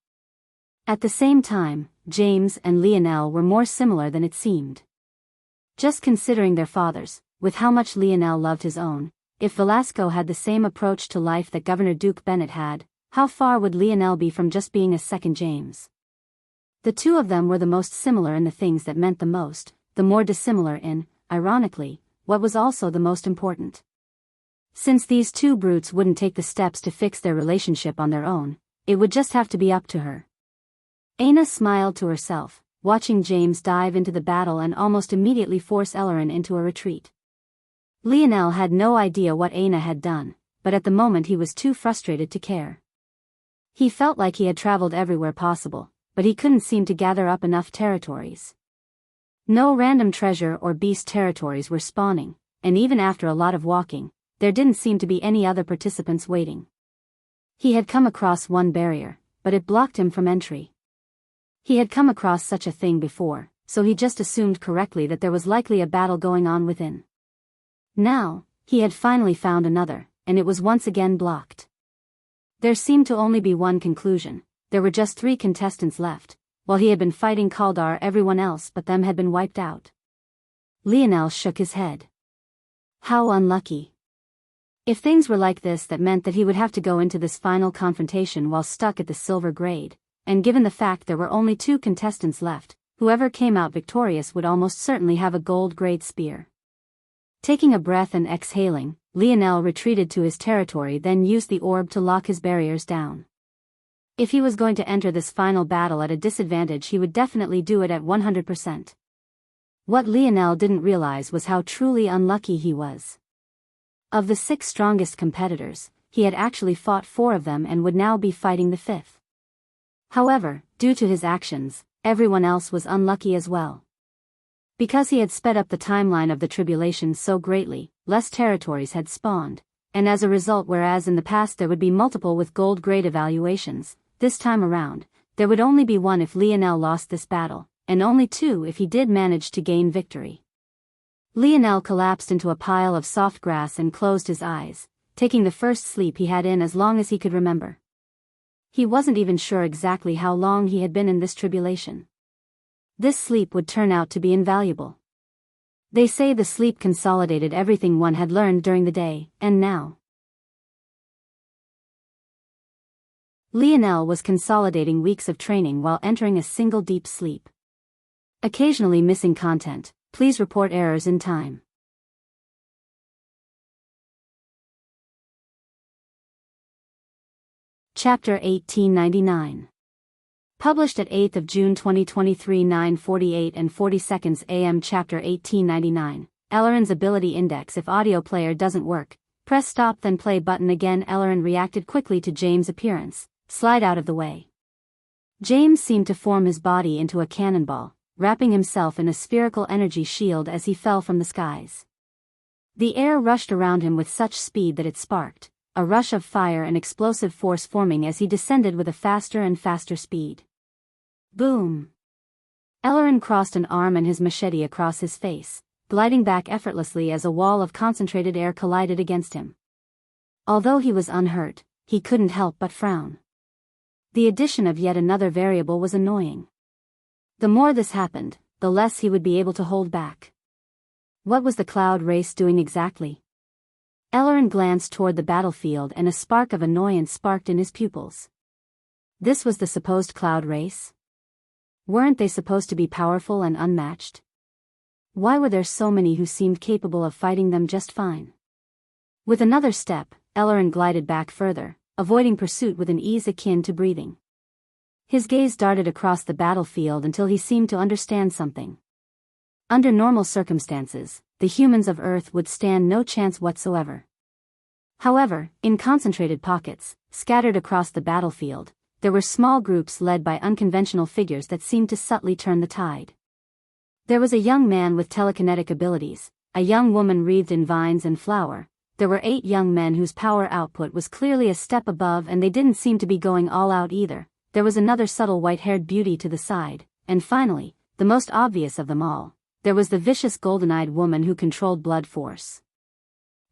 At the same time, James and Lionel were more similar than it seemed. Just considering their fathers, with how much Lionel loved his own, if Velasco had the same approach to life that Governor Duke Bennett had, how far would Lionel be from just being a second James? The two of them were the most similar in the things that meant the most, the more dissimilar in, ironically, what was also the most important. Since these two brutes wouldn't take the steps to fix their relationship on their own, it would just have to be up to her. Aina smiled to herself, watching James dive into the battle and almost immediately force Ellerin into a retreat. Lionel had no idea what Aina had done, but at the moment he was too frustrated to care. He felt like he had traveled everywhere possible, but he couldn't seem to gather up enough territories. No random treasure or beast territories were spawning, and even after a lot of walking, there didn't seem to be any other participants waiting. He had come across one barrier, but it blocked him from entry. He had come across such a thing before, so he just assumed correctly that there was likely a battle going on within. Now, he had finally found another, and it was once again blocked. There seemed to only be one conclusion: there were just 3 contestants left. While he had been fighting Kaldar, everyone else but them had been wiped out. Lionel shook his head. How unlucky. If things were like this, that meant that he would have to go into this final confrontation while stuck at the silver grade, and given the fact there were only 2 contestants left, whoever came out victorious would almost certainly have a gold grade spear. Taking a breath and exhaling, Lionel retreated to his territory, then used the orb to lock his barriers down. If he was going to enter this final battle at a disadvantage, he would definitely do it at 100%. What Lionel didn't realize was how truly unlucky he was. Of the 6 strongest competitors, he had actually fought 4 of them and would now be fighting the 5th. However, due to his actions, everyone else was unlucky as well. Because he had sped up the timeline of the tribulations so greatly, less territories had spawned, and as a result, whereas in the past there would be multiple with gold grade evaluations, this time around, there would only be 1 if Lionel lost this battle, and only 2 if he did manage to gain victory. Lionel collapsed into a pile of soft grass and closed his eyes, taking the first sleep he had in as long as he could remember. He wasn't even sure exactly how long he had been in this tribulation. This sleep would turn out to be invaluable. They say the sleep consolidated everything one had learned during the day, and now Lionel was consolidating weeks of training while entering a single deep sleep. Occasionally missing content, please report errors in time. Chapter 1899. Published at 8th of June 2023, 9:48 and 40 seconds AM. Chapter 1899. Ellerin's ability index. If audio player doesn't work, press stop then play button again. Ellerin reacted quickly to James' appearance. Slide out of the way. James seemed to form his body into a cannonball, wrapping himself in a spherical energy shield as he fell from the skies. The air rushed around him with such speed that it sparked, a rush of fire and explosive force forming as he descended with a faster and faster speed. Boom! Ellerin crossed an arm and his machete across his face, gliding back effortlessly as a wall of concentrated air collided against him. Although he was unhurt, he couldn't help but frown. The addition of yet another variable was annoying. The more this happened, the less he would be able to hold back. What was the cloud race doing exactly? Ellerin glanced toward the battlefield and a spark of annoyance sparked in his pupils. This was the supposed cloud race? Weren't they supposed to be powerful and unmatched? Why were there so many who seemed capable of fighting them just fine? With another step, Ellerin glided back further, avoiding pursuit with an ease akin to breathing. His gaze darted across the battlefield until he seemed to understand something. Under normal circumstances, the humans of Earth would stand no chance whatsoever. However, in concentrated pockets, scattered across the battlefield, there were small groups led by unconventional figures that seemed to subtly turn the tide. There was a young man with telekinetic abilities, a young woman wreathed in vines and flower. There were 8 young men whose power output was clearly a step above, and they didn't seem to be going all out either. There was another subtle white-haired beauty to the side, and finally, the most obvious of them all, there was the vicious golden-eyed woman who controlled blood force.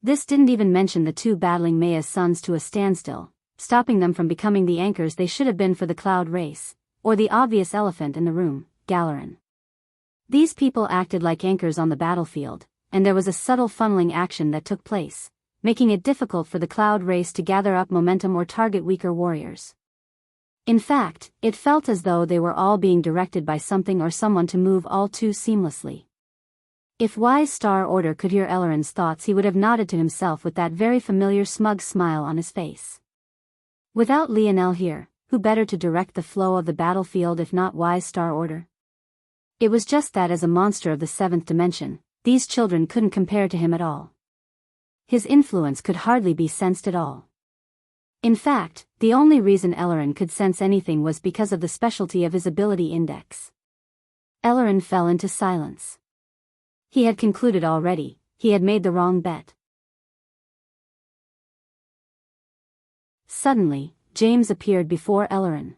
This didn't even mention the two battling Maya's sons to a standstill, stopping them from becoming the anchors they should have been for the cloud race, or the obvious elephant in the room, Galeran. These people acted like anchors on the battlefield, and there was a subtle funneling action that took place, making it difficult for the cloud race to gather up momentum or target weaker warriors. In fact, it felt as though they were all being directed by something or someone to move all too seamlessly. If Wise Star Order could hear Elleran's thoughts, he would have nodded to himself with that very familiar smug smile on his face. Without Lionel here, who better to direct the flow of the battlefield if not Wise Star Order? It was just that as a monster of the seventh dimension, these children couldn't compare to him at all. His influence could hardly be sensed at all. In fact, the only reason Elleran could sense anything was because of the specialty of his ability index. Elleran fell into silence. He had concluded already, he had made the wrong bet. Suddenly, James appeared before Elleran.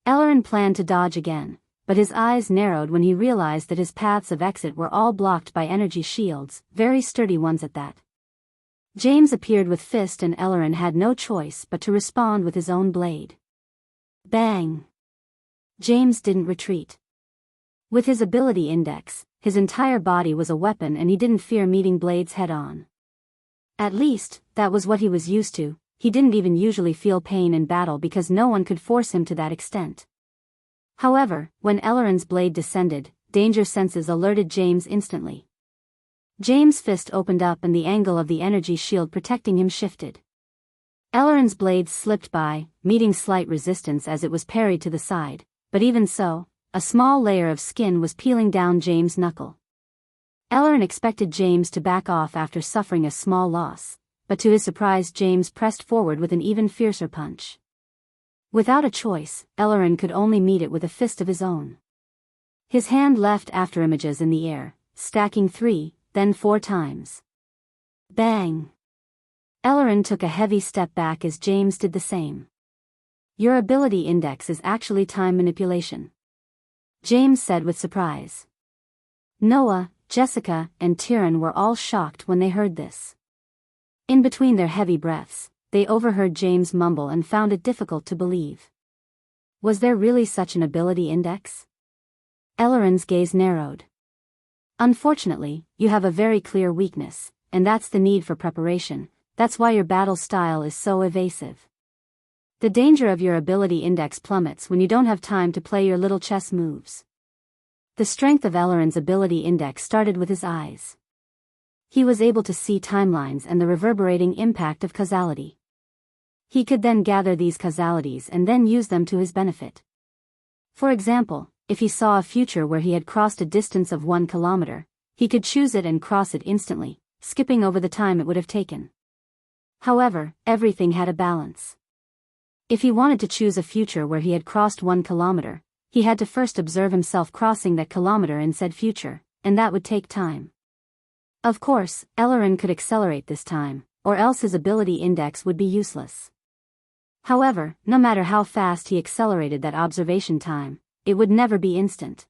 Elleran planned to dodge again, but his eyes narrowed when he realized that his paths of exit were all blocked by energy shields, very sturdy ones at that. James appeared with fist and Elleran had no choice but to respond with his own blade. Bang! James didn't retreat. With his ability index, his entire body was a weapon and he didn't fear meeting blades head-on. At least, that was what he was used to. He didn't even usually feel pain in battle because no one could force him to that extent. However, when Elleran's blade descended, danger senses alerted James instantly. James' fist opened up and the angle of the energy shield protecting him shifted. Elleran's blade slipped by, meeting slight resistance as it was parried to the side, but even so, a small layer of skin was peeling down James' knuckle. Elleran expected James to back off after suffering a small loss, but to his surprise James pressed forward with an even fiercer punch. Without a choice, Elleran could only meet it with a fist of his own. His hand left after images in the air, stacking 3, then 4 times. Bang! Elleran took a heavy step back as James did the same. Your ability index is actually time manipulation, James said with surprise. Noah, Jessica, and Tyrion were all shocked when they heard this. In between their heavy breaths, they overheard James mumble and found it difficult to believe. Was there really such an ability index? Elleran's gaze narrowed. Unfortunately, you have a very clear weakness, and that's the need for preparation. That's why your battle style is so evasive. The danger of your ability index plummets when you don't have time to play your little chess moves. The strength of Elleran's ability index started with his eyes. He was able to see timelines and the reverberating impact of causality. He could then gather these causalities and then use them to his benefit. For example, if he saw a future where he had crossed a distance of 1 kilometer, he could choose it and cross it instantly, skipping over the time it would have taken. However, everything had a balance. If he wanted to choose a future where he had crossed 1 kilometer, he had to first observe himself crossing that kilometer in said future, and that would take time. Of course, Elleran could accelerate this time, or else his ability index would be useless. However, no matter how fast he accelerated that observation time, it would never be instant.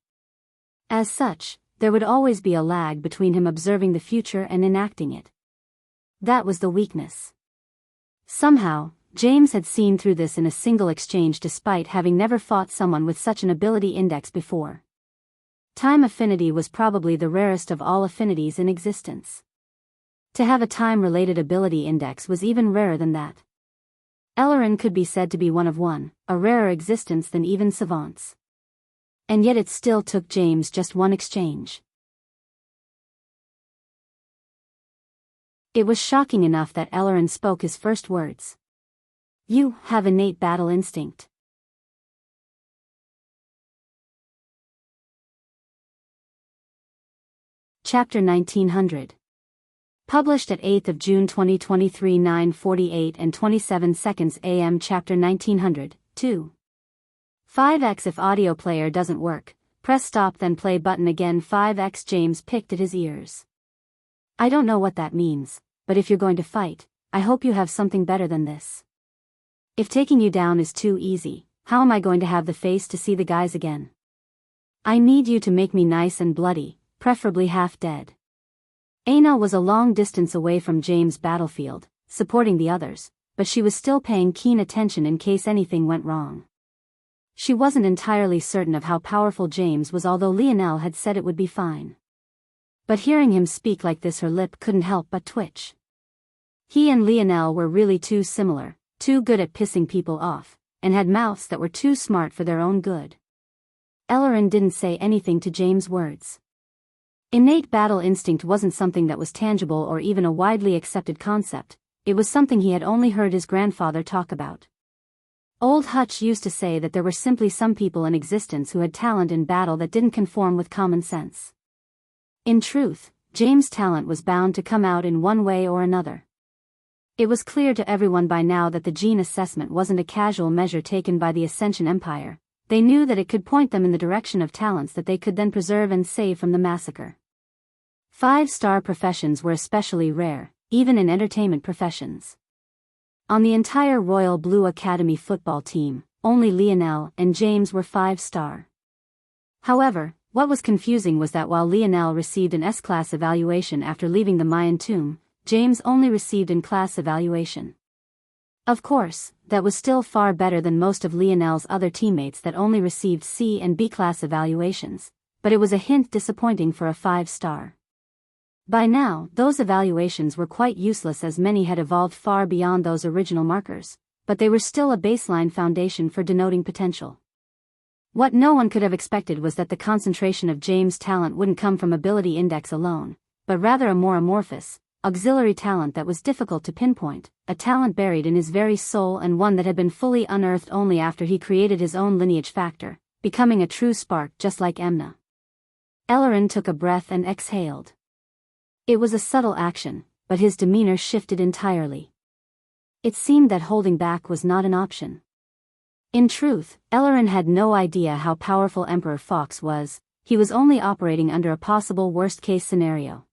As such, there would always be a lag between him observing the future and enacting it. That was the weakness. Somehow, James had seen through this in a single exchange despite having never fought someone with such an ability index before. Time affinity was probably the rarest of all affinities in existence. To have a time-related ability index was even rarer than that. Elleran could be said to be one of one, a rarer existence than even savants. And yet it still took James just one exchange. It was shocking enough that Elleran spoke his first words. You have innate battle instinct. Chapter 1900. Published at 8th of June 2023 9:48 and 27 seconds AM. Chapter 1900, 2. 5x. If audio player doesn't work, press stop then play button again. 5x. James picked at his ears. I don't know what that means, but if you're going to fight, I hope you have something better than this. If taking you down is too easy, how am I going to have the face to see the guys again? I need you to make me nice and bloody, preferably half dead. Aina was a long distance away from James' battlefield, supporting the others, but she was still paying keen attention in case anything went wrong. She wasn't entirely certain of how powerful James was, although Lionel had said it would be fine. But hearing him speak like this, her lip couldn't help but twitch. He and Lionel were really too similar, too good at pissing people off, and had mouths that were too smart for their own good. Ellerin didn't say anything to James' words. Innate battle instinct wasn't something that was tangible or even a widely accepted concept. It was something he had only heard his grandfather talk about. Old Hutch used to say that there were simply some people in existence who had talent in battle that didn't conform with common sense. In truth, James' talent was bound to come out in one way or another. It was clear to everyone by now that the gene assessment wasn't a casual measure taken by the Ascension Empire. They knew that it could point them in the direction of talents that they could then preserve and save from the massacre. 5-star professions were especially rare, even in entertainment professions. On the entire Royal Blue Academy football team, only Lionel and James were 5-star. However, what was confusing was that while Lionel received an S-class evaluation after leaving the Mayan tomb, James only received an class evaluation. Of course, that was still far better than most of Lionel's other teammates that only received C and B-class evaluations, but it was a hint disappointing for a 5-star. By now, those evaluations were quite useless as many had evolved far beyond those original markers, but they were still a baseline foundation for denoting potential. What no one could have expected was that the concentration of James' talent wouldn't come from ability index alone, but rather a more amorphous, auxiliary talent that was difficult to pinpoint, a talent buried in his very soul and one that had been fully unearthed only after he created his own lineage factor, becoming a true spark just like Emna. Ellerin took a breath and exhaled. It was a subtle action, but his demeanor shifted entirely. It seemed that holding back was not an option. In truth, Ellerin had no idea how powerful Emperor Fox was. He was only operating under a possible worst-case scenario.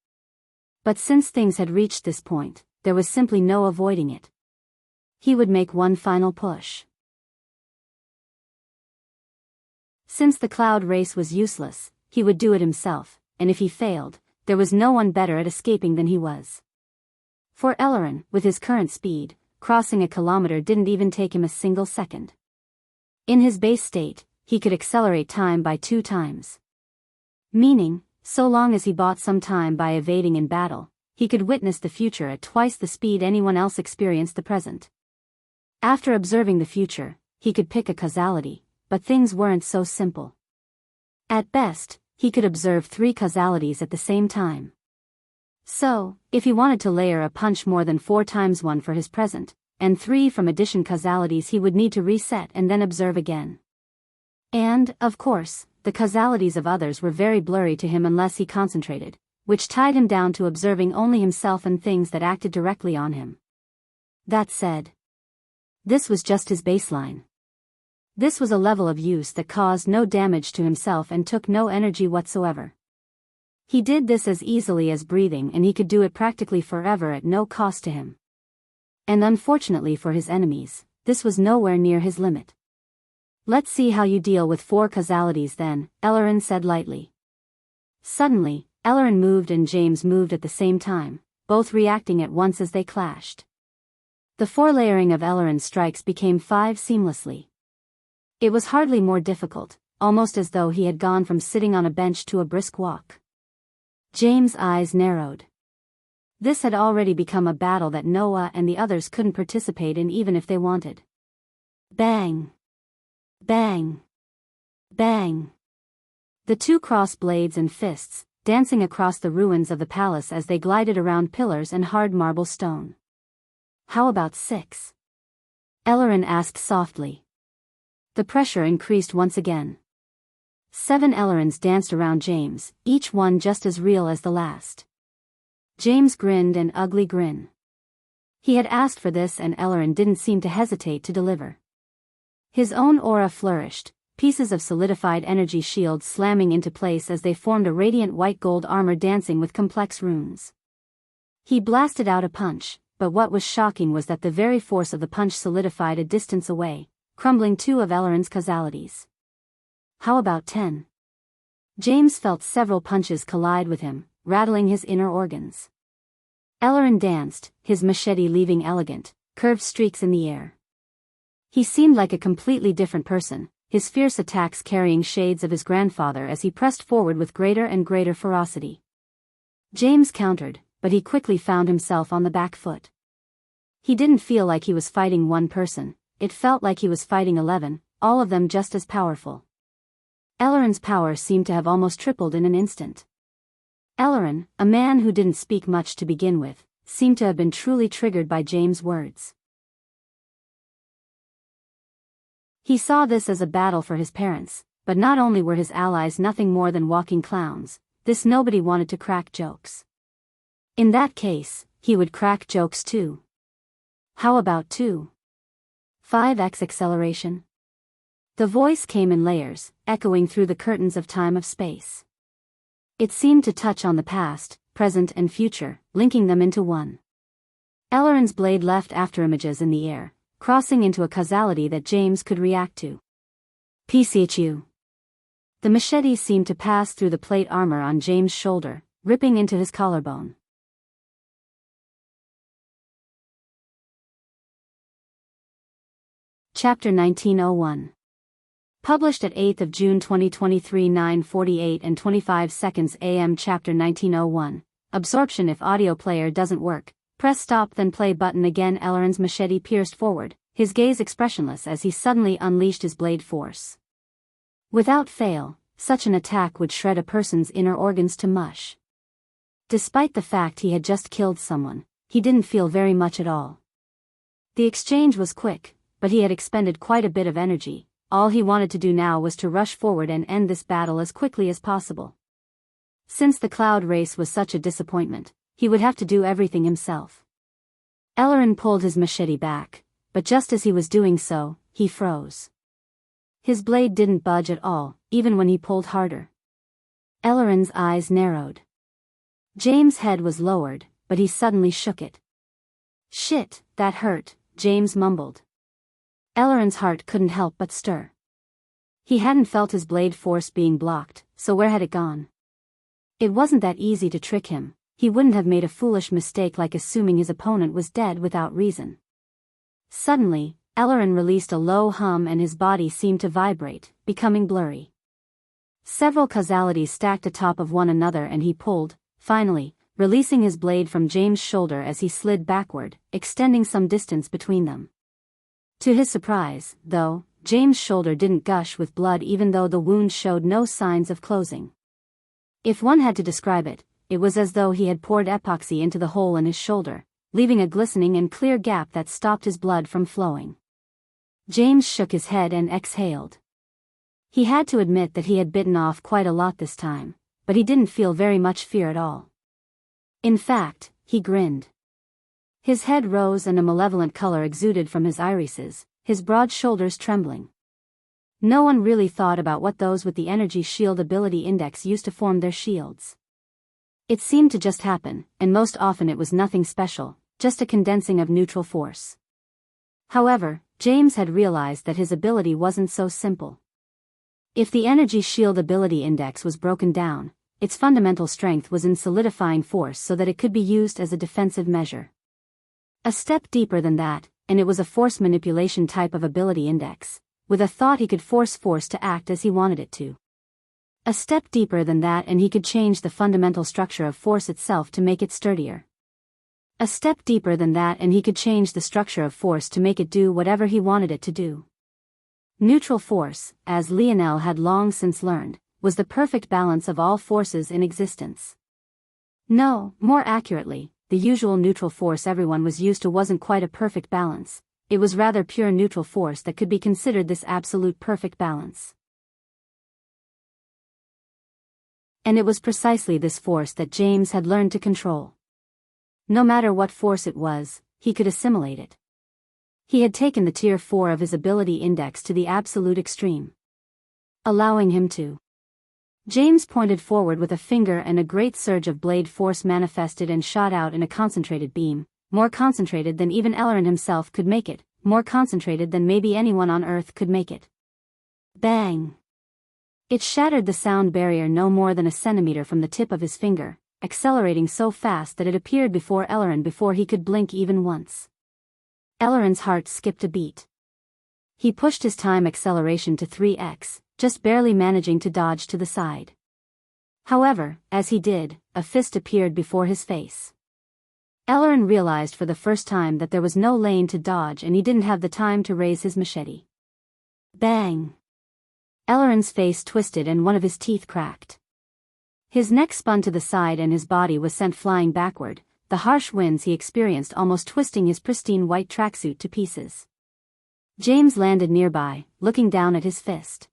But since things had reached this point, there was simply no avoiding it. He would make one final push. Since the cloud race was useless, he would do it himself, and if he failed, there was no one better at escaping than he was. For Ellerin, with his current speed, crossing a kilometer didn't even take him a single second. In his base state, he could accelerate time by 2 times. Meaning, so long as he bought some time by evading in battle, he could witness the future at twice the speed anyone else experienced the present. After observing the future, he could pick a causality, but things weren't so simple. At best, he could observe 3 causalities at the same time. So, if he wanted to layer a punch more than 4 times 1 for his present, and 3 from addition causalities, he would need to reset and then observe again. And, of course, the causalities of others were very blurry to him unless he concentrated, which tied him down to observing only himself and things that acted directly on him. That said, this was just his baseline. This was a level of use that caused no damage to himself and took no energy whatsoever. He did this as easily as breathing, and he could do it practically forever at no cost to him. And unfortunately for his enemies, this was nowhere near his limit. "Let's see how you deal with 4 causalities then," Ellerin said lightly. Suddenly, Ellerin moved and James moved at the same time, both reacting at once as they clashed. The 4-layering of Ellerin's strikes became 5 seamlessly. It was hardly more difficult, almost as though he had gone from sitting on a bench to a brisk walk. James' eyes narrowed. This had already become a battle that Noah and the others couldn't participate in even if they wanted. Bang! Bang! Bang! The 2 crossed blades and fists, dancing across the ruins of the palace as they glided around pillars and hard marble stone. "How about 6? Ellerin asked softly. The pressure increased once again. 7 Ellerins danced around James, each one just as real as the last. James grinned an ugly grin. He had asked for this and Ellerin didn't seem to hesitate to deliver. His own aura flourished, pieces of solidified energy shields slamming into place as they formed a radiant white gold armor dancing with complex runes. He blasted out a punch, but what was shocking was that the very force of the punch solidified a distance away, crumbling 2 of Ellerin's causalities. "How about 10? James felt several punches collide with him, rattling his inner organs. Ellerin danced, his machete leaving elegant, curved streaks in the air. He seemed like a completely different person, his fierce attacks carrying shades of his grandfather as he pressed forward with greater and greater ferocity. James countered, but he quickly found himself on the back foot. He didn't feel like he was fighting one person, it felt like he was fighting 11, all of them just as powerful. Ellerin's power seemed to have almost tripled in an instant. Ellerin, a man who didn't speak much to begin with, seemed to have been truly triggered by James' words. He saw this as a battle for his parents, but not only were his allies nothing more than walking clowns, this nobody wanted to crack jokes. In that case, he would crack jokes too. How about 5x acceleration? The voice came in layers, echoing through the curtains of time of space. It seemed to touch on the past, present and future, linking them into one. Ellerin's blade left afterimages in the air, crossing into a causality that James could react to. PCHU. The machete seemed to pass through the plate armor on James' shoulder, ripping into his collarbone. Chapter 1901. Published at 8th of June 2023 9:48 and 25 seconds AM. Chapter 1901. Absorption. If audio player doesn't work, press stop then play button again. Ellerin's machete pierced forward, his gaze expressionless as he suddenly unleashed his blade force. Without fail, such an attack would shred a person's inner organs to mush. Despite the fact he had just killed someone, he didn't feel very much at all. The exchange was quick, but he had expended quite a bit of energy. All he wanted to do now was to rush forward and end this battle as quickly as possible. Since the cloud race was such a disappointment, he would have to do everything himself. Ellerin pulled his machete back, but just as he was doing so, he froze. His blade didn't budge at all, even when he pulled harder. Ellerin's eyes narrowed. James' head was lowered, but he suddenly shook it. "Shit, that hurt," James mumbled. Ellerin's heart couldn't help but stir. He hadn't felt his blade force being blocked, so where had it gone? It wasn't that easy to trick him. He wouldn't have made a foolish mistake like assuming his opponent was dead without reason. Suddenly, Ellerin released a low hum and his body seemed to vibrate, becoming blurry. Several causalities stacked atop of one another and he pulled, finally, releasing his blade from James' shoulder as he slid backward, extending some distance between them. To his surprise, though, James' shoulder didn't gush with blood even though the wound showed no signs of closing. If one had to describe it, it was as though he had poured epoxy into the hole in his shoulder, leaving a glistening and clear gap that stopped his blood from flowing. James shook his head and exhaled. He had to admit that he had bitten off quite a lot this time, but he didn't feel very much fear at all. In fact, he grinned. His head rose and a malevolent color exuded from his irises, his broad shoulders trembling. No one really thought about what those with the energy shield ability index used to form their shields. It seemed to just happen, and most often it was nothing special, just a condensing of neutral force. However, James had realized that his ability wasn't so simple. If the energy shield ability index was broken down, its fundamental strength was in solidifying force so that it could be used as a defensive measure. A step deeper than that, and it was a force manipulation type of ability index, with a thought he could force force to act as he wanted it to. A step deeper than that and he could change the fundamental structure of force itself to make it sturdier. A step deeper than that and he could change the structure of force to make it do whatever he wanted it to do. Neutral force, as Lionel had long since learned, was the perfect balance of all forces in existence. No, more accurately, the usual neutral force everyone was used to wasn't quite a perfect balance, it was rather pure neutral force that could be considered this absolute perfect balance. And it was precisely this force that James had learned to control. No matter what force it was, he could assimilate it. He had taken the tier 4 of his ability index to the absolute extreme, allowing him to. James pointed forward with a finger and a great surge of blade force manifested and shot out in a concentrated beam, more concentrated than even Ellerin himself could make it, more concentrated than maybe anyone on Earth could make it. Bang! It shattered the sound barrier no more than a centimeter from the tip of his finger, accelerating so fast that it appeared before Ellerin before he could blink even once. Ellerin's heart skipped a beat. He pushed his time acceleration to 3x, just barely managing to dodge to the side. However, as he did, a fist appeared before his face. Ellerin realized for the first time that there was no lane to dodge and he didn't have the time to raise his machete. Bang! Ellerin's face twisted and one of his teeth cracked. His neck spun to the side and his body was sent flying backward, the harsh winds he experienced almost twisting his pristine white tracksuit to pieces. James landed nearby, looking down at his fist.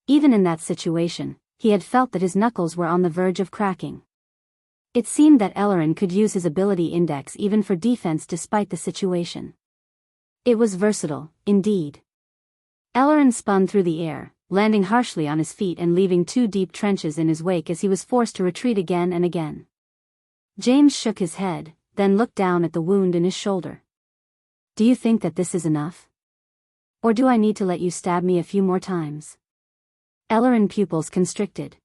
Even in that situation, he had felt that his knuckles were on the verge of cracking. It seemed that Ellerin could use his ability index even for defense despite the situation. It was versatile, indeed. Ellerin spun through the air, landing harshly on his feet and leaving 2 deep trenches in his wake as he was forced to retreat again and again. James shook his head, then looked down at the wound in his shoulder. Do you think that this is enough? Or do I need to let you stab me a few more times? Ellerin pupils constricted.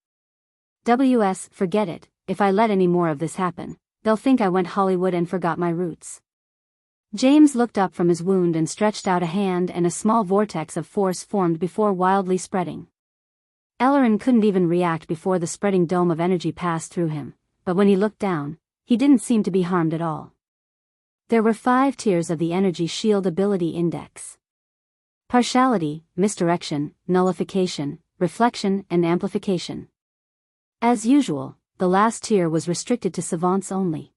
Forget it, if I let any more of this happen, they'll think I went Hollywood and forgot my roots. James looked up from his wound and stretched out a hand and a small vortex of force formed before wildly spreading. Ellerin couldn't even react before the spreading dome of energy passed through him, but when he looked down, he didn't seem to be harmed at all. There were 5 tiers of the energy shield ability index. Partiality, misdirection, nullification, reflection and amplification. As usual, the last tier was restricted to savants only.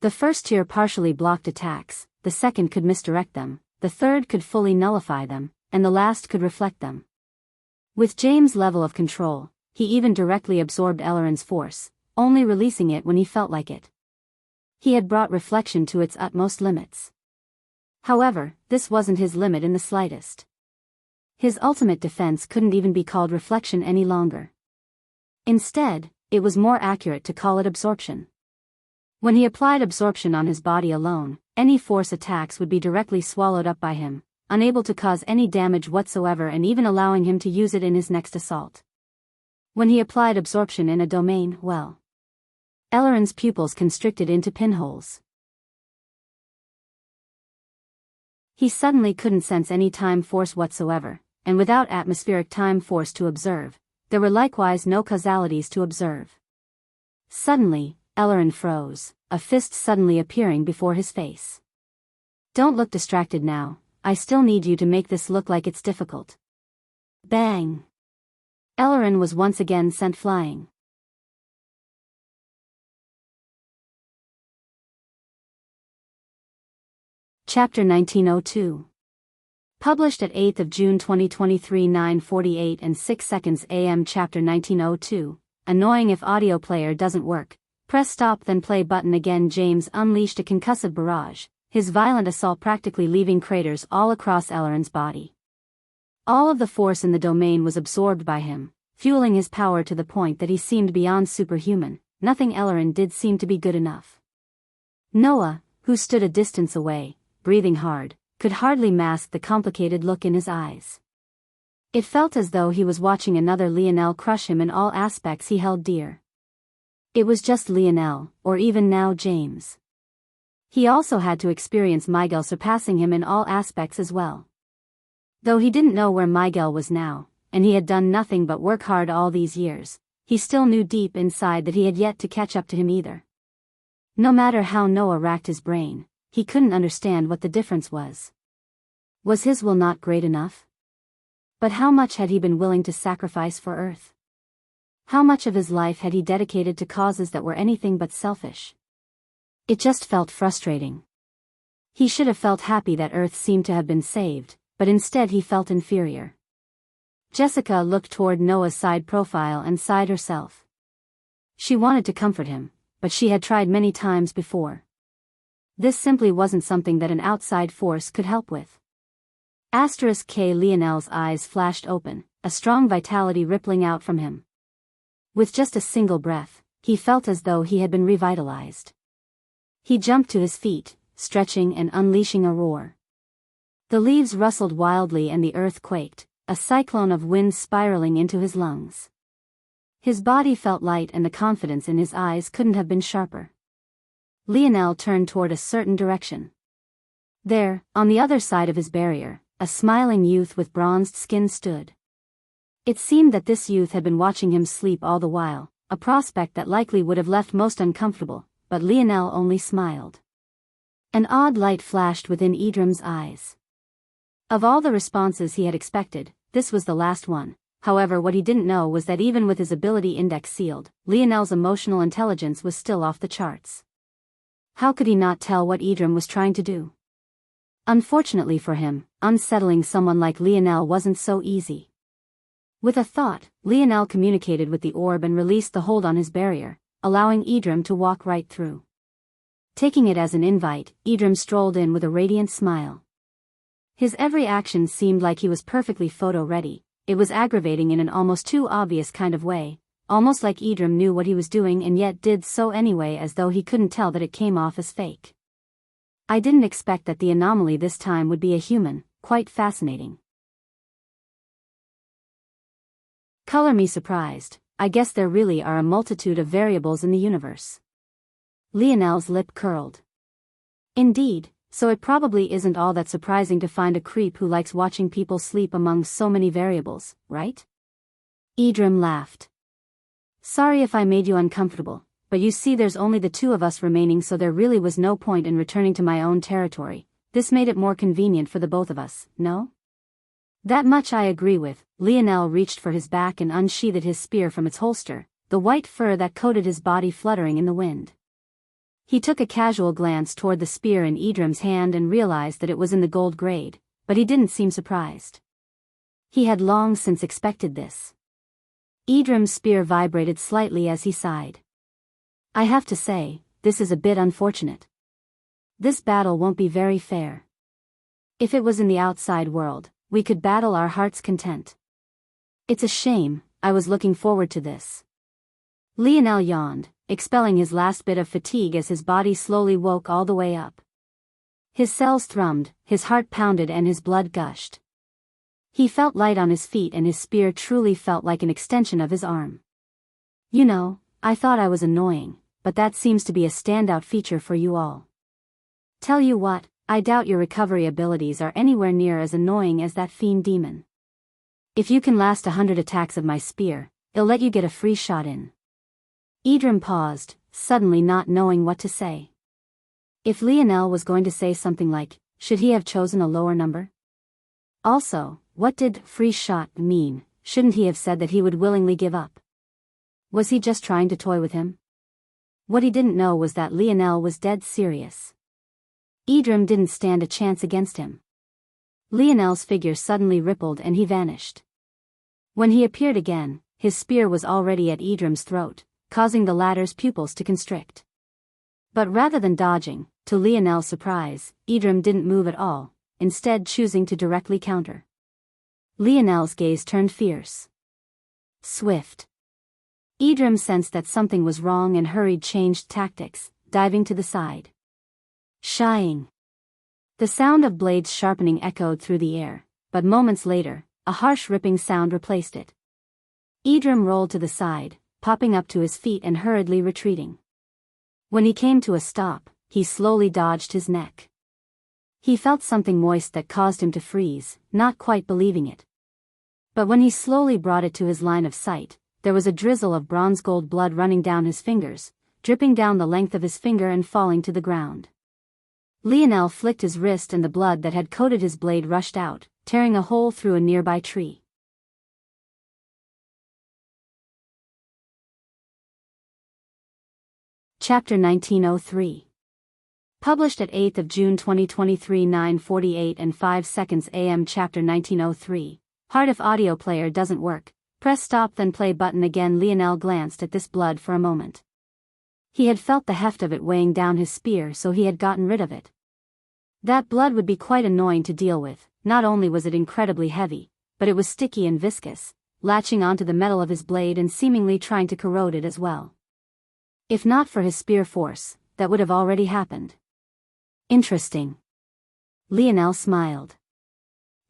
The first tier partially blocked attacks, the second could misdirect them, the third could fully nullify them, and the last could reflect them. With James' level of control, he even directly absorbed Ellerin's force, only releasing it when he felt like it. He had brought reflection to its utmost limits. However, this wasn't his limit in the slightest. His ultimate defense couldn't even be called reflection any longer. Instead, it was more accurate to call it absorption. When he applied absorption on his body alone, any force attacks would be directly swallowed up by him, unable to cause any damage whatsoever and even allowing him to use it in his next assault. When he applied absorption in a domain, well, Ellerin's pupils constricted into pinholes. He suddenly couldn't sense any time force whatsoever, and without atmospheric time force to observe, there were likewise no causalities to observe. Suddenly, Ellerin froze, a fist suddenly appearing before his face. Don't look distracted now, I still need you to make this look like it's difficult. Bang! Ellerin was once again sent flying. Chapter 1902. Published at 8th of June 2023 9:48 and 6 seconds AM. Chapter 1902. Annoying if audio player doesn't work. Press stop then play button again. James unleashed a concussive barrage, his violent assault practically leaving craters all across Ellerin's body. All of the force in the domain was absorbed by him, fueling his power to the point that he seemed beyond superhuman. Nothing Ellerin did seemed to be good enough. Noah, who stood a distance away, breathing hard, could hardly mask the complicated look in his eyes. It felt as though he was watching another Lionel crush him in all aspects he held dear. It was just Lionel, or even now James. He also had to experience Miguel surpassing him in all aspects as well. Though he didn't know where Miguel was now, and he had done nothing but work hard all these years, he still knew deep inside that he had yet to catch up to him either. No matter how Noah racked his brain, he couldn't understand what the difference was. Was his will not great enough? But how much had he been willing to sacrifice for Earth? How much of his life had he dedicated to causes that were anything but selfish? It just felt frustrating. He should have felt happy that Earth seemed to have been saved, but instead he felt inferior. Jessica looked toward Noah's side profile and sighed herself. She wanted to comfort him, but she had tried many times before. This simply wasn't something that an outside force could help with. K. Lionel's eyes flashed open, a strong vitality rippling out from him. With just a single breath, he felt as though he had been revitalized. He jumped to his feet, stretching and unleashing a roar. The leaves rustled wildly and the earth quaked, a cyclone of wind spiraling into his lungs. His body felt light and the confidence in his eyes couldn't have been sharper. Lionel turned toward a certain direction. There, on the other side of his barrier, a smiling youth with bronzed skin stood. It seemed that this youth had been watching him sleep all the while, a prospect that likely would have left most uncomfortable, but Lionel only smiled. An odd light flashed within Idrim's eyes. Of all the responses he had expected, this was the last one. However, what he didn't know was that even with his ability index sealed, Lionel's emotional intelligence was still off the charts. How could he not tell what Idrim was trying to do? Unfortunately for him, unsettling someone like Lionel wasn't so easy. With a thought, Lionel communicated with the orb and released the hold on his barrier, allowing Idrim to walk right through. Taking it as an invite, Idrim strolled in with a radiant smile. His every action seemed like he was perfectly photo-ready. It was aggravating in an almost too obvious kind of way, almost like Idrim knew what he was doing and yet did so anyway, as though he couldn't tell that it came off as fake. I didn't expect that the anomaly this time would be a human. Quite fascinating. Color me surprised. I guess there really are a multitude of variables in the universe. Lionel's lip curled. Indeed. So it probably isn't all that surprising to find a creep who likes watching people sleep among so many variables, right? Idrim laughed. Sorry if I made you uncomfortable, but you see there's only the two of us remaining, so there really was no point in returning to my own territory. This made it more convenient for the both of us, no? That much I agree with. Lionel reached for his back and unsheathed his spear from its holster, the white fur that coated his body fluttering in the wind. He took a casual glance toward the spear in Idrim's hand and realized that it was in the gold grade, but he didn't seem surprised. He had long since expected this. Idrim's spear vibrated slightly as he sighed. I have to say, this is a bit unfortunate. This battle won't be very fair. If it was in the outside world, we could battle our heart's content. It's a shame. I was looking forward to this. Lionel yawned, expelling his last bit of fatigue as his body slowly woke all the way up. His cells thrummed, his heart pounded and his blood gushed. He felt light on his feet and his spear truly felt like an extension of his arm. You know, I thought I was annoying, but that seems to be a standout feature for you all. Tell you what, I doubt your recovery abilities are anywhere near as annoying as that fiend demon. If you can last 100 attacks of my spear, it'll let you get a free shot in. Idrim paused, suddenly not knowing what to say. If Lionel was going to say something like, should he have chosen a lower number? Also, what did free shot mean? Shouldn't he have said that he would willingly give up? Was he just trying to toy with him? What he didn't know was that Lionel was dead serious. Idrim didn't stand a chance against him. Lionel's figure suddenly rippled and he vanished. When he appeared again, his spear was already at Idrim's throat, causing the latter's pupils to constrict. But rather than dodging, to Lionel's surprise, Idrim didn't move at all, instead choosing to directly counter. Lionel's gaze turned fierce. Swift. Idrim sensed that something was wrong and changed tactics, diving to the side. Shying. The sound of blades sharpening echoed through the air, but moments later, a harsh ripping sound replaced it. Idrim rolled to the side, popping up to his feet and hurriedly retreating. When he came to a stop, he slowly dodged his neck. He felt something moist that caused him to freeze, not quite believing it. But when he slowly brought it to his line of sight, there was a drizzle of bronze-gold blood running down his fingers, dripping down the length of his finger and falling to the ground. Lionel flicked his wrist and the blood that had coated his blade rushed out, tearing a hole through a nearby tree. Chapter 1903. Published at 8th of June 2023 9:48 and 5 seconds AM. Chapter 1903. Hard if audio player doesn't work, press stop then play button again. Lionel glanced at this blood for a moment. He had felt the heft of it weighing down his spear, so he had gotten rid of it. That blood would be quite annoying to deal with. Not only was it incredibly heavy, but it was sticky and viscous, latching onto the metal of his blade and seemingly trying to corrode it as well. If not for his spear force, that would have already happened. Interesting. Lionel smiled.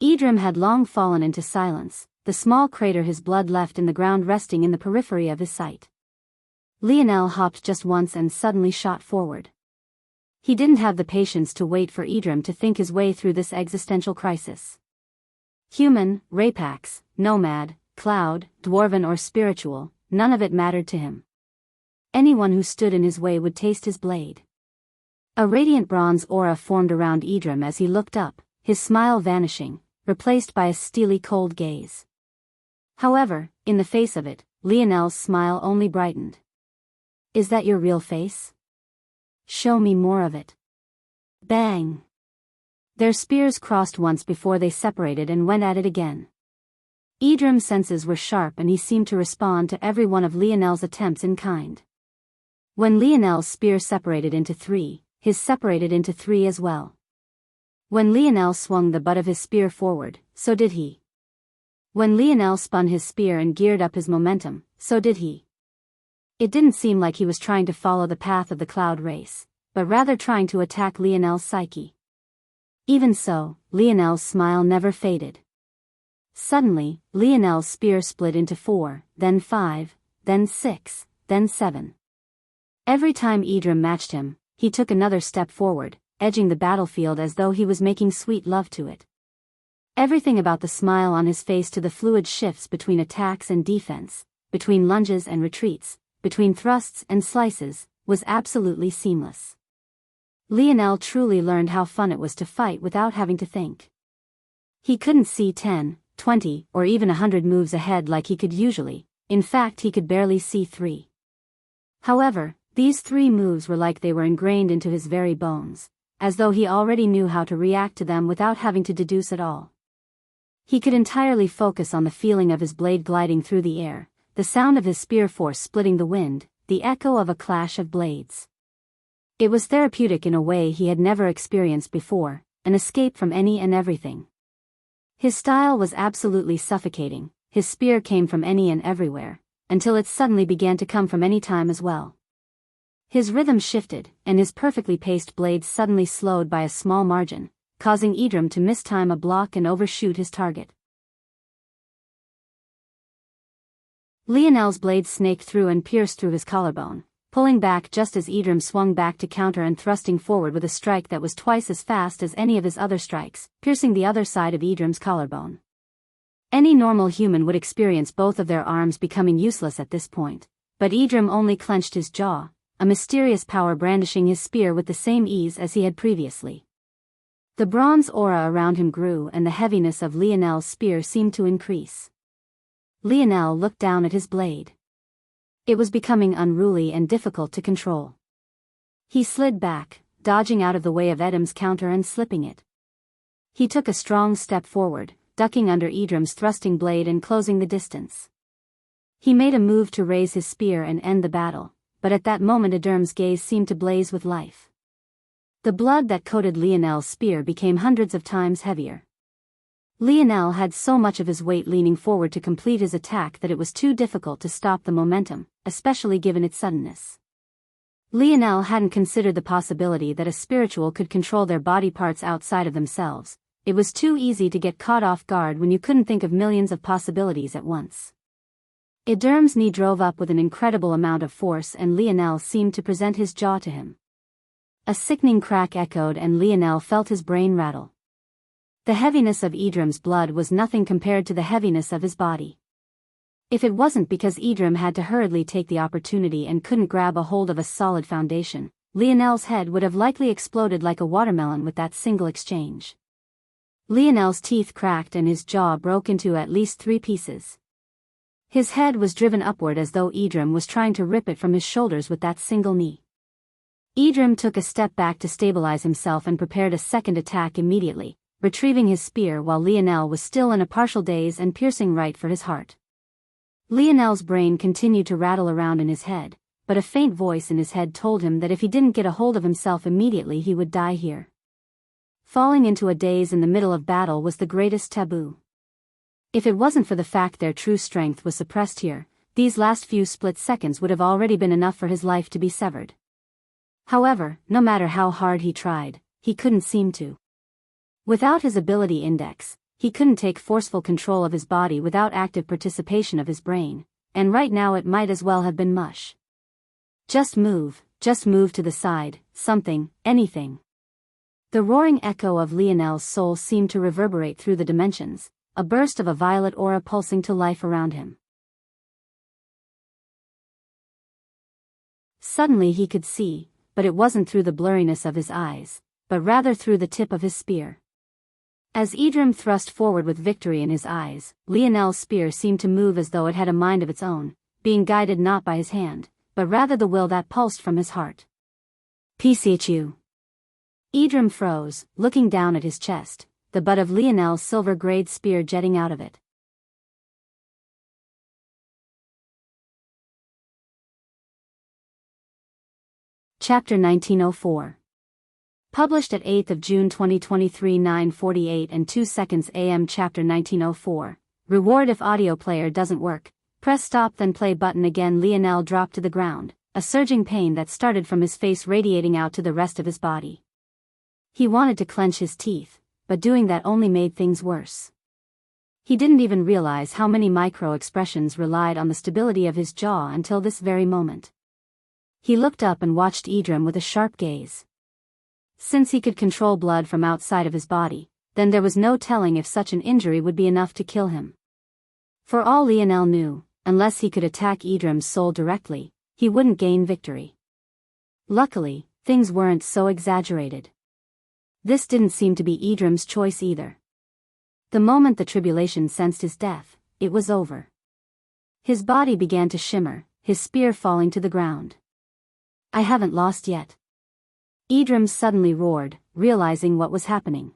Idrim had long fallen into silence, the small crater his blood left in the ground resting in the periphery of his sight. Lionel hopped just once and suddenly shot forward. He didn't have the patience to wait for Idrim to think his way through this existential crisis. Human, Rapax, nomad, cloud, dwarven or spiritual, none of it mattered to him. Anyone who stood in his way would taste his blade. A radiant bronze aura formed around Idrim as he looked up, his smile vanishing, replaced by a steely cold gaze. However, in the face of it, Lionel's smile only brightened. "Is that your real face? Show me more of it." Bang! Their spears crossed once before they separated and went at it again. Idrim's senses were sharp and he seemed to respond to every one of Lionel's attempts in kind. When Lionel's spear separated into three, his separated into three as well. When Lionel swung the butt of his spear forward, so did he. When Lionel spun his spear and geared up his momentum, so did he. It didn't seem like he was trying to follow the path of the cloud race, but rather trying to attack Lionel's psyche. Even so, Lionel's smile never faded. Suddenly, Lionel's spear split into 4, then 5, then 6, then 7. Every time Idrim matched him, he took another step forward, edging the battlefield as though he was making sweet love to it. Everything about the smile on his face to the fluid shifts between attacks and defense, between lunges and retreats, between thrusts and slices, was absolutely seamless. Lionel truly learned how fun it was to fight without having to think. He couldn't see 10, 20, or even 100 moves ahead like he could usually. In fact, he could barely see 3. However, these 3 moves were like they were ingrained into his very bones, as though he already knew how to react to them without having to deduce at all. He could entirely focus on the feeling of his blade gliding through the air, the sound of his spear force splitting the wind, the echo of a clash of blades. It was therapeutic in a way he had never experienced before, an escape from any and everything. His style was absolutely suffocating, his spear came from any and everywhere, until it suddenly began to come from any time as well. His rhythm shifted, and his perfectly paced blade suddenly slowed by a small margin, causing Idrim to mistime a block and overshoot his target. Lionel's blade snaked through and pierced through his collarbone, pulling back just as Idrim swung back to counter and thrusting forward with a strike that was twice as fast as any of his other strikes, piercing the other side of Idrim's collarbone. Any normal human would experience both of their arms becoming useless at this point, but Idrim only clenched his jaw, a mysterious power brandishing his spear with the same ease as he had previously. The bronze aura around him grew and the heaviness of Lionel's spear seemed to increase. Lionel looked down at his blade. It was becoming unruly and difficult to control. He slid back, dodging out of the way of Idrim's counter and slipping it. He took a strong step forward, ducking under Idrim's thrusting blade and closing the distance. He made a move to raise his spear and end the battle, but at that moment Idrim's gaze seemed to blaze with life. The blood that coated Lionel's spear became hundreds of times heavier. Lionel had so much of his weight leaning forward to complete his attack that it was too difficult to stop the momentum, especially given its suddenness. Lionel hadn't considered the possibility that a spiritual could control their body parts outside of themselves. It was too easy to get caught off guard when you couldn't think of millions of possibilities at once. Idrim's knee drove up with an incredible amount of force and Lionel seemed to present his jaw to him. A sickening crack echoed and Lionel felt his brain rattle. The heaviness of Idrim's blood was nothing compared to the heaviness of his body. If it wasn't because Idrim had to hurriedly take the opportunity and couldn't grab a hold of a solid foundation, Lionel's head would have likely exploded like a watermelon with that single exchange. Lionel's teeth cracked and his jaw broke into at least 3 pieces. His head was driven upward as though Idrim was trying to rip it from his shoulders with that single knee. Idrim took a step back to stabilize himself and prepared a second attack immediately, retrieving his spear while Lionel was still in a partial daze and piercing right for his heart. Lionel's brain continued to rattle around in his head, but a faint voice in his head told him that if he didn't get a hold of himself immediately he would die here. Falling into a daze in the middle of battle was the greatest taboo. If it wasn't for the fact their true strength was suppressed here, these last few split seconds would have already been enough for his life to be severed. However, no matter how hard he tried, he couldn't seem to. Without his ability index, he couldn't take forceful control of his body without active participation of his brain, and right now it might as well have been mush. Just move to the side, something, anything. The roaring echo of Lionel's soul seemed to reverberate through the dimensions, a burst of a violet aura pulsing to life around him. Suddenly he could see, but it wasn't through the blurriness of his eyes, but rather through the tip of his spear. As Idrim thrust forward with victory in his eyes, Lionel's spear seemed to move as though it had a mind of its own, being guided not by his hand, but rather the will that pulsed from his heart. PCHU. Idrim froze, looking down at his chest, the butt of Lionel's silver-grade spear jetting out of it. Chapter 1904. Published at 8th of June 2023 9:48 and 2 seconds AM. Chapter 1904. Reward if audio player doesn't work. Press stop then play button again. Lionel dropped to the ground, a surging pain that started from his face radiating out to the rest of his body. He wanted to clench his teeth, but doing that only made things worse. He didn't even realize how many micro-expressions relied on the stability of his jaw until this very moment. He looked up and watched Idrim with a sharp gaze. Since he could control blood from outside of his body, then there was no telling if such an injury would be enough to kill him. For all Lionel knew, unless he could attack Idrim's soul directly, he wouldn't gain victory. Luckily, things weren't so exaggerated. This didn't seem to be Idrim's choice either. The moment the tribulation sensed his death, it was over. His body began to shimmer, his spear falling to the ground. I haven't lost yet. Idrim suddenly roared, realizing what was happening.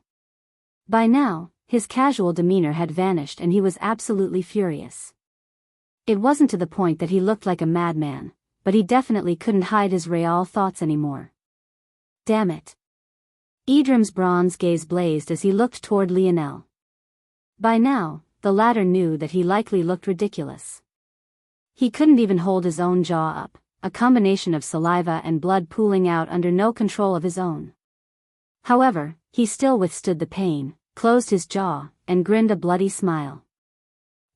By now, his casual demeanor had vanished and he was absolutely furious. It wasn't to the point that he looked like a madman, but he definitely couldn't hide his real thoughts anymore. Damn it. Idrim's bronze gaze blazed as he looked toward Lionel. By now, the latter knew that he likely looked ridiculous. He couldn't even hold his own jaw up, a combination of saliva and blood pooling out under no control of his own. However, he still withstood the pain, closed his jaw, and grinned a bloody smile.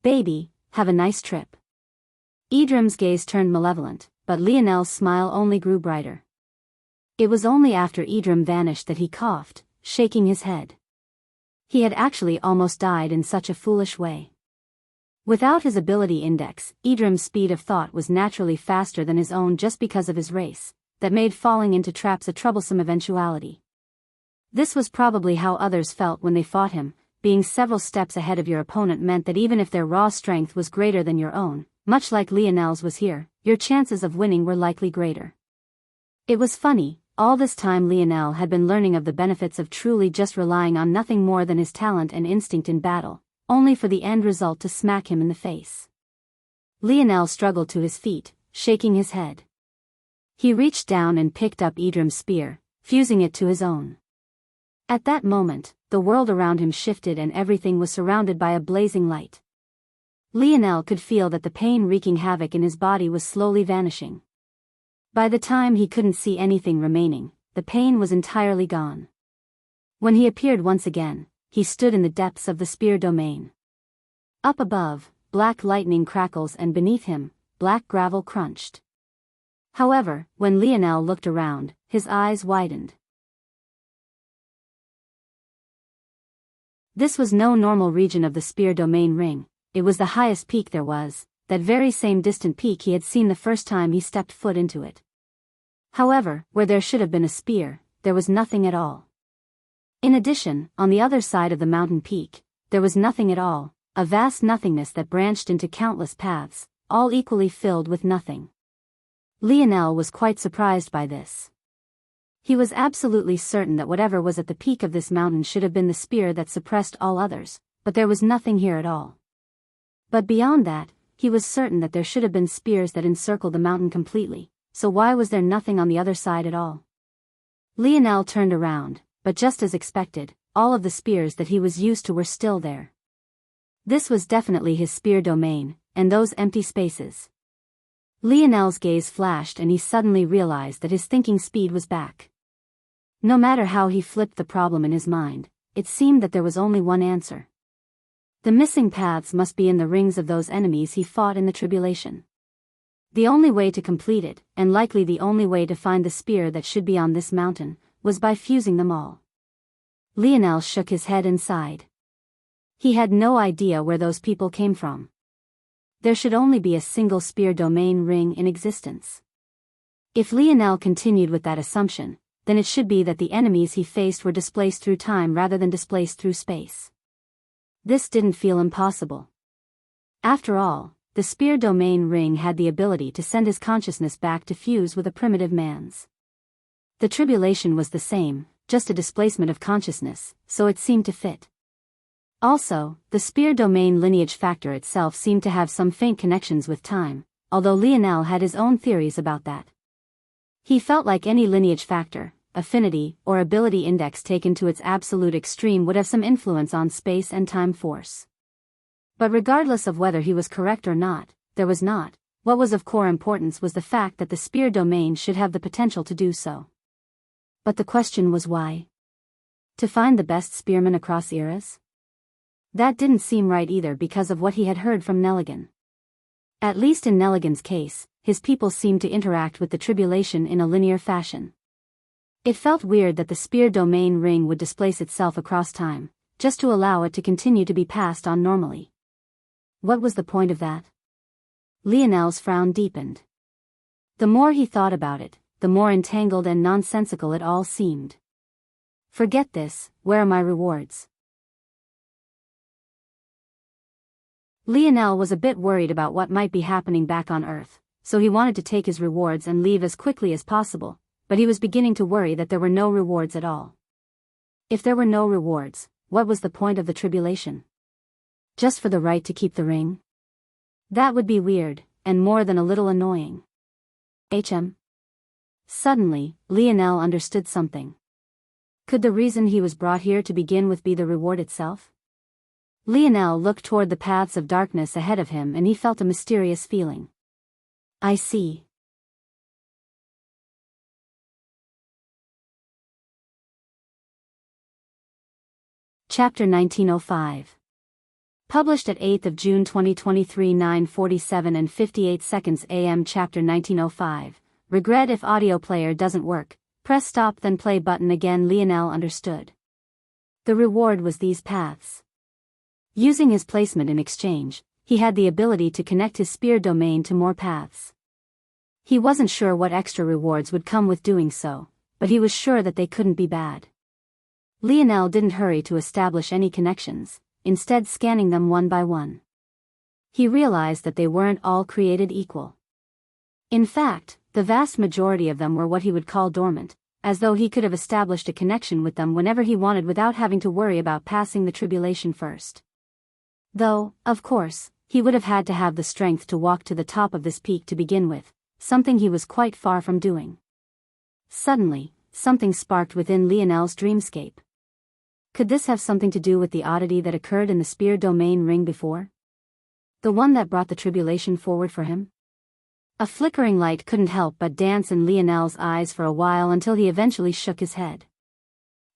Baby, have a nice trip. Idrim's gaze turned malevolent, but Lionel's smile only grew brighter. It was only after Idrim vanished that he coughed, shaking his head. He had actually almost died in such a foolish way. Without his ability index, Idrim's speed of thought was naturally faster than his own just because of his race, that made falling into traps a troublesome eventuality. This was probably how others felt when they fought him. Being several steps ahead of your opponent meant that even if their raw strength was greater than your own, much like Lionel's was here, your chances of winning were likely greater. It was funny. All this time Lionel had been learning of the benefits of truly just relying on nothing more than his talent and instinct in battle, only for the end result to smack him in the face. Lionel struggled to his feet, shaking his head. He reached down and picked up Idrim's spear, fusing it to his own. At that moment, the world around him shifted and everything was surrounded by a blazing light. Lionel could feel that the pain wreaking havoc in his body was slowly vanishing. By the time he couldn't see anything remaining, the pain was entirely gone. When he appeared once again, he stood in the depths of the spear domain. Up above, black lightning crackles and beneath him, black gravel crunched. However, when Lionel looked around, his eyes widened. This was no normal region of the spear domain ring, it was the highest peak there was, that very same distant peak he had seen the first time he stepped foot into it. However, where there should have been a spear, there was nothing at all. In addition, on the other side of the mountain peak, there was nothing at all, a vast nothingness that branched into countless paths, all equally filled with nothing. Lionel was quite surprised by this. He was absolutely certain that whatever was at the peak of this mountain should have been the spear that suppressed all others, but there was nothing here at all. But beyond that, he was certain that there should have been spears that encircled the mountain completely, so why was there nothing on the other side at all? Lionel turned around, but just as expected, all of the spears that he was used to were still there. This was definitely his spear domain, and those empty spaces. Lionel's gaze flashed and he suddenly realized that his thinking speed was back. No matter how he flipped the problem in his mind, it seemed that there was only one answer. The missing paths must be in the rings of those enemies he fought in the tribulation. The only way to complete it, and likely the only way to find the spear that should be on this mountain, was by fusing them all. Lionel shook his head and sighed. He had no idea where those people came from. There should only be a single spear domain ring in existence. If Lionel continued with that assumption, then it should be that the enemies he faced were displaced through time rather than displaced through space. This didn't feel impossible. After all, the spear domain ring had the ability to send his consciousness back to fuse with a primitive man's. The tribulation was the same, just a displacement of consciousness, so it seemed to fit. Also, the spear domain lineage factor itself seemed to have some faint connections with time, although Lionel had his own theories about that. He felt like any lineage factor, affinity, or ability index taken to its absolute extreme would have some influence on space and time force. But regardless of whether he was correct or not, there was not. What was of core importance was the fact that the spear domain should have the potential to do so. But the question was why? To find the best spearman across eras? That didn't seem right either because of what he had heard from Nelligan. At least in Nelligan's case, his people seemed to interact with the tribulation in a linear fashion. It felt weird that the spear domain ring would displace itself across time, just to allow it to continue to be passed on normally. What was the point of that? Lionel's frown deepened. The more he thought about it, the more entangled and nonsensical it all seemed. Forget this, where are my rewards? Lionel was a bit worried about what might be happening back on Earth, so he wanted to take his rewards and leave as quickly as possible, but he was beginning to worry that there were no rewards at all. If there were no rewards, what was the point of the tribulation? Just for the right to keep the ring? That would be weird, and more than a little annoying. Suddenly, Lionel understood something. Could the reason he was brought here to begin with be the reward itself? Lionel looked toward the paths of darkness ahead of him and he felt a mysterious feeling. I see. Chapter 1905. Published at 8th of June 2023 9:47 and 58 seconds AM. Chapter 1905. Regret if audio player doesn't work, press stop then play button again. Lionel understood. The reward was these paths. Using his placement in exchange, he had the ability to connect his spear domain to more paths. He wasn't sure what extra rewards would come with doing so, but he was sure that they couldn't be bad. Lionel didn't hurry to establish any connections, instead scanning them one by one. He realized that they weren't all created equal. In fact, the vast majority of them were what he would call dormant, as though he could have established a connection with them whenever he wanted without having to worry about passing the tribulation first. Though, of course, he would have had to have the strength to walk to the top of this peak to begin with, something he was quite far from doing. Suddenly, something sparked within Lionel's dreamscape. Could this have something to do with the oddity that occurred in the spear domain ring before? The one that brought the tribulation forward for him? A flickering light couldn't help but dance in Lionel's eyes for a while until he eventually shook his head.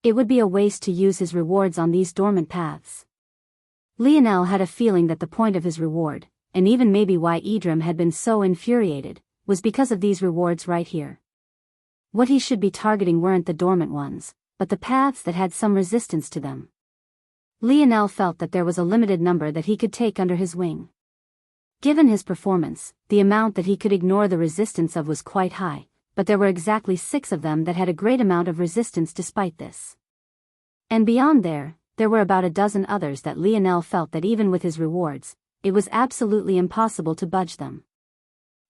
It would be a waste to use his rewards on these dormant paths. Lionel had a feeling that the point of his reward, and even maybe why Idrim had been so infuriated, was because of these rewards right here. What he should be targeting weren't the dormant ones, but the paths that had some resistance to them. Lionel felt that there was a limited number that he could take under his wing. Given his performance, the amount that he could ignore the resistance of was quite high, but there were exactly 6 of them that had a great amount of resistance despite this. And beyond there were about a dozen others that Lionel felt that even with his rewards, it was absolutely impossible to budge them.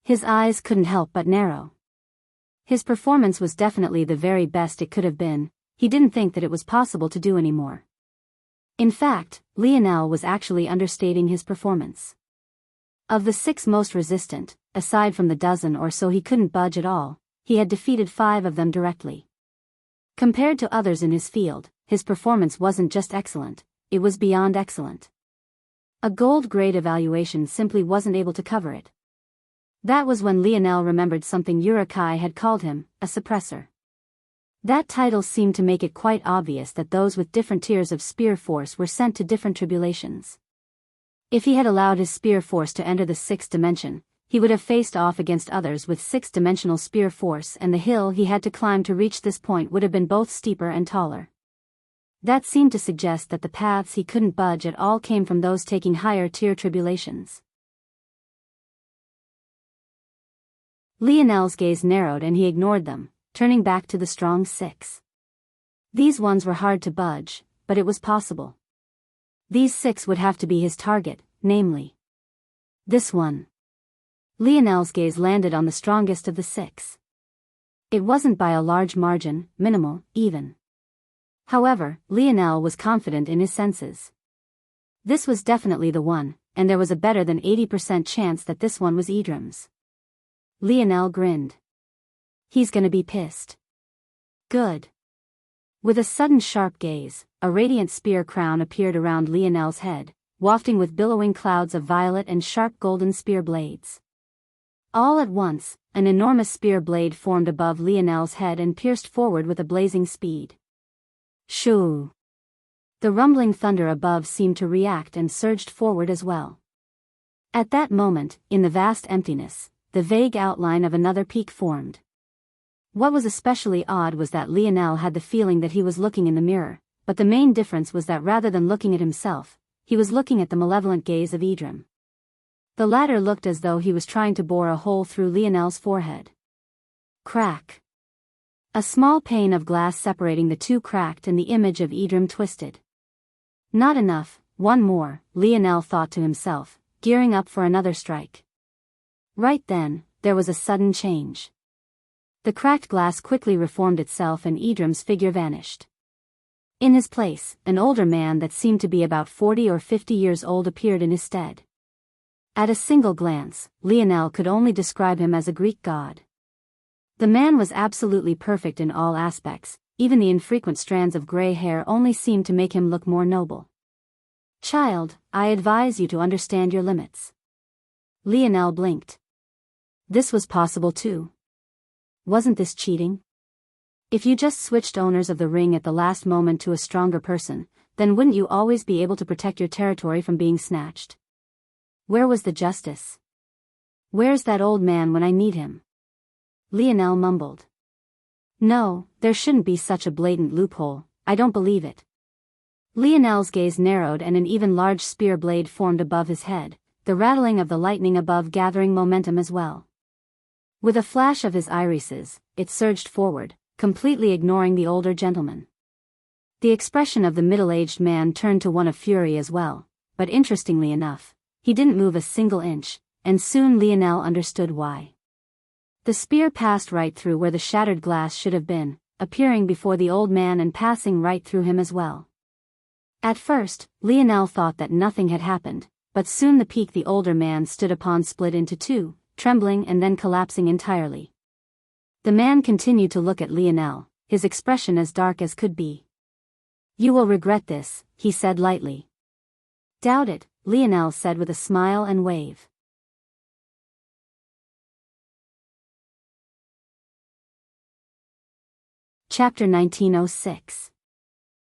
His eyes couldn't help but narrow. His performance was definitely the very best it could have been. He didn't think that it was possible to do any more. In fact, Lionel was actually understating his performance. Of the 6 most resistant, aside from the dozen or so he couldn't budge at all, he had defeated 5 of them directly. Compared to others in his field, his performance wasn't just excellent, it was beyond excellent. A gold grade evaluation simply wasn't able to cover it. That was when Lionel remembered something Urukai had called him, a suppressor. That title seemed to make it quite obvious that those with different tiers of spear force were sent to different tribulations. If he had allowed his spear force to enter the sixth dimension, he would have faced off against others with sixth-dimensional spear force, and the hill he had to climb to reach this point would have been both steeper and taller. That seemed to suggest that the paths he couldn't budge at all came from those taking higher-tier tribulations. Lionel's gaze narrowed and he ignored them, turning back to the strong six. These ones were hard to budge, but it was possible. These six would have to be his target, namely this one. Lionel's gaze landed on the strongest of the six. It wasn't by a large margin, minimal, even. However, Lionel was confident in his senses. This was definitely the one, and there was a better than 80% chance that this one was Idrim's. Lionel grinned. He's gonna be pissed. Good. With a sudden sharp gaze, a radiant spear crown appeared around Lionel's head, wafting with billowing clouds of violet and sharp golden spear blades. All at once, an enormous spear blade formed above Lionel's head and pierced forward with a blazing speed. Shoo! The rumbling thunder above seemed to react and surged forward as well. At that moment, in the vast emptiness, the vague outline of another peak formed. What was especially odd was that Lionel had the feeling that he was looking in the mirror, but the main difference was that rather than looking at himself, he was looking at the malevolent gaze of Idrim. The latter looked as though he was trying to bore a hole through Lionel's forehead. Crack! A small pane of glass separating the two cracked and the image of Idrim twisted. Not enough, one more, Lionel thought to himself, gearing up for another strike. Right then, there was a sudden change. The cracked glass quickly reformed itself and Idrim's figure vanished. In his place, an older man that seemed to be about 40 or 50 years old appeared in his stead. At a single glance, Lionel could only describe him as a Greek god. The man was absolutely perfect in all aspects, even the infrequent strands of gray hair only seemed to make him look more noble. Child, I advise you to understand your limits. Lionel blinked. This was possible too. Wasn't this cheating? If you just switched owners of the ring at the last moment to a stronger person, then wouldn't you always be able to protect your territory from being snatched? Where was the justice? Where's that old man when I need him? Lionel mumbled. No, there shouldn't be such a blatant loophole, I don't believe it. Lionel's gaze narrowed and an even large spear blade formed above his head, the rattling of the lightning above gathering momentum as well. With a flash of his irises, it surged forward, completely ignoring the older gentleman. The expression of the middle-aged man turned to one of fury as well, but interestingly enough, he didn't move a single inch, and soon Lionel understood why. The spear passed right through where the shattered glass should have been, appearing before the old man and passing right through him as well. At first, Lionel thought that nothing had happened, but soon the peak the older man stood upon split into two, trembling and then collapsing entirely. The man continued to look at Lionel, his expression as dark as could be. You will regret this, he said lightly. Doubt it, Lionel said with a smile and wave. Chapter 1906.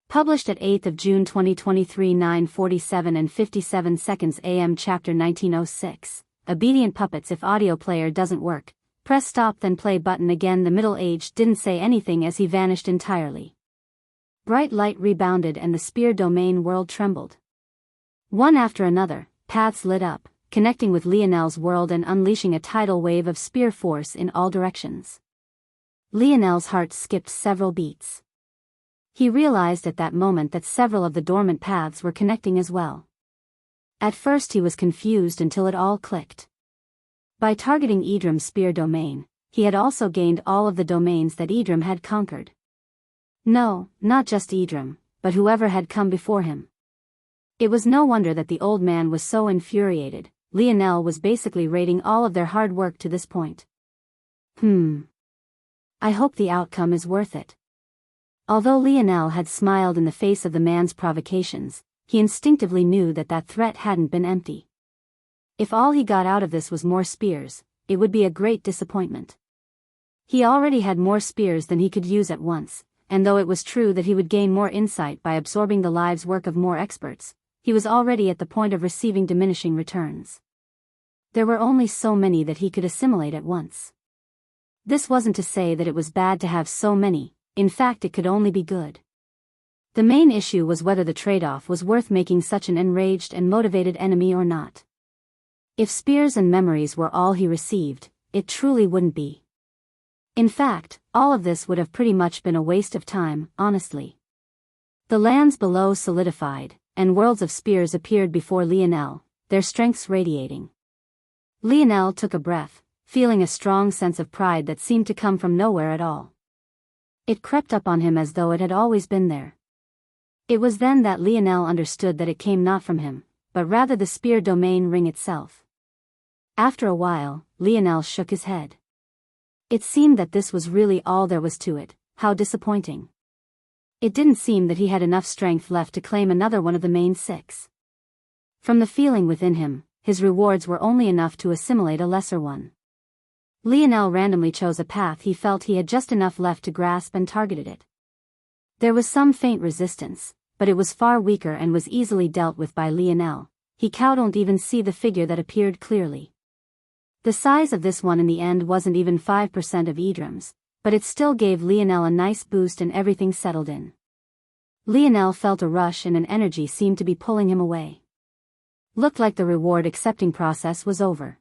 Published at 8th of June 2023 9:47 and 57 seconds AM. Chapter 1906. Obedient puppets. If audio player doesn't work, press stop then play button again. The middle-aged didn't say anything as he vanished entirely. Bright light rebounded and the spear domain world trembled. One after another, paths lit up, connecting with Lionel's world and unleashing a tidal wave of spear force in all directions. Lionel's heart skipped several beats. He realized at that moment that several of the dormant paths were connecting as well. At first he was confused until it all clicked. By targeting Idrim's spear domain, he had also gained all of the domains that Idrim had conquered. No, not just Idrim, but whoever had come before him. It was no wonder that the old man was so infuriated. Lionel was basically rating all of their hard work to this point. I hope the outcome is worth it. Although Lionel had smiled in the face of the man's provocations, he instinctively knew that that threat hadn't been empty. If all he got out of this was more spears, it would be a great disappointment. He already had more spears than he could use at once, and though it was true that he would gain more insight by absorbing the lives' work of more experts, he was already at the point of receiving diminishing returns. There were only so many that he could assimilate at once. This wasn't to say that it was bad to have so many, in fact it could only be good. The main issue was whether the trade-off was worth making such an enraged and motivated enemy or not. If spears and memories were all he received, it truly wouldn't be. In fact, all of this would have pretty much been a waste of time, honestly. The lands below solidified, and worlds of spears appeared before Lionel, their strengths radiating. Lionel took a breath, feeling a strong sense of pride that seemed to come from nowhere at all. It crept up on him as though it had always been there. It was then that Lionel understood that it came not from him, but rather the spear domain ring itself. After a while, Lionel shook his head. It seemed that this was really all there was to it. How disappointing. It didn't seem that he had enough strength left to claim another one of the main 6. From the feeling within him, his rewards were only enough to assimilate a lesser one. Lionel randomly chose a path he felt he had just enough left to grasp and targeted it. There was some faint resistance, but it was far weaker and was easily dealt with by Lionel. He couldn't even see the figure that appeared clearly. The size of this one in the end wasn't even 5% of Idrim's, but it still gave Lionel a nice boost and everything settled in. Lionel felt a rush and an energy seemed to be pulling him away. Looked like the reward accepting process was over.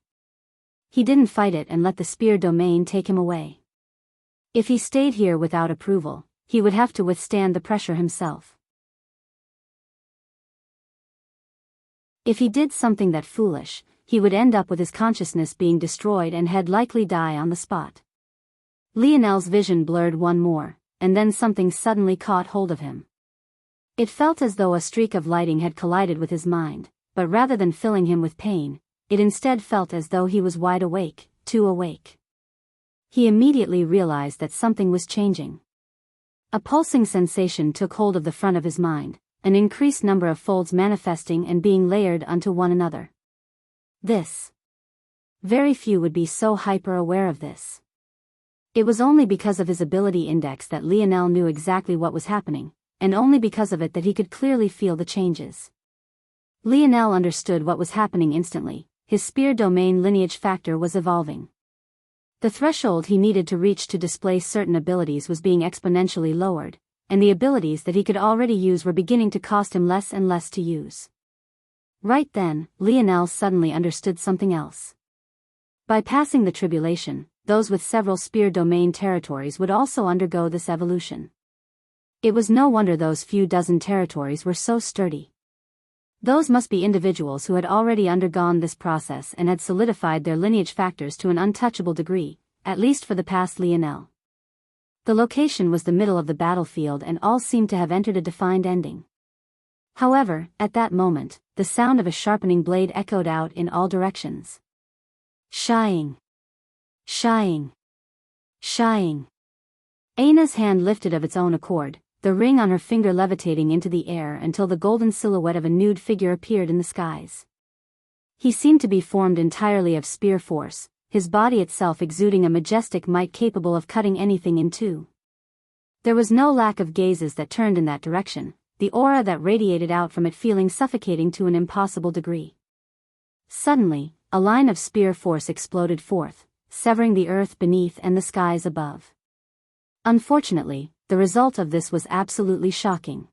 He didn't fight it and let the spear domain take him away. If he stayed here without approval, he would have to withstand the pressure himself. If he did something that foolish, he would end up with his consciousness being destroyed and he'd likely die on the spot. Lionel's vision blurred one more, and then something suddenly caught hold of him. It felt as though a streak of lighting had collided with his mind, but rather than filling him with pain, it instead felt as though he was wide awake, too awake. He immediately realized that something was changing. A pulsing sensation took hold of the front of his mind, an increased number of folds manifesting and being layered onto one another. Very few would be so hyper-aware of this. It was only because of his ability index that Lionel knew exactly what was happening, and only because of it that he could clearly feel the changes. Lionel understood what was happening instantly. His spear domain lineage factor was evolving. The threshold he needed to reach to display certain abilities was being exponentially lowered, and the abilities that he could already use were beginning to cost him less and less to use. Right then, Lionel suddenly understood something else. By passing the tribulation, those with several spear domain territories would also undergo this evolution. It was no wonder those few dozen territories were so sturdy. Those must be individuals who had already undergone this process and had solidified their lineage factors to an untouchable degree, at least for the past Lionel. The location was the middle of the battlefield and all seemed to have entered a defined ending. However, at that moment, the sound of a sharpening blade echoed out in all directions. Shying. Shying. Shying. Aina's hand lifted of its own accord, the ring on her finger levitating into the air until the golden silhouette of a nude figure appeared in the skies. He seemed to be formed entirely of spear force, his body itself exuding a majestic might capable of cutting anything in two. There was no lack of gazes that turned in that direction, the aura that radiated out from it feeling suffocating to an impossible degree. Suddenly, a line of spear force exploded forth, severing the earth beneath and the skies above. Unfortunately, the result of this was absolutely shocking.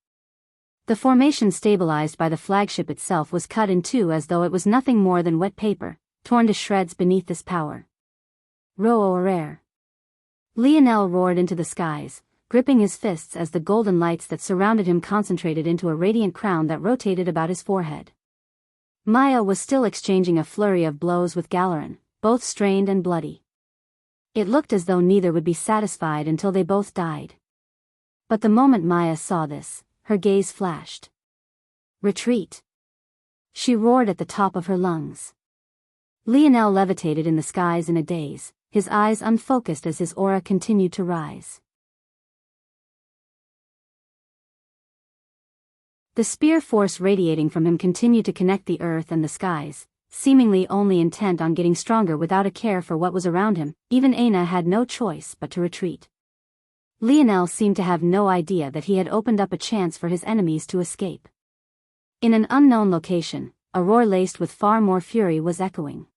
The formation stabilized by the flagship itself was cut in two as though it was nothing more than wet paper, torn to shreds beneath this power. Ro-o-rare. Lionel roared into the skies, gripping his fists as the golden lights that surrounded him concentrated into a radiant crown that rotated about his forehead. Maya was still exchanging a flurry of blows with Galeran, both strained and bloody. It looked as though neither would be satisfied until they both died. But the moment Maya saw this, her gaze flashed. Retreat! She roared at the top of her lungs. Lionel levitated in the skies in a daze, his eyes unfocused as his aura continued to rise. The spear force radiating from him continued to connect the earth and the skies, seemingly only intent on getting stronger without a care for what was around him. Even Aina had no choice but to retreat. Lionel seemed to have no idea that he had opened up a chance for his enemies to escape. In an unknown location, a roar laced with far more fury was echoing.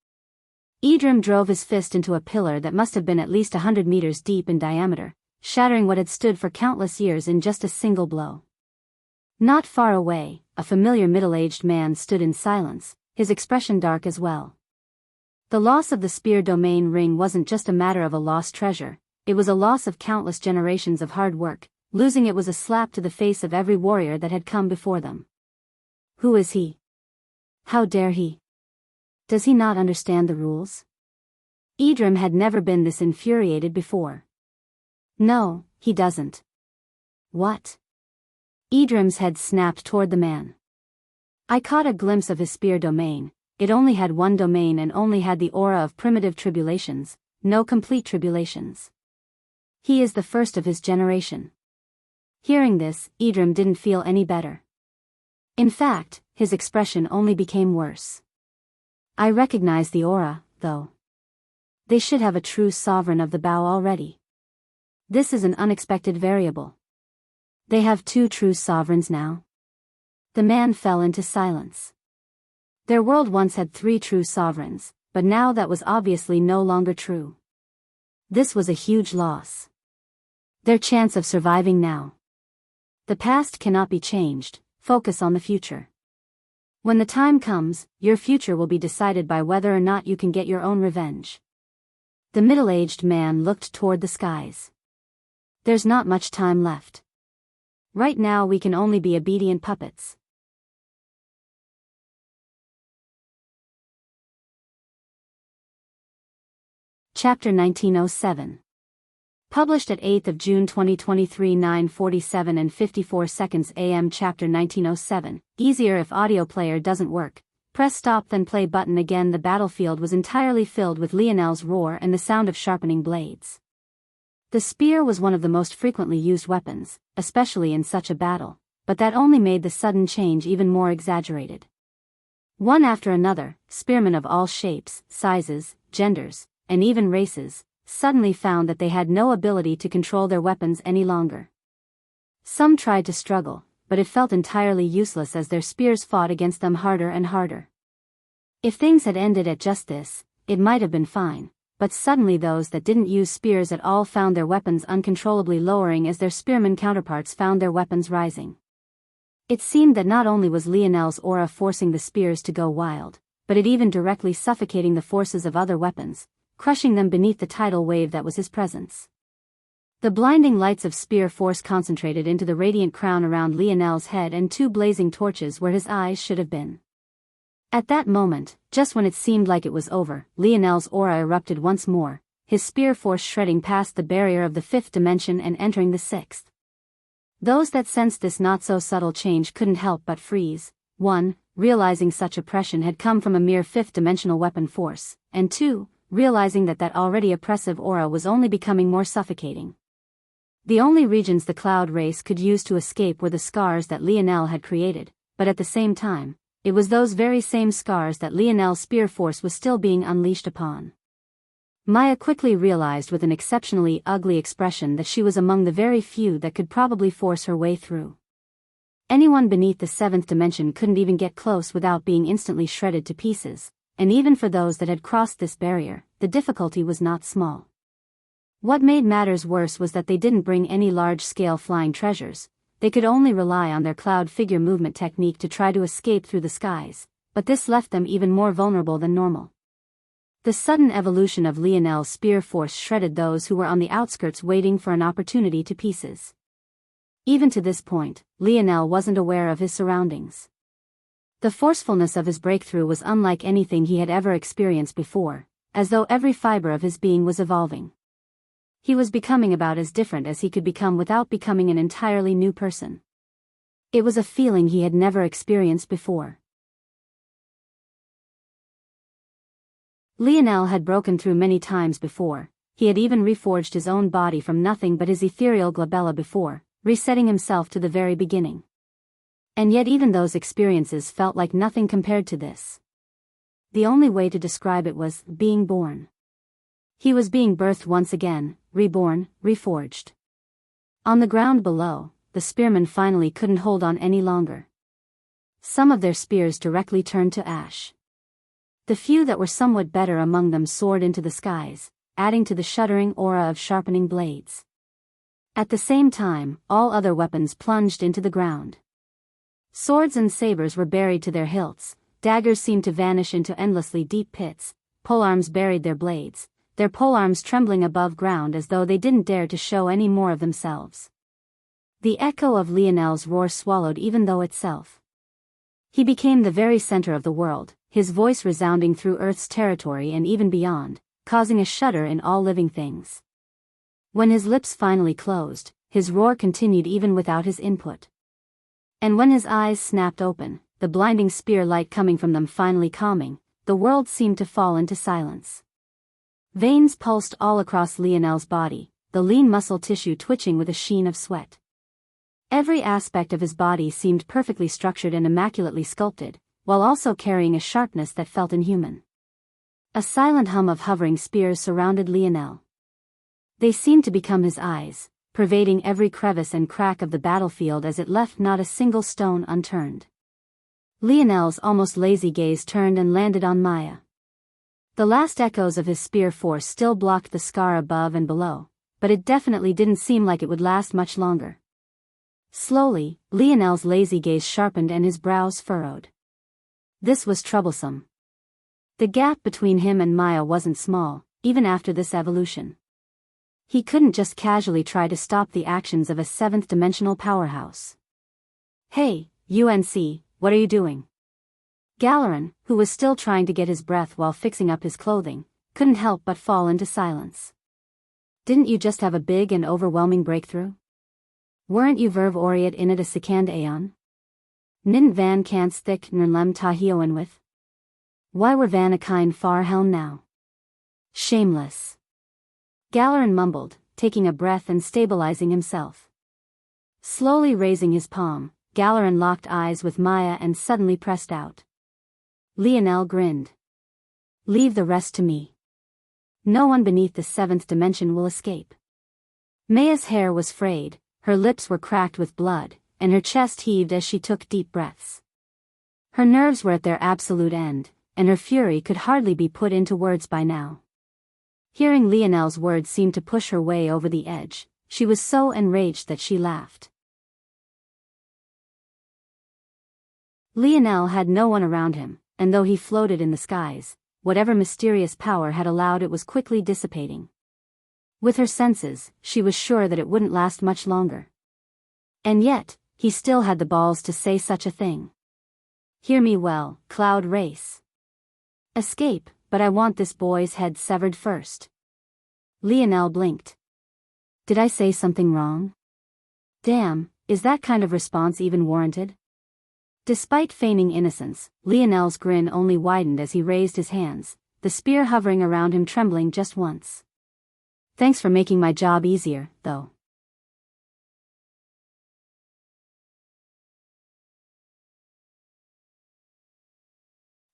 Idrim drove his fist into a pillar that must have been at least 100 meters deep in diameter, shattering what had stood for countless years in just a single blow. Not far away, a familiar middle-aged man stood in silence, his expression dark as well. The loss of the spear domain ring wasn't just a matter of a lost treasure, it was a loss of countless generations of hard work. Losing it was a slap to the face of every warrior that had come before them. Who is he? How dare he? Does he not understand the rules? Idrim had never been this infuriated before. No, he doesn't. What? Idrim's head snapped toward the man. I caught a glimpse of his spear domain. It only had one domain and only had the aura of primitive tribulations, no complete tribulations. He is the first of his generation. Hearing this, Idrim didn't feel any better. In fact, his expression only became worse. I recognize the aura, though. They should have a true sovereign of the Biyao already. This is an unexpected variable. They have 2 true sovereigns now. The man fell into silence. Their world once had 3 true sovereigns, but now that was obviously no longer true. This was a huge loss. Their chance of surviving now. The past cannot be changed, focus on the future. When the time comes, your future will be decided by whether or not you can get your own revenge. The middle-aged man looked toward the skies. There's not much time left. Right now we can only be obedient puppets. Chapter 1907. Published at 8th of June 2023 9:47 and 54 seconds AM. Chapter 1907. Easier if audio player doesn't work. Press stop then play button again. The battlefield was entirely filled with Lionel's roar and the sound of sharpening blades. The spear was one of the most frequently used weapons, especially in such a battle, but that only made the sudden change even more exaggerated. One after another, spearmen of all shapes, sizes, genders, and even races, suddenly found that they had no ability to control their weapons any longer. Some tried to struggle, but it felt entirely useless as their spears fought against them harder and harder. If things had ended at just this, it might have been fine, but suddenly those that didn't use spears at all found their weapons uncontrollably lowering as their spearmen counterparts found their weapons rising. It seemed that not only was Lionel's aura forcing the spears to go wild, but it even directly suffocating the forces of other weapons, crushing them beneath the tidal wave that was his presence. The blinding lights of spear force concentrated into the radiant crown around Lionel's head and 2 blazing torches where his eyes should have been. At that moment, just when it seemed like it was over, Lionel's aura erupted once more, his spear force shredding past the barrier of the 5th dimension and entering the 6th. Those that sensed this not-so-subtle change couldn't help but freeze, 1, realizing such oppression had come from a mere 5th-dimensional weapon force, and 2, realizing that already oppressive aura was only becoming more suffocating. The only regions the cloud race could use to escape were the scars that Lionel had created, but at the same time, it was those very same scars that Lionel's spear force was still being unleashed upon. Maya quickly realized with an exceptionally ugly expression that she was among the very few that could probably force her way through. Anyone beneath the 7th dimension couldn't even get close without being instantly shredded to pieces, and even for those that had crossed this barrier, the difficulty was not small. What made matters worse was that they didn't bring any large-scale flying treasures. They could only rely on their cloud figure movement technique to try to escape through the skies, but this left them even more vulnerable than normal. The sudden evolution of Lionel's spear force shredded those who were on the outskirts waiting for an opportunity to pieces. Even to this point, Lionel wasn't aware of his surroundings. The forcefulness of his breakthrough was unlike anything he had ever experienced before, as though every fiber of his being was evolving. He was becoming about as different as he could become without becoming an entirely new person. It was a feeling he had never experienced before. Lionel had broken through many times before. He had even reforged his own body from nothing but his ethereal glabella before, resetting himself to the very beginning. And yet even those experiences felt like nothing compared to this. The only way to describe it was being born. He was being birthed once again, reborn, reforged. On the ground below, the spearmen finally couldn't hold on any longer. Some of their spears directly turned to ash. The few that were somewhat better among them soared into the skies, adding to the shuddering aura of sharpening blades. At the same time, all other weapons plunged into the ground. Swords and sabers were buried to their hilts, daggers seemed to vanish into endlessly deep pits, polearms buried their blades, their polearms trembling above ground as though they didn't dare to show any more of themselves. The echo of Lionel's roar swallowed even though itself. He became the very center of the world, his voice resounding through Earth's territory and even beyond, causing a shudder in all living things. When his lips finally closed, his roar continued even without his input. And when his eyes snapped open, the blinding spear light coming from them finally calming, the world seemed to fall into silence. Veins pulsed all across Lionel's body, the lean muscle tissue twitching with a sheen of sweat. Every aspect of his body seemed perfectly structured and immaculately sculpted, while also carrying a sharpness that felt inhuman. A silent hum of hovering spears surrounded Lionel. They seemed to become his eyes, pervading every crevice and crack of the battlefield as it left not a single stone unturned. Lionel's almost lazy gaze turned and landed on Maya. The last echoes of his spear force still blocked the scar above and below, but it definitely didn't seem like it would last much longer. Slowly, Lionel's lazy gaze sharpened and his brows furrowed. This was troublesome. The gap between him and Maya wasn't small, even after this evolution. He couldn't just casually try to stop the actions of a seventh-dimensional powerhouse. "Hey, UNC, what are you doing?" Galeron, who was still trying to get his breath while fixing up his clothing, couldn't help but fall into silence. "Didn't you just have a big and overwhelming breakthrough? Weren't you verve oriat in it a second aeon? Nin van kans thik nrlem tahioen with? Why were van a kind far helm now? Shameless." Galeron mumbled, taking a breath and stabilizing himself. Slowly raising his palm, Galeron locked eyes with Maya and suddenly pressed out. Lionel grinned. "Leave the rest to me. No one beneath the seventh dimension will escape." Maya's hair was frayed, her lips were cracked with blood, and her chest heaved as she took deep breaths. Her nerves were at their absolute end, and her fury could hardly be put into words by now. Hearing Lionel's words seemed to push her way over the edge, she was so enraged that she laughed. Lionel had no one around him, and though he floated in the skies, whatever mysterious power had allowed it was quickly dissipating. With her senses, she was sure that it wouldn't last much longer. And yet, he still had the balls to say such a thing. "Hear me well, Cloud Race. Escape, but I want this boy's head severed first." Lionel blinked. "Did I say something wrong? Damn, is that kind of response even warranted?" Despite feigning innocence, Lionel's grin only widened as he raised his hands, the spear hovering around him trembling just once. "Thanks for making my job easier, though."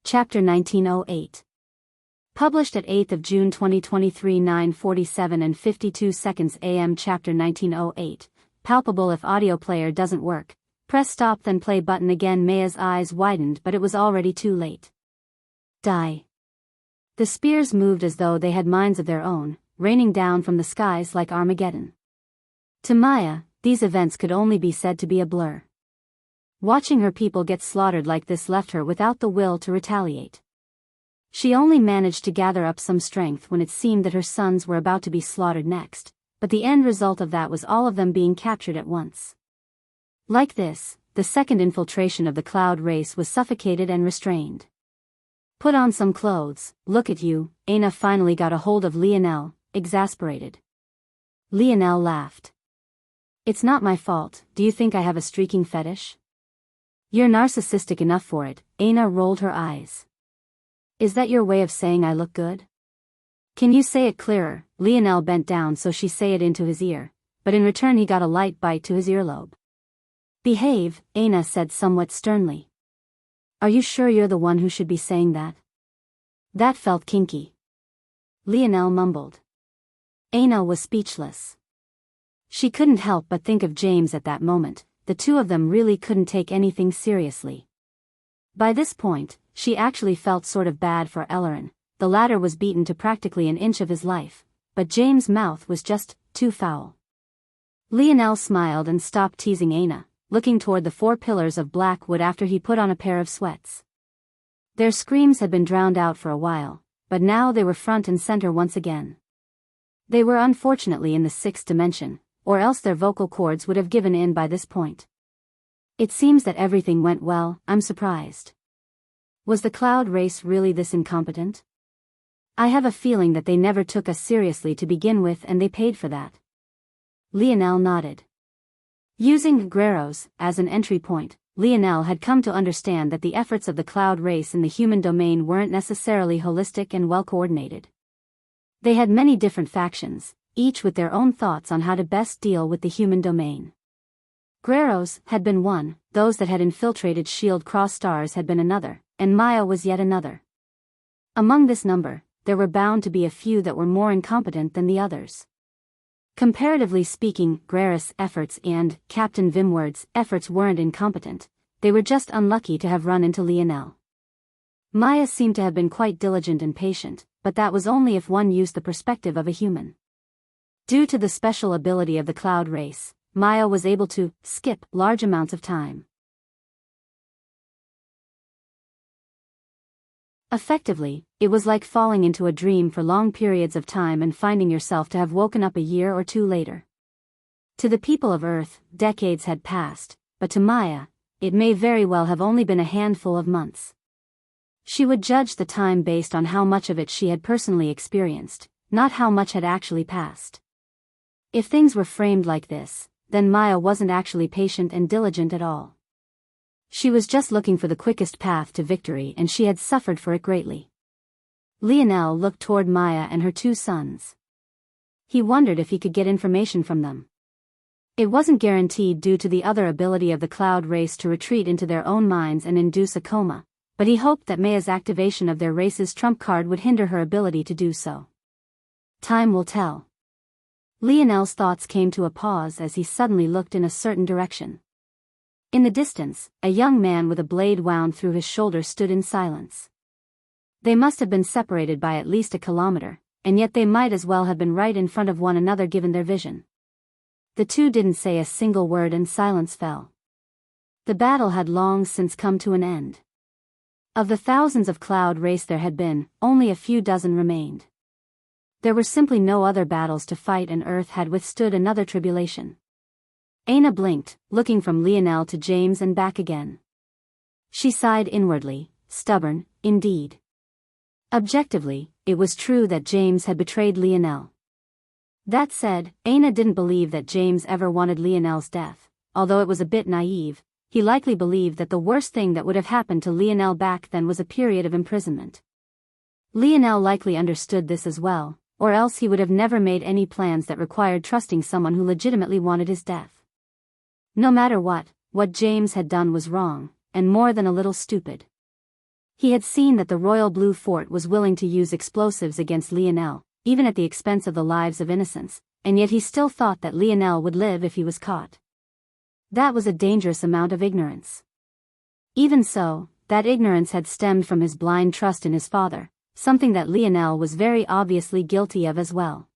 Chapter 1908. Published at 8th of June 2023 9:47 and 52 seconds AM. Chapter 1908. Palpable. If audio player doesn't work, press stop then play button again. Maya's eyes widened, but it was already too late. Die. The spears moved as though they had minds of their own, raining down from the skies like Armageddon. To Maya, these events could only be said to be a blur. Watching her people get slaughtered like this left her without the will to retaliate. She only managed to gather up some strength when it seemed that her sons were about to be slaughtered next, but the end result of that was all of them being captured at once. Like this, the second infiltration of the Cloud Race was suffocated and restrained. "Put on some clothes, look at you," Aina finally got a hold of Lionel, exasperated. Lionel laughed. "It's not my fault. Do you think I have a streaking fetish?" "You're narcissistic enough for it," Aina rolled her eyes. "Is that your way of saying I look good?" "Can you say it clearer?" Lionel bent down so she say it into his ear, but in return he got a light bite to his earlobe. "Behave," Aina said somewhat sternly. "Are you sure you're the one who should be saying that?" "That felt kinky." Lionel mumbled. Aina was speechless. She couldn't help but think of James at that moment. The two of them really couldn't take anything seriously. By this point, she actually felt sort of bad for Ellerin. The latter was beaten to practically an inch of his life, but James' mouth was just too foul. Lionel smiled and stopped teasing Aina, looking toward the 4 pillars of black wood after he put on a pair of sweats. Their screams had been drowned out for a while, but now they were front and center once again. They were unfortunately in the 6th dimension, or else their vocal cords would have given in by this point. It seems that everything went well. I'm surprised. Was the cloud race really this incompetent? I have a feeling that they never took us seriously to begin with and they paid for that. Lionel nodded. Using Guerreros as an entry point, Lionel had come to understand that the efforts of the cloud race in the human domain weren't necessarily holistic and well-coordinated. They had many different factions, each with their own thoughts on how to best deal with the human domain. Guerreros had been one, those that had infiltrated Shield Cross Stars had been another, and Maya was yet another. Among this number, there were bound to be a few that were more incompetent than the others. Comparatively speaking, Guerreros' efforts and Captain Vimward's efforts weren't incompetent, they were just unlucky to have run into Lionel. Maya seemed to have been quite diligent and patient, but that was only if one used the perspective of a human. Due to the special ability of the cloud race, Maya was able to skip large amounts of time. Effectively, it was like falling into a dream for long periods of time and finding yourself to have woken up a year or two later. To the people of Earth, decades had passed, but to Maya, it may very well have only been a handful of months. She would judge the time based on how much of it she had personally experienced, not how much had actually passed. If things were framed like this, then Maya wasn't actually patient and diligent at all. She was just looking for the quickest path to victory and she had suffered for it greatly. Lionel looked toward Maya and her 2 sons. He wondered if he could get information from them. It wasn't guaranteed due to the other ability of the cloud race to retreat into their own minds and induce a coma, but he hoped that Maya's activation of their race's trump card would hinder her ability to do so. Time will tell. Lionel's thoughts came to a pause as he suddenly looked in a certain direction. In the distance, a young man with a blade wound through his shoulder stood in silence. They must have been separated by at least a kilometer, and yet they might as well have been right in front of one another given their vision. The two didn't say a single word and silence fell. The battle had long since come to an end. Of the thousands of cloud race there had been, only a few dozen remained. There were simply no other battles to fight and Earth had withstood another tribulation. Aina blinked, looking from Lionel to James and back again. She sighed inwardly, stubborn, indeed. Objectively, it was true that James had betrayed Lionel. That said, Aina didn't believe that James ever wanted Lionel's death, although it was a bit naive. He likely believed that the worst thing that would have happened to Lionel back then was a period of imprisonment. Lionel likely understood this as well, or else he would have never made any plans that required trusting someone who legitimately wanted his death. No matter what James had done was wrong, and more than a little stupid. He had seen that the Royal Blue Fort was willing to use explosives against Lionel, even at the expense of the lives of innocents, and yet he still thought that Lionel would live if he was caught. That was a dangerous amount of ignorance. Even so, that ignorance had stemmed from his blind trust in his father, something that Lionel was very obviously guilty of as well.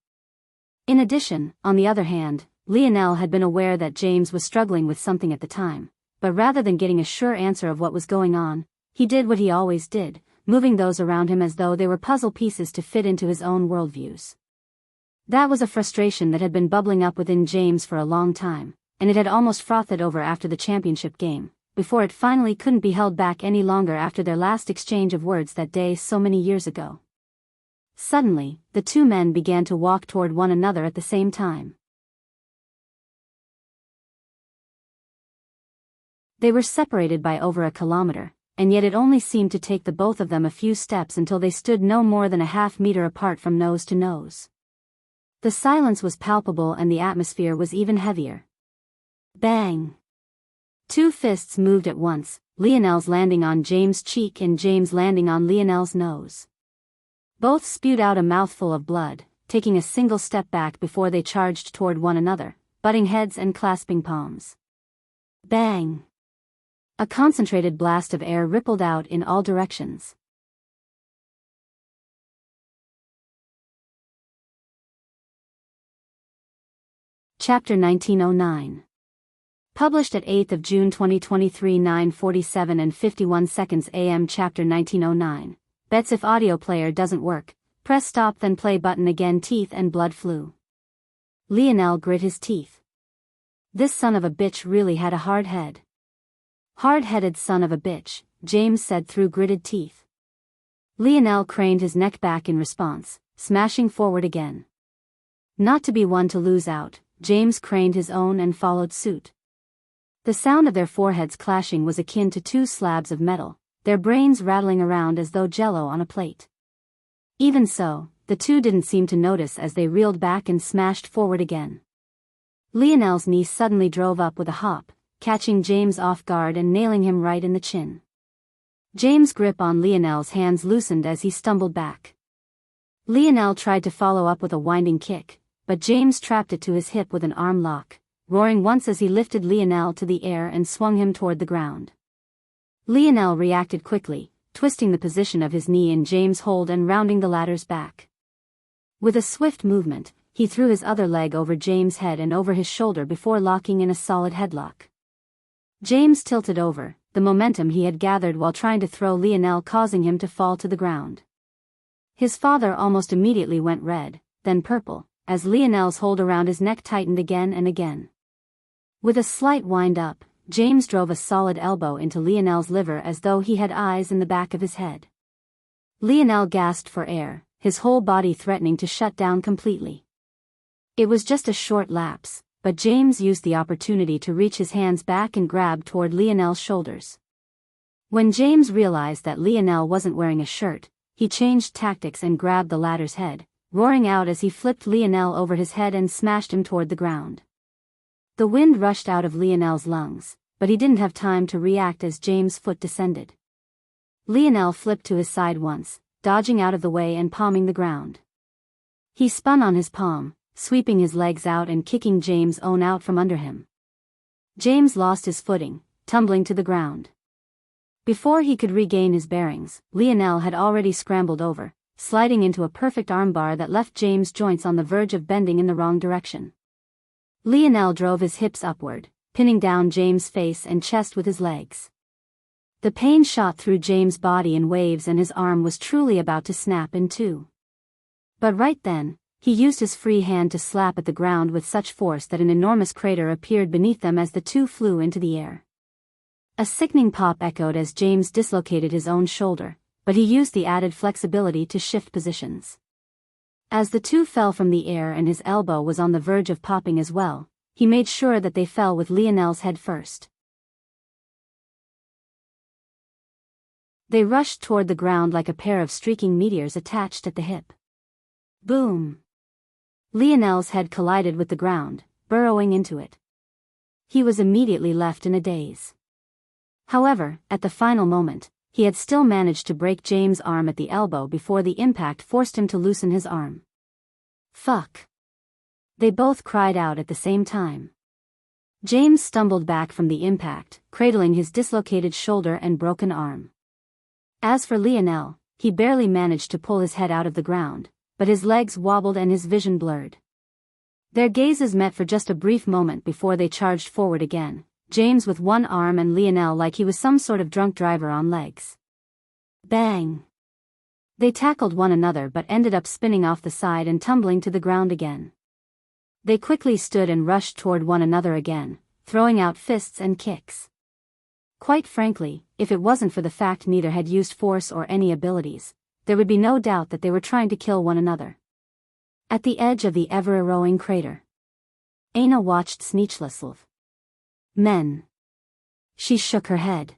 In addition, on the other hand, Lionel had been aware that James was struggling with something at the time, but rather than getting a sure answer of what was going on, he did what he always did, moving those around him as though they were puzzle pieces to fit into his own worldviews. That was a frustration that had been bubbling up within James for a long time, and it had almost frothed over after the championship game, before it finally couldn't be held back any longer after their last exchange of words that day so many years ago. Suddenly, the 2 men began to walk toward one another at the same time. They were separated by over a kilometer, and yet it only seemed to take the both of them a few steps until they stood no more than a half-meter apart from nose to nose. The silence was palpable and the atmosphere was even heavier. Bang! 2 fists moved at once, Lionel's landing on James' cheek and James landing on Lionel's nose. Both spewed out a mouthful of blood, taking a single step back before they charged toward one another, butting heads and clasping palms. Bang! A concentrated blast of air rippled out in all directions. Chapter 1909. Published at 8th of June 2023 9:47 and 51 seconds AM. Chapter 1909. Bets if audio player doesn't work, press stop then play button again. Teeth and blood flew. Lionel grit his teeth. This son of a bitch really had a hard head. Hard-headed son of a bitch, James said through gritted teeth. Lionel craned his neck back in response, smashing forward again. Not to be one to lose out, James craned his own and followed suit. The sound of their foreheads clashing was akin to two slabs of metal, their brains rattling around as though jello on a plate. Even so, the two didn't seem to notice as they reeled back and smashed forward again. Lionel's knee suddenly drove up with a hop, catching James off guard and nailing him right in the chin. James' grip on Lionel's hands loosened as he stumbled back. Lionel tried to follow up with a winding kick, but James trapped it to his hip with an arm lock, roaring once as he lifted Lionel to the air and swung him toward the ground. Lionel reacted quickly, twisting the position of his knee in James' hold and rounding the latter's back. With a swift movement, he threw his other leg over James' head and over his shoulder before locking in a solid headlock. James tilted over, the momentum he had gathered while trying to throw Lionel causing him to fall to the ground. His father almost immediately went red, then purple, as Lionel's hold around his neck tightened again and again. With a slight wind-up, James drove a solid elbow into Lionel's liver as though he had eyes in the back of his head. Lionel gasped for air, his whole body threatening to shut down completely. It was just a short lapse, but James used the opportunity to reach his hands back and grab toward Lionel's shoulders. When James realized that Lionel wasn't wearing a shirt, he changed tactics and grabbed the latter's head, roaring out as he flipped Lionel over his head and smashed him toward the ground. The wind rushed out of Lionel's lungs, but he didn't have time to react as James' foot descended. Lionel flipped to his side once, dodging out of the way and palming the ground. He spun on his palm, sweeping his legs out and kicking James' own out from under him. James lost his footing, tumbling to the ground. Before he could regain his bearings, Lionel had already scrambled over, sliding into a perfect armbar that left James' joints on the verge of bending in the wrong direction. Lionel drove his hips upward, pinning down James' face and chest with his legs. The pain shot through James' body in waves and his arm was truly about to snap in two. But right then, he used his free hand to slap at the ground with such force that an enormous crater appeared beneath them as the two flew into the air. A sickening pop echoed as James dislocated his own shoulder, but he used the added flexibility to shift positions. As the two fell from the air and his elbow was on the verge of popping as well, he made sure that they fell with Lionel's head first. They rushed toward the ground like a pair of streaking meteors attached at the hip. Boom! Lionel's head collided with the ground, burrowing into it. He was immediately left in a daze. However, at the final moment, he had still managed to break James' arm at the elbow before the impact forced him to loosen his arm. Fuck! They both cried out at the same time. James stumbled back from the impact, cradling his dislocated shoulder and broken arm. As for Lionel, he barely managed to pull his head out of the ground, but his legs wobbled and his vision blurred. Their gazes met for just a brief moment before they charged forward again, James with one arm and Lionel like he was some sort of drunk driver on legs. Bang! They tackled one another but ended up spinning off the side and tumbling to the ground again. They quickly stood and rushed toward one another again, throwing out fists and kicks. Quite frankly, if it wasn't for the fact neither had used force or any abilities, there would be no doubt that they were trying to kill one another. At the edge of the ever-erowing crater, Aina watched speechlessly. Men. She shook her head.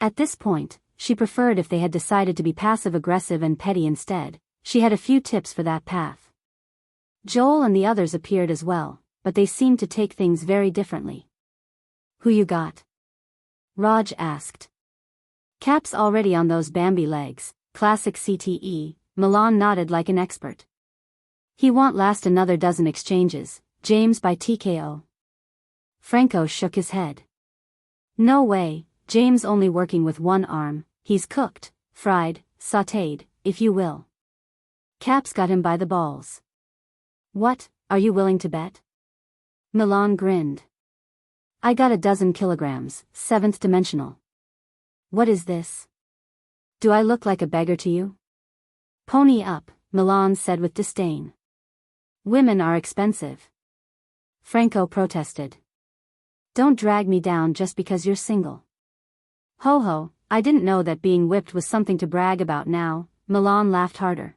At this point, she preferred if they had decided to be passive-aggressive and petty instead. She had a few tips for that path. Joel and the others appeared as well, but they seemed to take things very differently. Who you got? Raj asked. Cap's already on those Bambi legs, classic CTE, Milan nodded like an expert. He won't last another dozen exchanges, James by TKO. Franco shook his head. No way, James only working with one arm, he's cooked, fried, sautéed, if you will. Cap's got him by the balls. What, are you willing to bet? Milan grinned. I got a dozen kilograms, 7th dimensional. What is this? Do I look like a beggar to you? Pony up, Milan said with disdain. Women are expensive. Franco protested. Don't drag me down just because you're single. Ho ho, I didn't know that being whipped was something to brag about now, Milan laughed harder.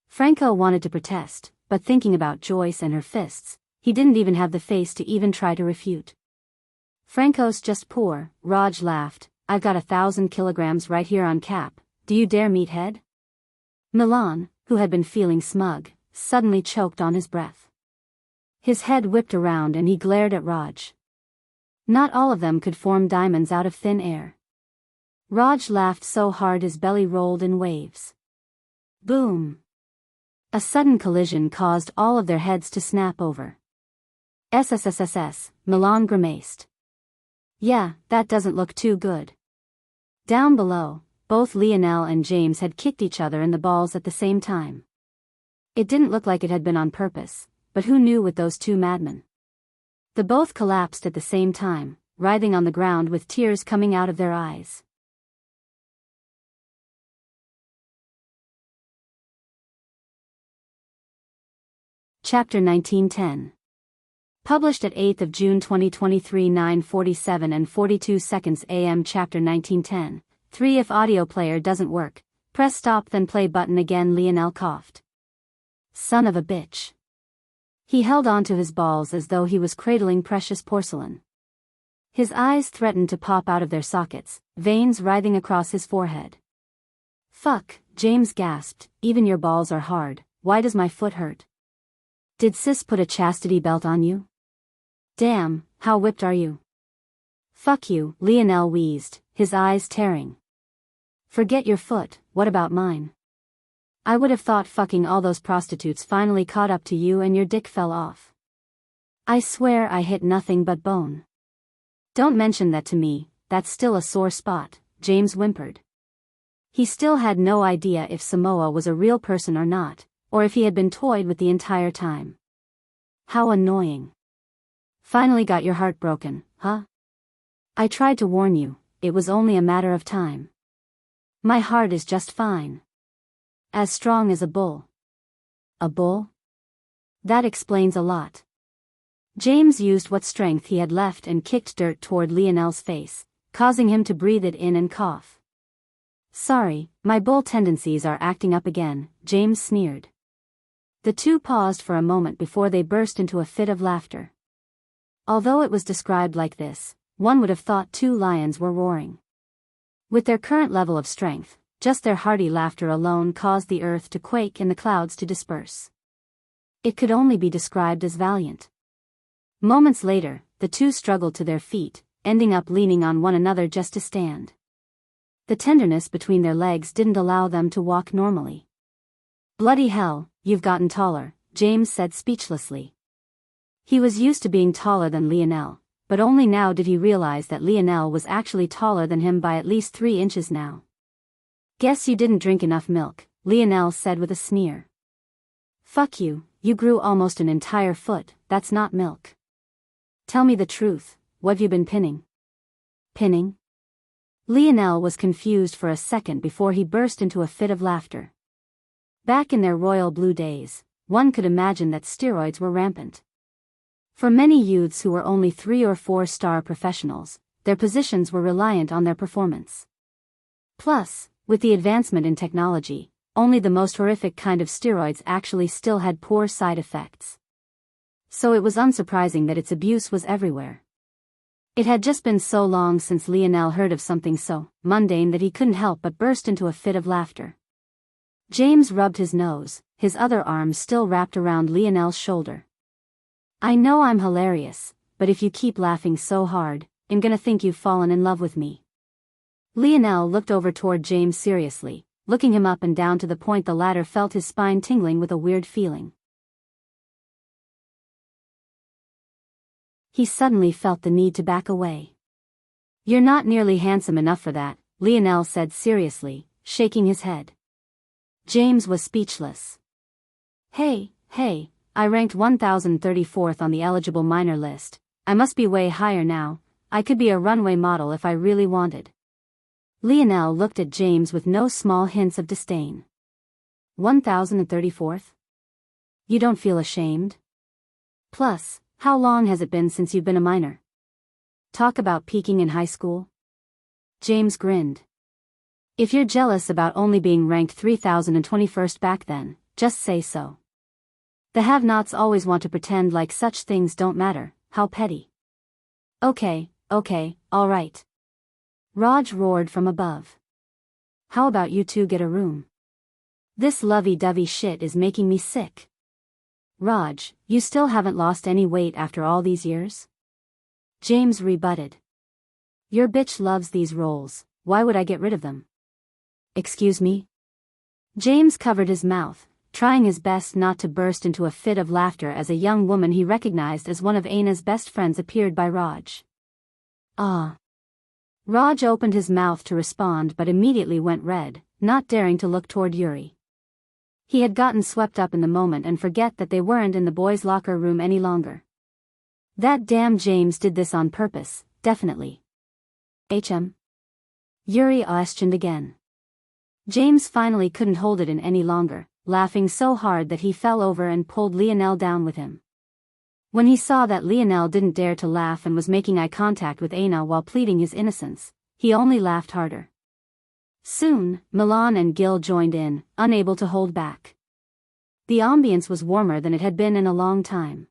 Franco wanted to protest, but thinking about Joyce and her fists, he didn't even have the face to even try to refute. Franco's just poor, Raj laughed, I've got 1,000 kilograms right here on Cap, do you dare meathead? Milan, who had been feeling smug, suddenly choked on his breath. His head whipped around and he glared at Raj. Not all of them could form diamonds out of thin air. Raj laughed so hard his belly rolled in waves. Boom! A sudden collision caused all of their heads to snap over. SSSSS, Milan grimaced. Yeah, that doesn't look too good. Down below, both Lionel and James had kicked each other in the balls at the same time. It didn't look like it had been on purpose, but who knew with those two madmen? The both collapsed at the same time, writhing on the ground with tears coming out of their eyes. Chapter 1910. Published at 8th of June 2023 9:47 and 42 seconds AM. Chapter 1910. 3. If audio player doesn't work, press stop then play button again. Lionel coughed. Son of a bitch. He held on to his balls as though he was cradling precious porcelain. His eyes threatened to pop out of their sockets, veins writhing across his forehead. Fuck, James gasped, even your balls are hard, why does my foot hurt? Did sis put a chastity belt on you? Damn, how whipped are you? Fuck you, Lionel wheezed, his eyes tearing. Forget your foot, what about mine? I would have thought fucking all those prostitutes finally caught up to you and your dick fell off. I swear I hit nothing but bone. Don't mention that to me, that's still a sore spot, James whimpered. He still had no idea if Samoa was a real person or not, or if he had been toyed with the entire time. How annoying. Finally got your heart broken, huh? I tried to warn you, it was only a matter of time. My heart is just fine. As strong as a bull. A bull? That explains a lot. James used what strength he had left and kicked dirt toward Lionel's face, causing him to breathe it in and cough. Sorry, my bull tendencies are acting up again, James sneered. The two paused for a moment before they burst into a fit of laughter. Although it was described like this, one would have thought two lions were roaring. With their current level of strength, just their hearty laughter alone caused the earth to quake and the clouds to disperse. It could only be described as valiant. Moments later, the two struggled to their feet, ending up leaning on one another just to stand. The tenderness between their legs didn't allow them to walk normally. Bloody hell, you've gotten taller, James said speechlessly. He was used to being taller than Lionel, but only now did he realize that Lionel was actually taller than him by at least 3 inches now. Guess you didn't drink enough milk, Lionel said with a sneer. Fuck you, you grew almost an entire foot, that's not milk. Tell me the truth, what've you been pinning? Pinning? Lionel was confused for a second before he burst into a fit of laughter. Back in their royal blue days, one could imagine that steroids were rampant. For many youths who were only 3 or 4-star professionals, their positions were reliant on their performance. Plus, with the advancement in technology, only the most horrific kind of steroids actually still had poor side effects. So it was unsurprising that its abuse was everywhere. It had just been so long since Lionel heard of something so mundane that he couldn't help but burst into a fit of laughter. James rubbed his nose, his other arm still wrapped around Lionel's shoulder. I know I'm hilarious, but if you keep laughing so hard, I'm gonna think you've fallen in love with me. Lionel looked over toward James seriously, looking him up and down to the point the latter felt his spine tingling with a weird feeling. He suddenly felt the need to back away. You're not nearly handsome enough for that, Lionel said seriously, shaking his head. James was speechless. Hey, I ranked 1034th on the eligible minor list. I must be way higher now. I could be a runway model if I really wanted. Lionel looked at James with no small hints of disdain. 1034th? You don't feel ashamed? Plus, how long has it been since you've been a minor? Talk about peaking in high school? James grinned. If you're jealous about only being ranked 3021st back then, just say so. The have-nots always want to pretend like such things don't matter. How petty. Okay, all right. Raj roared from above. How about you two get a room? This lovey-dovey shit is making me sick. Raj, you still haven't lost any weight after all these years? James rebutted. Your bitch loves these roles, why would I get rid of them? Excuse me? James covered his mouth, trying his best not to burst into a fit of laughter as a young woman he recognized as one of Aina's best friends appeared by Raj. Ah. Raj opened his mouth to respond but immediately went red, not daring to look toward Yuri. He had gotten swept up in the moment and forget that they weren't in the boys' locker room any longer. That damn James did this on purpose, definitely. Yuri questioned again. James finally couldn't hold it in any longer, laughing so hard that he fell over and pulled Lionel down with him. When he saw that Lionel didn't dare to laugh and was making eye contact with Aina while pleading his innocence, he only laughed harder. Soon, Milan and Gil joined in, unable to hold back. The ambience was warmer than it had been in a long time.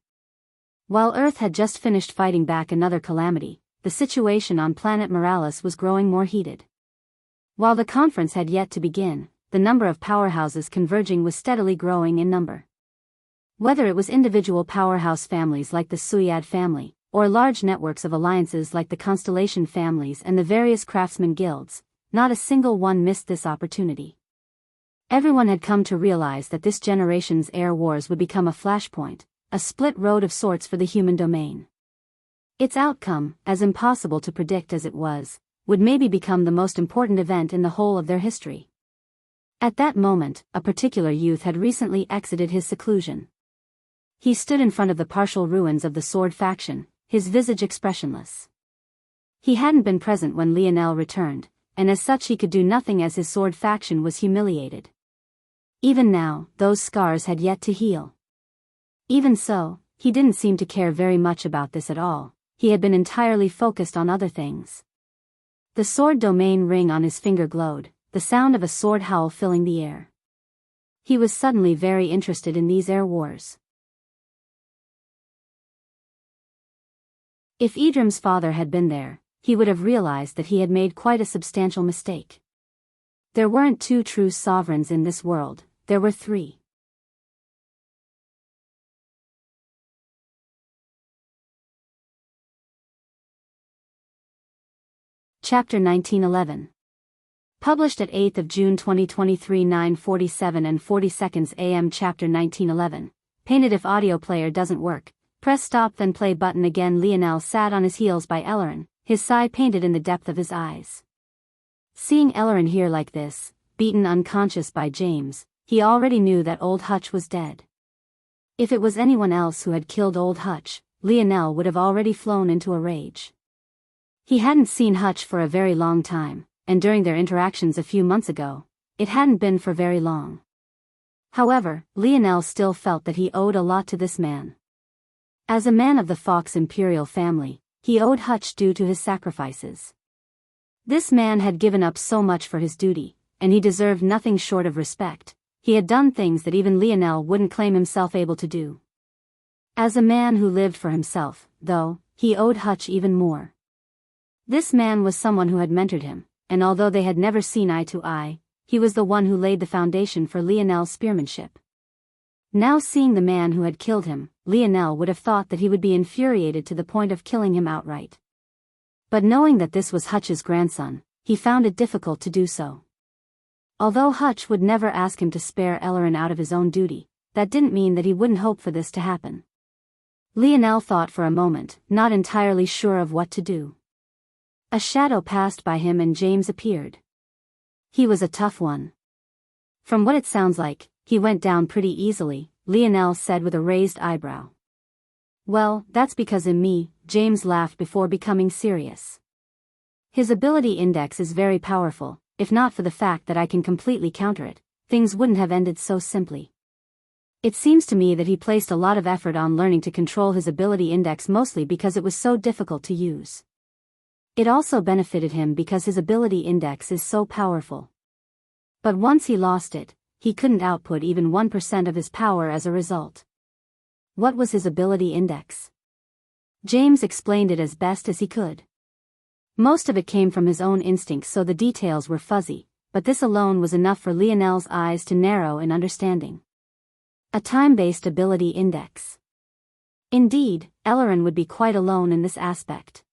While Earth had just finished fighting back another calamity, the situation on planet Morales was growing more heated. While the conference had yet to begin, the number of powerhouses converging was steadily growing in number. Whether it was individual powerhouse families like the Suyad family, or large networks of alliances like the Constellation families and the various craftsman guilds, not a single one missed this opportunity. Everyone had come to realize that this generation's air wars would become a flashpoint, a split road of sorts for the human domain. Its outcome, as impossible to predict as it was, would maybe become the most important event in the whole of their history. At that moment, a particular youth had recently exited his seclusion. He stood in front of the partial ruins of the Sword faction, his visage expressionless. He hadn't been present when Lionel returned, and as such he could do nothing as his Sword faction was humiliated. Even now, those scars had yet to heal. Even so, he didn't seem to care very much about this at all. He had been entirely focused on other things. The sword domain ring on his finger glowed, the sound of a sword howl filling the air. He was suddenly very interested in these air wars. If Idrim's father had been there, he would have realized that he had made quite a substantial mistake. There weren't two true sovereigns in this world, there were three. Chapter 1911. Published at 8th of June 2023 9:47 and 40 seconds AM. Chapter 1911. Painted. If audio player doesn't work, press stop then play button again. Lionel sat on his heels by Ellerin, his sigh painted in the depth of his eyes. Seeing Ellerin here like this, beaten unconscious by James, he already knew that old Hutch was dead. If it was anyone else who had killed old Hutch, Lionel would have already flown into a rage. He hadn't seen Hutch for a very long time, and during their interactions a few months ago, it hadn't been for very long. However, Lionel still felt that he owed a lot to this man. As a man of the Fox Imperial family, he owed Hutch due to his sacrifices. This man had given up so much for his duty, and he deserved nothing short of respect. He had done things that even Lionel wouldn't claim himself able to do. As a man who lived for himself, though, he owed Hutch even more. This man was someone who had mentored him, and although they had never seen eye to eye, he was the one who laid the foundation for Lionel's spearmanship. Now seeing the man who had killed him, Lionel would have thought that he would be infuriated to the point of killing him outright. But knowing that this was Hutch's grandson, he found it difficult to do so. Although Hutch would never ask him to spare Ellerin out of his own duty, that didn't mean that he wouldn't hope for this to happen. Lionel thought for a moment, not entirely sure of what to do. A shadow passed by him and James appeared. He was a tough one. From what it sounds like, he went down pretty easily, Lionel said with a raised eyebrow. Well, that's because in me, James laughed before becoming serious. His ability index is very powerful. If not for the fact that I can completely counter it, things wouldn't have ended so simply. It seems to me that he placed a lot of effort on learning to control his ability index mostly because it was so difficult to use. It also benefited him because his ability index is so powerful. But once he lost it, he couldn't output even 1% of his power as a result. What was his ability index? James explained it as best as he could. Most of it came from his own instincts, so the details were fuzzy, but this alone was enough for Lionel's eyes to narrow in understanding. A time-based ability index. Indeed, Ellerin would be quite alone in this aspect.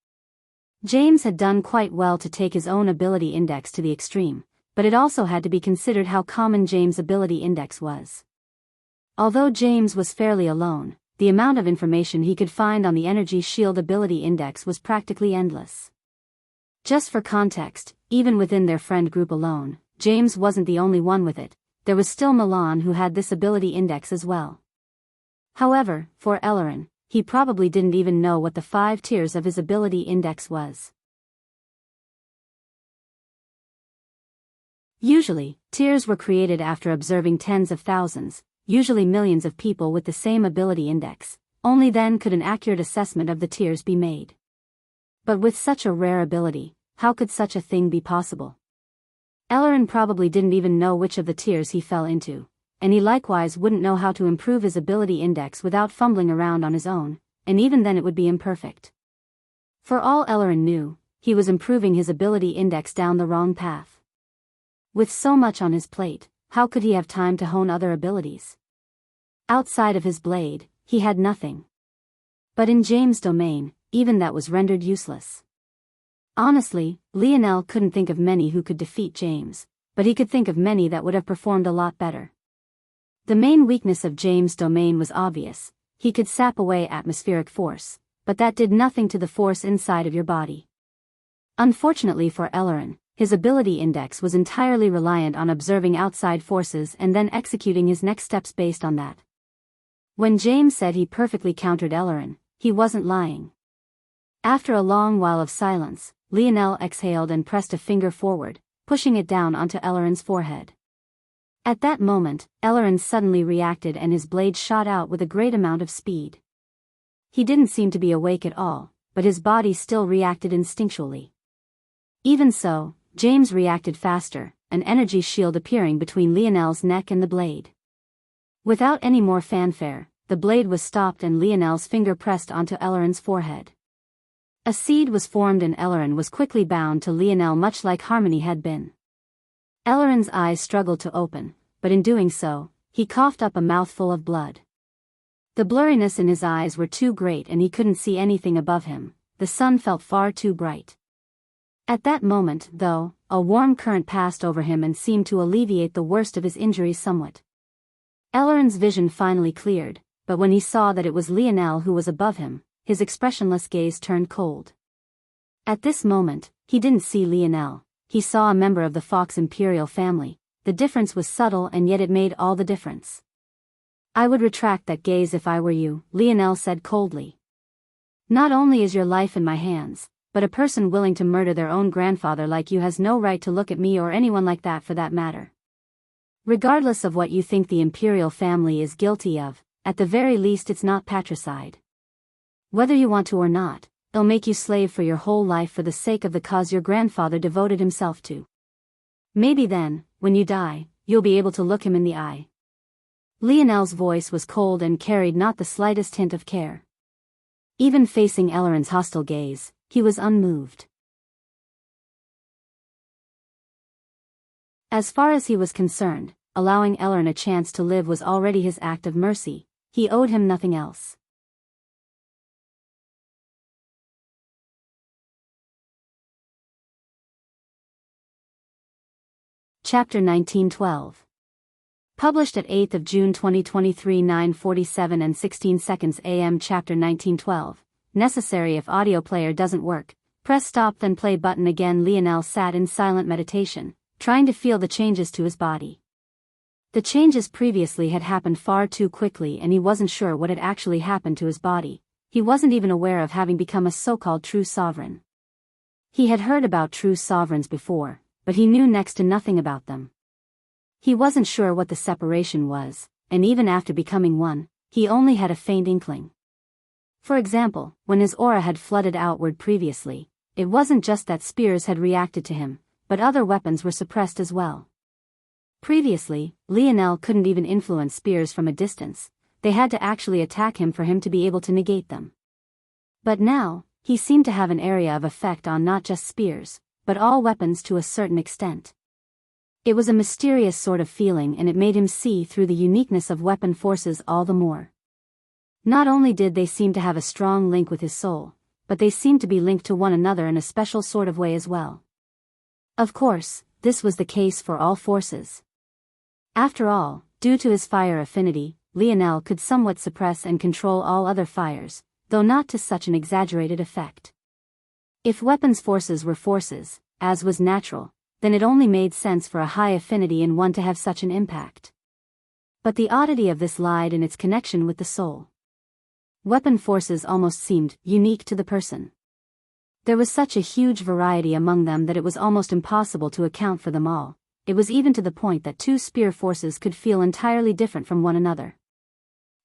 James had done quite well to take his own ability index to the extreme, but it also had to be considered how common James' ability index was. Although James was fairly alone, the amount of information he could find on the energy shield ability index was practically endless. Just for context, even within their friend group alone, James wasn't the only one with it. There was still Milan who had this ability index as well. However, for Ellerin, he probably didn't even know what the 5 tiers of his ability index was. Usually, tiers were created after observing tens of thousands, usually millions of people with the same ability index. Only then could an accurate assessment of the tiers be made. But with such a rare ability, how could such a thing be possible? Ellerin probably didn't even know which of the tiers he fell into, and he likewise wouldn't know how to improve his ability index without fumbling around on his own, and even then it would be imperfect. For all Ellerin knew, he was improving his ability index down the wrong path. With so much on his plate, how could he have time to hone other abilities? Outside of his blade, he had nothing. But in James' domain, even that was rendered useless. Honestly, Lionel couldn't think of many who could defeat James, but he could think of many that would have performed a lot better. The main weakness of James' domain was obvious. He could sap away atmospheric force, but that did nothing to the force inside of your body. Unfortunately for Ellerin, his ability index was entirely reliant on observing outside forces and then executing his next steps based on that. When James said he perfectly countered Ellerin, he wasn't lying. After a long while of silence, Lionel exhaled and pressed a finger forward, pushing it down onto Ellerin's forehead. At that moment, Ellerin suddenly reacted and his blade shot out with a great amount of speed. He didn't seem to be awake at all, but his body still reacted instinctually. Even so, James reacted faster, an energy shield appearing between Lionel's neck and the blade. Without any more fanfare, the blade was stopped and Lionel's finger pressed onto Ellerin's forehead. A seed was formed and Ellerin was quickly bound to Lionel much like Harmony had been. Ellerin's eyes struggled to open, but in doing so, he coughed up a mouthful of blood. The blurriness in his eyes were too great and he couldn't see anything above him. The sun felt far too bright. At that moment, though, a warm current passed over him and seemed to alleviate the worst of his injuries somewhat. Ellerin's vision finally cleared, but when he saw that it was Lionel who was above him, his expressionless gaze turned cold. At this moment, he didn't see Lionel, he saw a member of the Fox Imperial family. The difference was subtle and yet it made all the difference. "I would retract that gaze if I were you," Lionel said coldly. "Not only is your life in my hands, but a person willing to murder their own grandfather like you has no right to look at me or anyone like that for that matter. Regardless of what you think the Imperial family is guilty of, at the very least it's not patricide. Whether you want to or not, they'll make you slave for your whole life for the sake of the cause your grandfather devoted himself to. Maybe then, when you die, you'll be able to look him in the eye." Lionel's voice was cold and carried not the slightest hint of care. Even facing Ellerin's hostile gaze, he was unmoved. As far as he was concerned, allowing Ellerin a chance to live was already his act of mercy. He owed him nothing else. Chapter 1912. Published at 8th of June 2023 9:47 and 16 seconds AM. Chapter 1912. Necessary if audio player doesn't work. Press stop then play button again. Lionel sat in silent meditation, trying to feel the changes to his body. The changes previously had happened far too quickly and he wasn't sure what had actually happened to his body. He wasn't even aware of having become a so-called true sovereign. He had heard about true sovereigns before, but he knew next to nothing about them. He wasn't sure what the separation was, and even after becoming one, he only had a faint inkling. For example, when his aura had flooded outward previously, it wasn't just that spears had reacted to him, but other weapons were suppressed as well. Previously, Lionel couldn't even influence spears from a distance, they had to actually attack him for him to be able to negate them. But now, he seemed to have an area of effect on not just spears, but all weapons to a certain extent. It was a mysterious sort of feeling and it made him see through the uniqueness of weapon forces all the more. Not only did they seem to have a strong link with his soul, but they seemed to be linked to one another in a special sort of way as well. Of course, this was the case for all forces. After all, due to his fire affinity, Lionel could somewhat suppress and control all other fires, though not to such an exaggerated effect. If weapons forces were forces, as was natural, then it only made sense for a high affinity in one to have such an impact. But the oddity of this lied in its connection with the soul. Weapon forces almost seemed unique to the person. There was such a huge variety among them that it was almost impossible to account for them all. It was even to the point that two spear forces could feel entirely different from one another.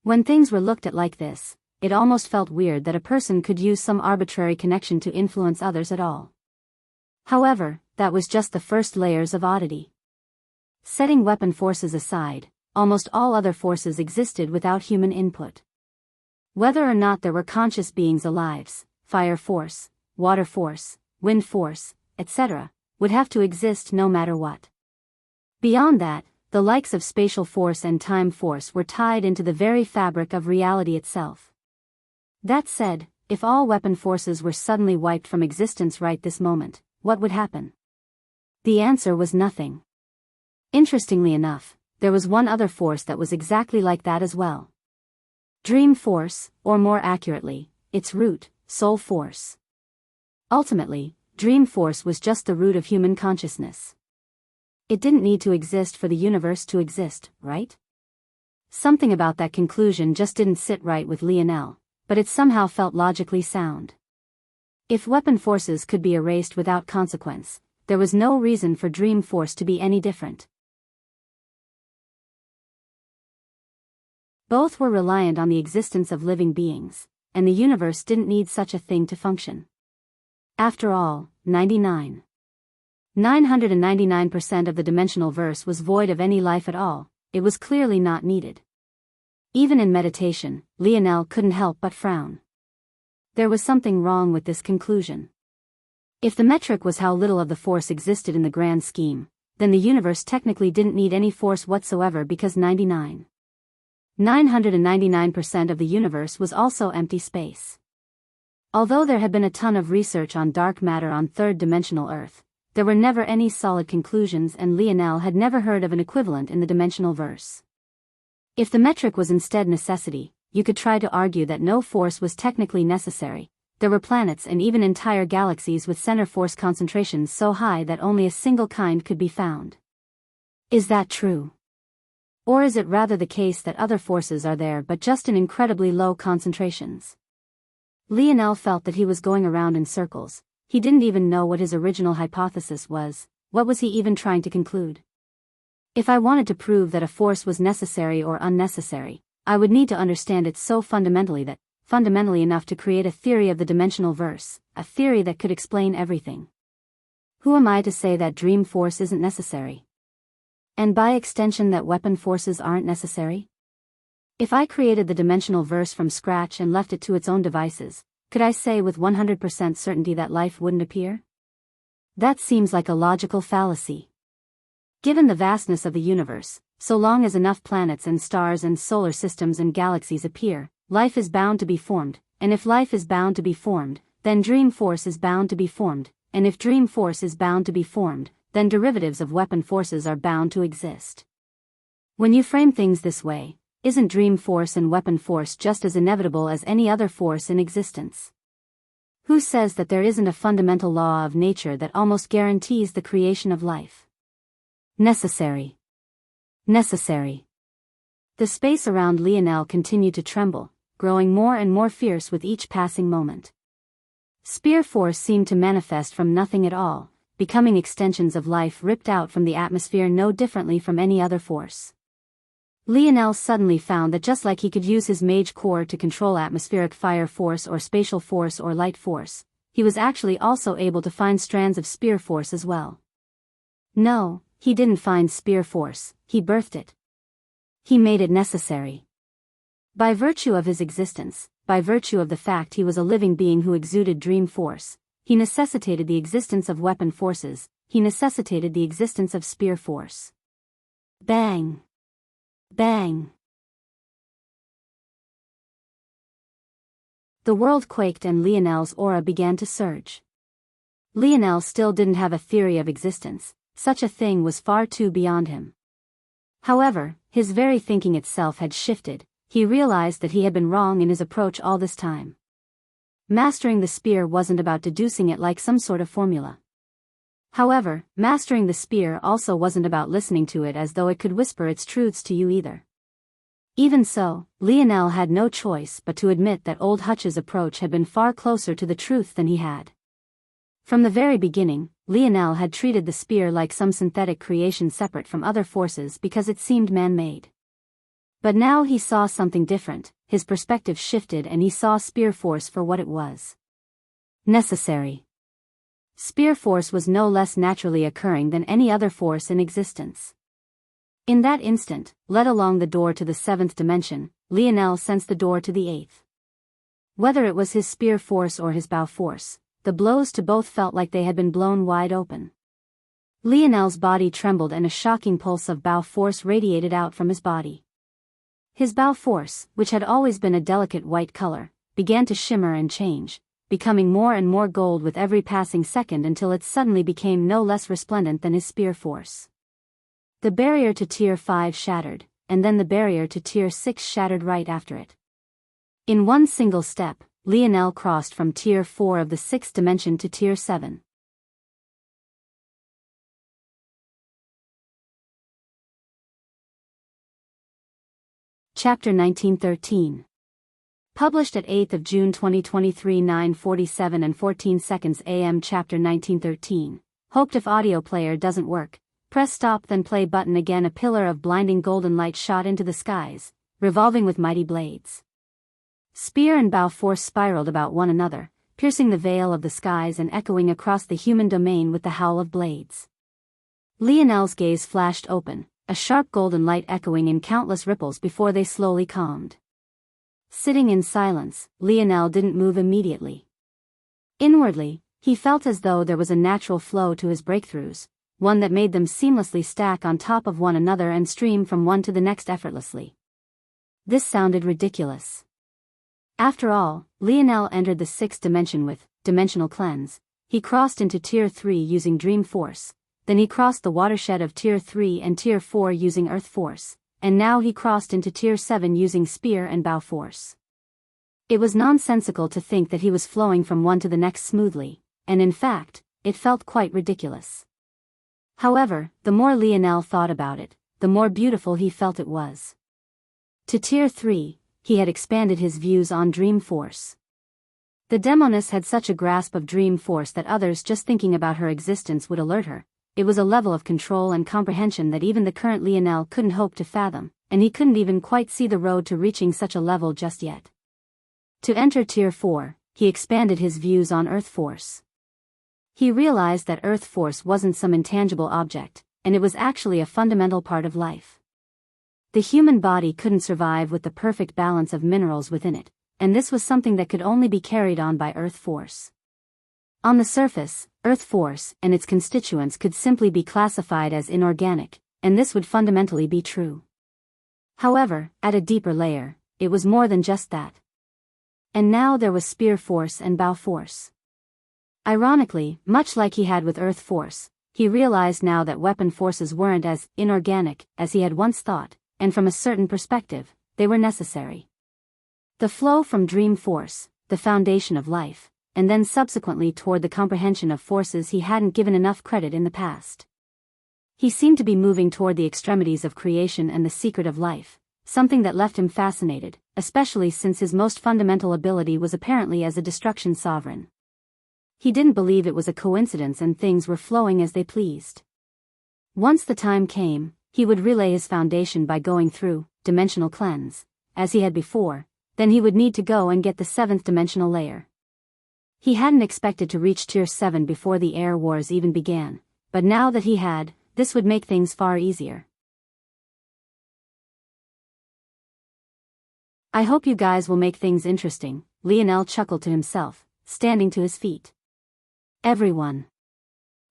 When things were looked at like this, it almost felt weird that a person could use some arbitrary connection to influence others at all. However, that was just the first layers of oddity. Setting weapon forces aside, almost all other forces existed without human input. Whether or not there were conscious beings alive, fire force, water force, wind force, etc., would have to exist no matter what. Beyond that, the likes of spatial force and time force were tied into the very fabric of reality itself. That said, if all weapon forces were suddenly wiped from existence right this moment, what would happen? The answer was nothing. Interestingly enough, there was one other force that was exactly like that as well. Dream force, or more accurately, its root, soul force. Ultimately, dream force was just the root of human consciousness. It didn't need to exist for the universe to exist, right? Something about that conclusion just didn't sit right with Lionel, but it somehow felt logically sound. If weapon forces could be erased without consequence, there was no reason for dream force to be any different. Both were reliant on the existence of living beings, and the universe didn't need such a thing to function. After all, 999% of the dimensional verse was void of any life at all, it was clearly not needed. Even in meditation, Lionel couldn't help but frown. There was something wrong with this conclusion. If the metric was how little of the force existed in the grand scheme, then the universe technically didn't need any force whatsoever because 999% of the universe was also empty space. Although there had been a ton of research on dark matter on third-dimensional Earth, there were never any solid conclusions and Lionel had never heard of an equivalent in the dimensional verse. If the metric was instead necessity, you could try to argue that no force was technically necessary. There were planets and even entire galaxies with center force concentrations so high that only a single kind could be found. Is that true? Or is it rather the case that other forces are there but just in incredibly low concentrations? Lionel felt that he was going around in circles. He didn't even know what his original hypothesis was. What was he even trying to conclude? If I wanted to prove that a force was necessary or unnecessary, I would need to understand it so fundamentally enough to create a theory of the dimensional verse, a theory that could explain everything. Who am I to say that dream force isn't necessary? And by extension that weapon forces aren't necessary? If I created the dimensional verse from scratch and left it to its own devices, could I say with 100% certainty that life wouldn't appear? That seems like a logical fallacy. Given the vastness of the universe, so long as enough planets and stars and solar systems and galaxies appear, life is bound to be formed, and if life is bound to be formed, then dream force is bound to be formed, and if dream force is bound to be formed, then derivatives of weapon forces are bound to exist. When you frame things this way, isn't dream force and weapon force just as inevitable as any other force in existence? Who says that there isn't a fundamental law of nature that almost guarantees the creation of life? Necessary. Necessary. The space around Lionel continued to tremble, growing more and more fierce with each passing moment. Spear force seemed to manifest from nothing at all, becoming extensions of life ripped out from the atmosphere no differently from any other force. Lionel suddenly found that just like he could use his mage core to control atmospheric fire force or spatial force or light force, he was actually also able to find strands of spear force as well. No, he didn't find spear force, he birthed it. He made it necessary. By virtue of his existence, by virtue of the fact he was a living being who exuded dream force, he necessitated the existence of weapon forces, he necessitated the existence of spear force. Bang! Bang! The world quaked and Lionel's aura began to surge. Lionel still didn't have a theory of existence, such a thing was far too beyond him. However, his very thinking itself had shifted, he realized that he had been wrong in his approach all this time. Mastering the spear wasn't about deducing it like some sort of formula. However, mastering the spear also wasn't about listening to it as though it could whisper its truths to you either. Even so, Lionel had no choice but to admit that old Hutch's approach had been far closer to the truth than he had. From the very beginning, Lionel had treated the spear like some synthetic creation separate from other forces because it seemed man-made. But now he saw something different, his perspective shifted and he saw spear force for what it was. Necessary. Spear force was no less naturally occurring than any other force in existence. In that instant, led along the door to the seventh dimension, Lionel sensed the door to the eighth. Whether it was his spear force or his bow force, the blows to both felt like they had been blown wide open. Lionel's body trembled and a shocking pulse of bow force radiated out from his body. His bow force, which had always been a delicate white color, began to shimmer and change, becoming more and more gold with every passing second until it suddenly became no less resplendent than his spear force. The barrier to Tier 5 shattered, and then the barrier to Tier 6 shattered right after it. In one single step, Lionel crossed from Tier 4 of the 6th dimension to Tier 7. Chapter 1913. Published at 8th of June 2023 9:47 and 14 seconds AM. Chapter 1913. Hoped if audio player doesn't work, press stop then play button again. A pillar of blinding golden light shot into the skies, revolving with mighty blades. Spear and bow force spiraled about one another, piercing the veil of the skies and echoing across the human domain with the howl of blades. Lionel's gaze flashed open, a sharp golden light echoing in countless ripples before they slowly calmed. Sitting in silence, Lionel didn't move immediately. Inwardly, he felt as though there was a natural flow to his breakthroughs, one that made them seamlessly stack on top of one another and stream from one to the next effortlessly. This sounded ridiculous. After all, Lionel entered the 6th dimension with dimensional cleanse. He crossed into Tier 3 using dream force, then he crossed the watershed of Tier 3 and Tier 4 using earth force, and now he crossed into Tier 7 using spear and bow force. It was nonsensical to think that he was flowing from one to the next smoothly, and in fact, it felt quite ridiculous. However, the more Lionel thought about it, the more beautiful he felt it was. To Tier 3, he had expanded his views on dream force. The demoness had such a grasp of dream force that others just thinking about her existence would alert her. It was a level of control and comprehension that even the current Lionel couldn't hope to fathom, and he couldn't even quite see the road to reaching such a level just yet. To enter Tier 4, he expanded his views on earth force. He realized that earth force wasn't some intangible object, and it was actually a fundamental part of life. The human body couldn't survive with the perfect balance of minerals within it, and this was something that could only be carried on by earth force. On the surface, earth force and its constituents could simply be classified as inorganic, and this would fundamentally be true. However, at a deeper layer, it was more than just that. And now there was spear force and bow force. Ironically, much like he had with earth force, he realized now that weapon forces weren't as inorganic as he had once thought, and from a certain perspective, they were necessary. The flow from dream force, the foundation of life, and then subsequently toward the comprehension of forces he hadn't given enough credit in the past. He seemed to be moving toward the extremities of creation and the secret of life, something that left him fascinated, especially since his most fundamental ability was apparently as a destruction sovereign. He didn't believe it was a coincidence and things were flowing as they pleased. Once the time came, he would relay his foundation by going through dimensional cleanse, as he had before, then he would need to go and get the 7th dimensional layer. He hadn't expected to reach Tier 7 before the Air Wars even began, but now that he had, this would make things far easier. I hope you guys will make things interesting, Lionel chuckled to himself, standing to his feet. Everyone.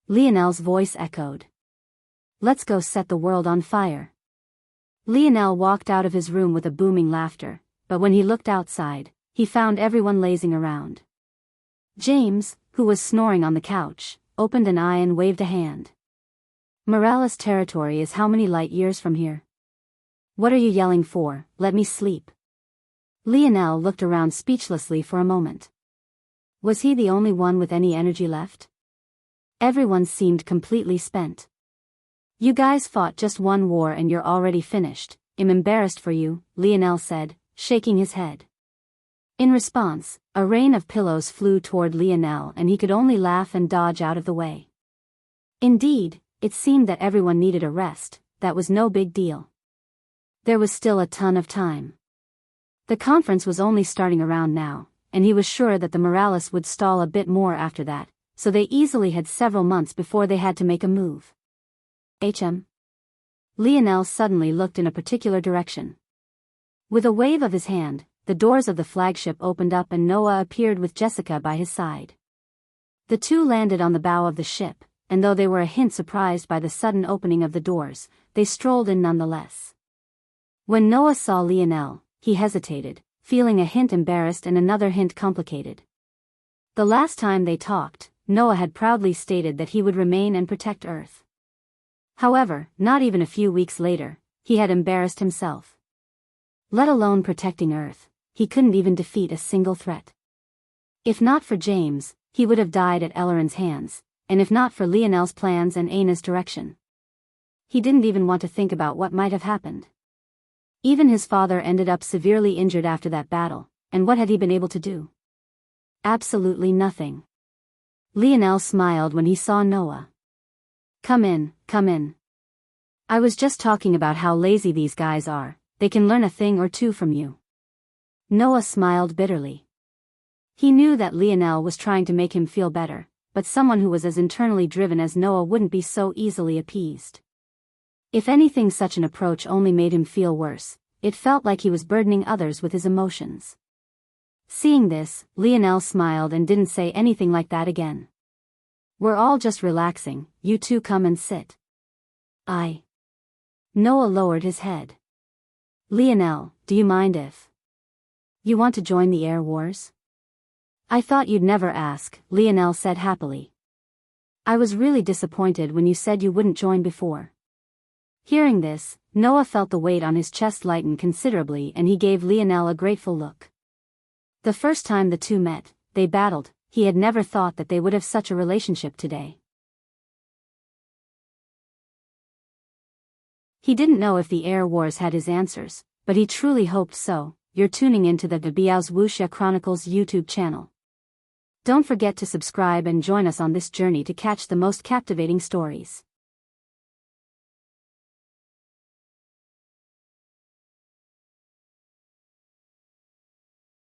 Lionel's voice echoed. Let's go set the world on fire. Lionel walked out of his room with a booming laughter, but when he looked outside, he found everyone lazing around. James, who was snoring on the couch, opened an eye and waved a hand. Morales territory is how many light years from here? What are you yelling for? Let me sleep. Lionel looked around speechlessly for a moment. Was he the only one with any energy left? Everyone seemed completely spent. You guys fought just one war and you're already finished. I'm embarrassed for you, Lionel said, shaking his head. In response, a rain of pillows flew toward Lionel and he could only laugh and dodge out of the way. Indeed, it seemed that everyone needed a rest. That was no big deal. There was still a ton of time. The conference was only starting around now, and he was sure that the Morales would stall a bit more after that, so they easily had several months before they had to make a move. Lionel suddenly looked in a particular direction. With a wave of his hand, the doors of the flagship opened up and Noah appeared with Jessica by his side. The two landed on the bow of the ship, and though they were a hint surprised by the sudden opening of the doors, they strolled in nonetheless. When Noah saw Lionel, he hesitated, feeling a hint embarrassed and another hint complicated. The last time they talked, Noah had proudly stated that he would remain and protect Earth. However, not even a few weeks later, he had embarrassed himself. Let alone protecting Earth, he couldn't even defeat a single threat. If not for James, he would have died at Elleren's hands, and if not for Lionel's plans and Ana's direction. He didn't even want to think about what might have happened. Even his father ended up severely injured after that battle, and what had he been able to do? Absolutely nothing. Lionel smiled when he saw Noah. Come in, come in. I was just talking about how lazy these guys are, they can learn a thing or two from you. Noah smiled bitterly. He knew that Lionel was trying to make him feel better, but someone who was as internally driven as Noah wouldn't be so easily appeased. If anything, such an approach only made him feel worse. It felt like he was burdening others with his emotions. Seeing this, Lionel smiled and didn't say anything like that again. We're all just relaxing, you two come and sit. Noah lowered his head. Lionel, do you mind if you want to join the Air Wars? I thought you'd never ask, Lionel said happily. I was really disappointed when you said you wouldn't join before. Hearing this, Noah felt the weight on his chest lighten considerably and he gave Lionel a grateful look. The first time the two met, they battled. He had never thought that they would have such a relationship today. He didn't know if the Air Wars had his answers, but he truly hoped so. You're tuning into the Biyao's Wuxia Chronicles YouTube channel. Don't forget to subscribe and join us on this journey to catch the most captivating stories.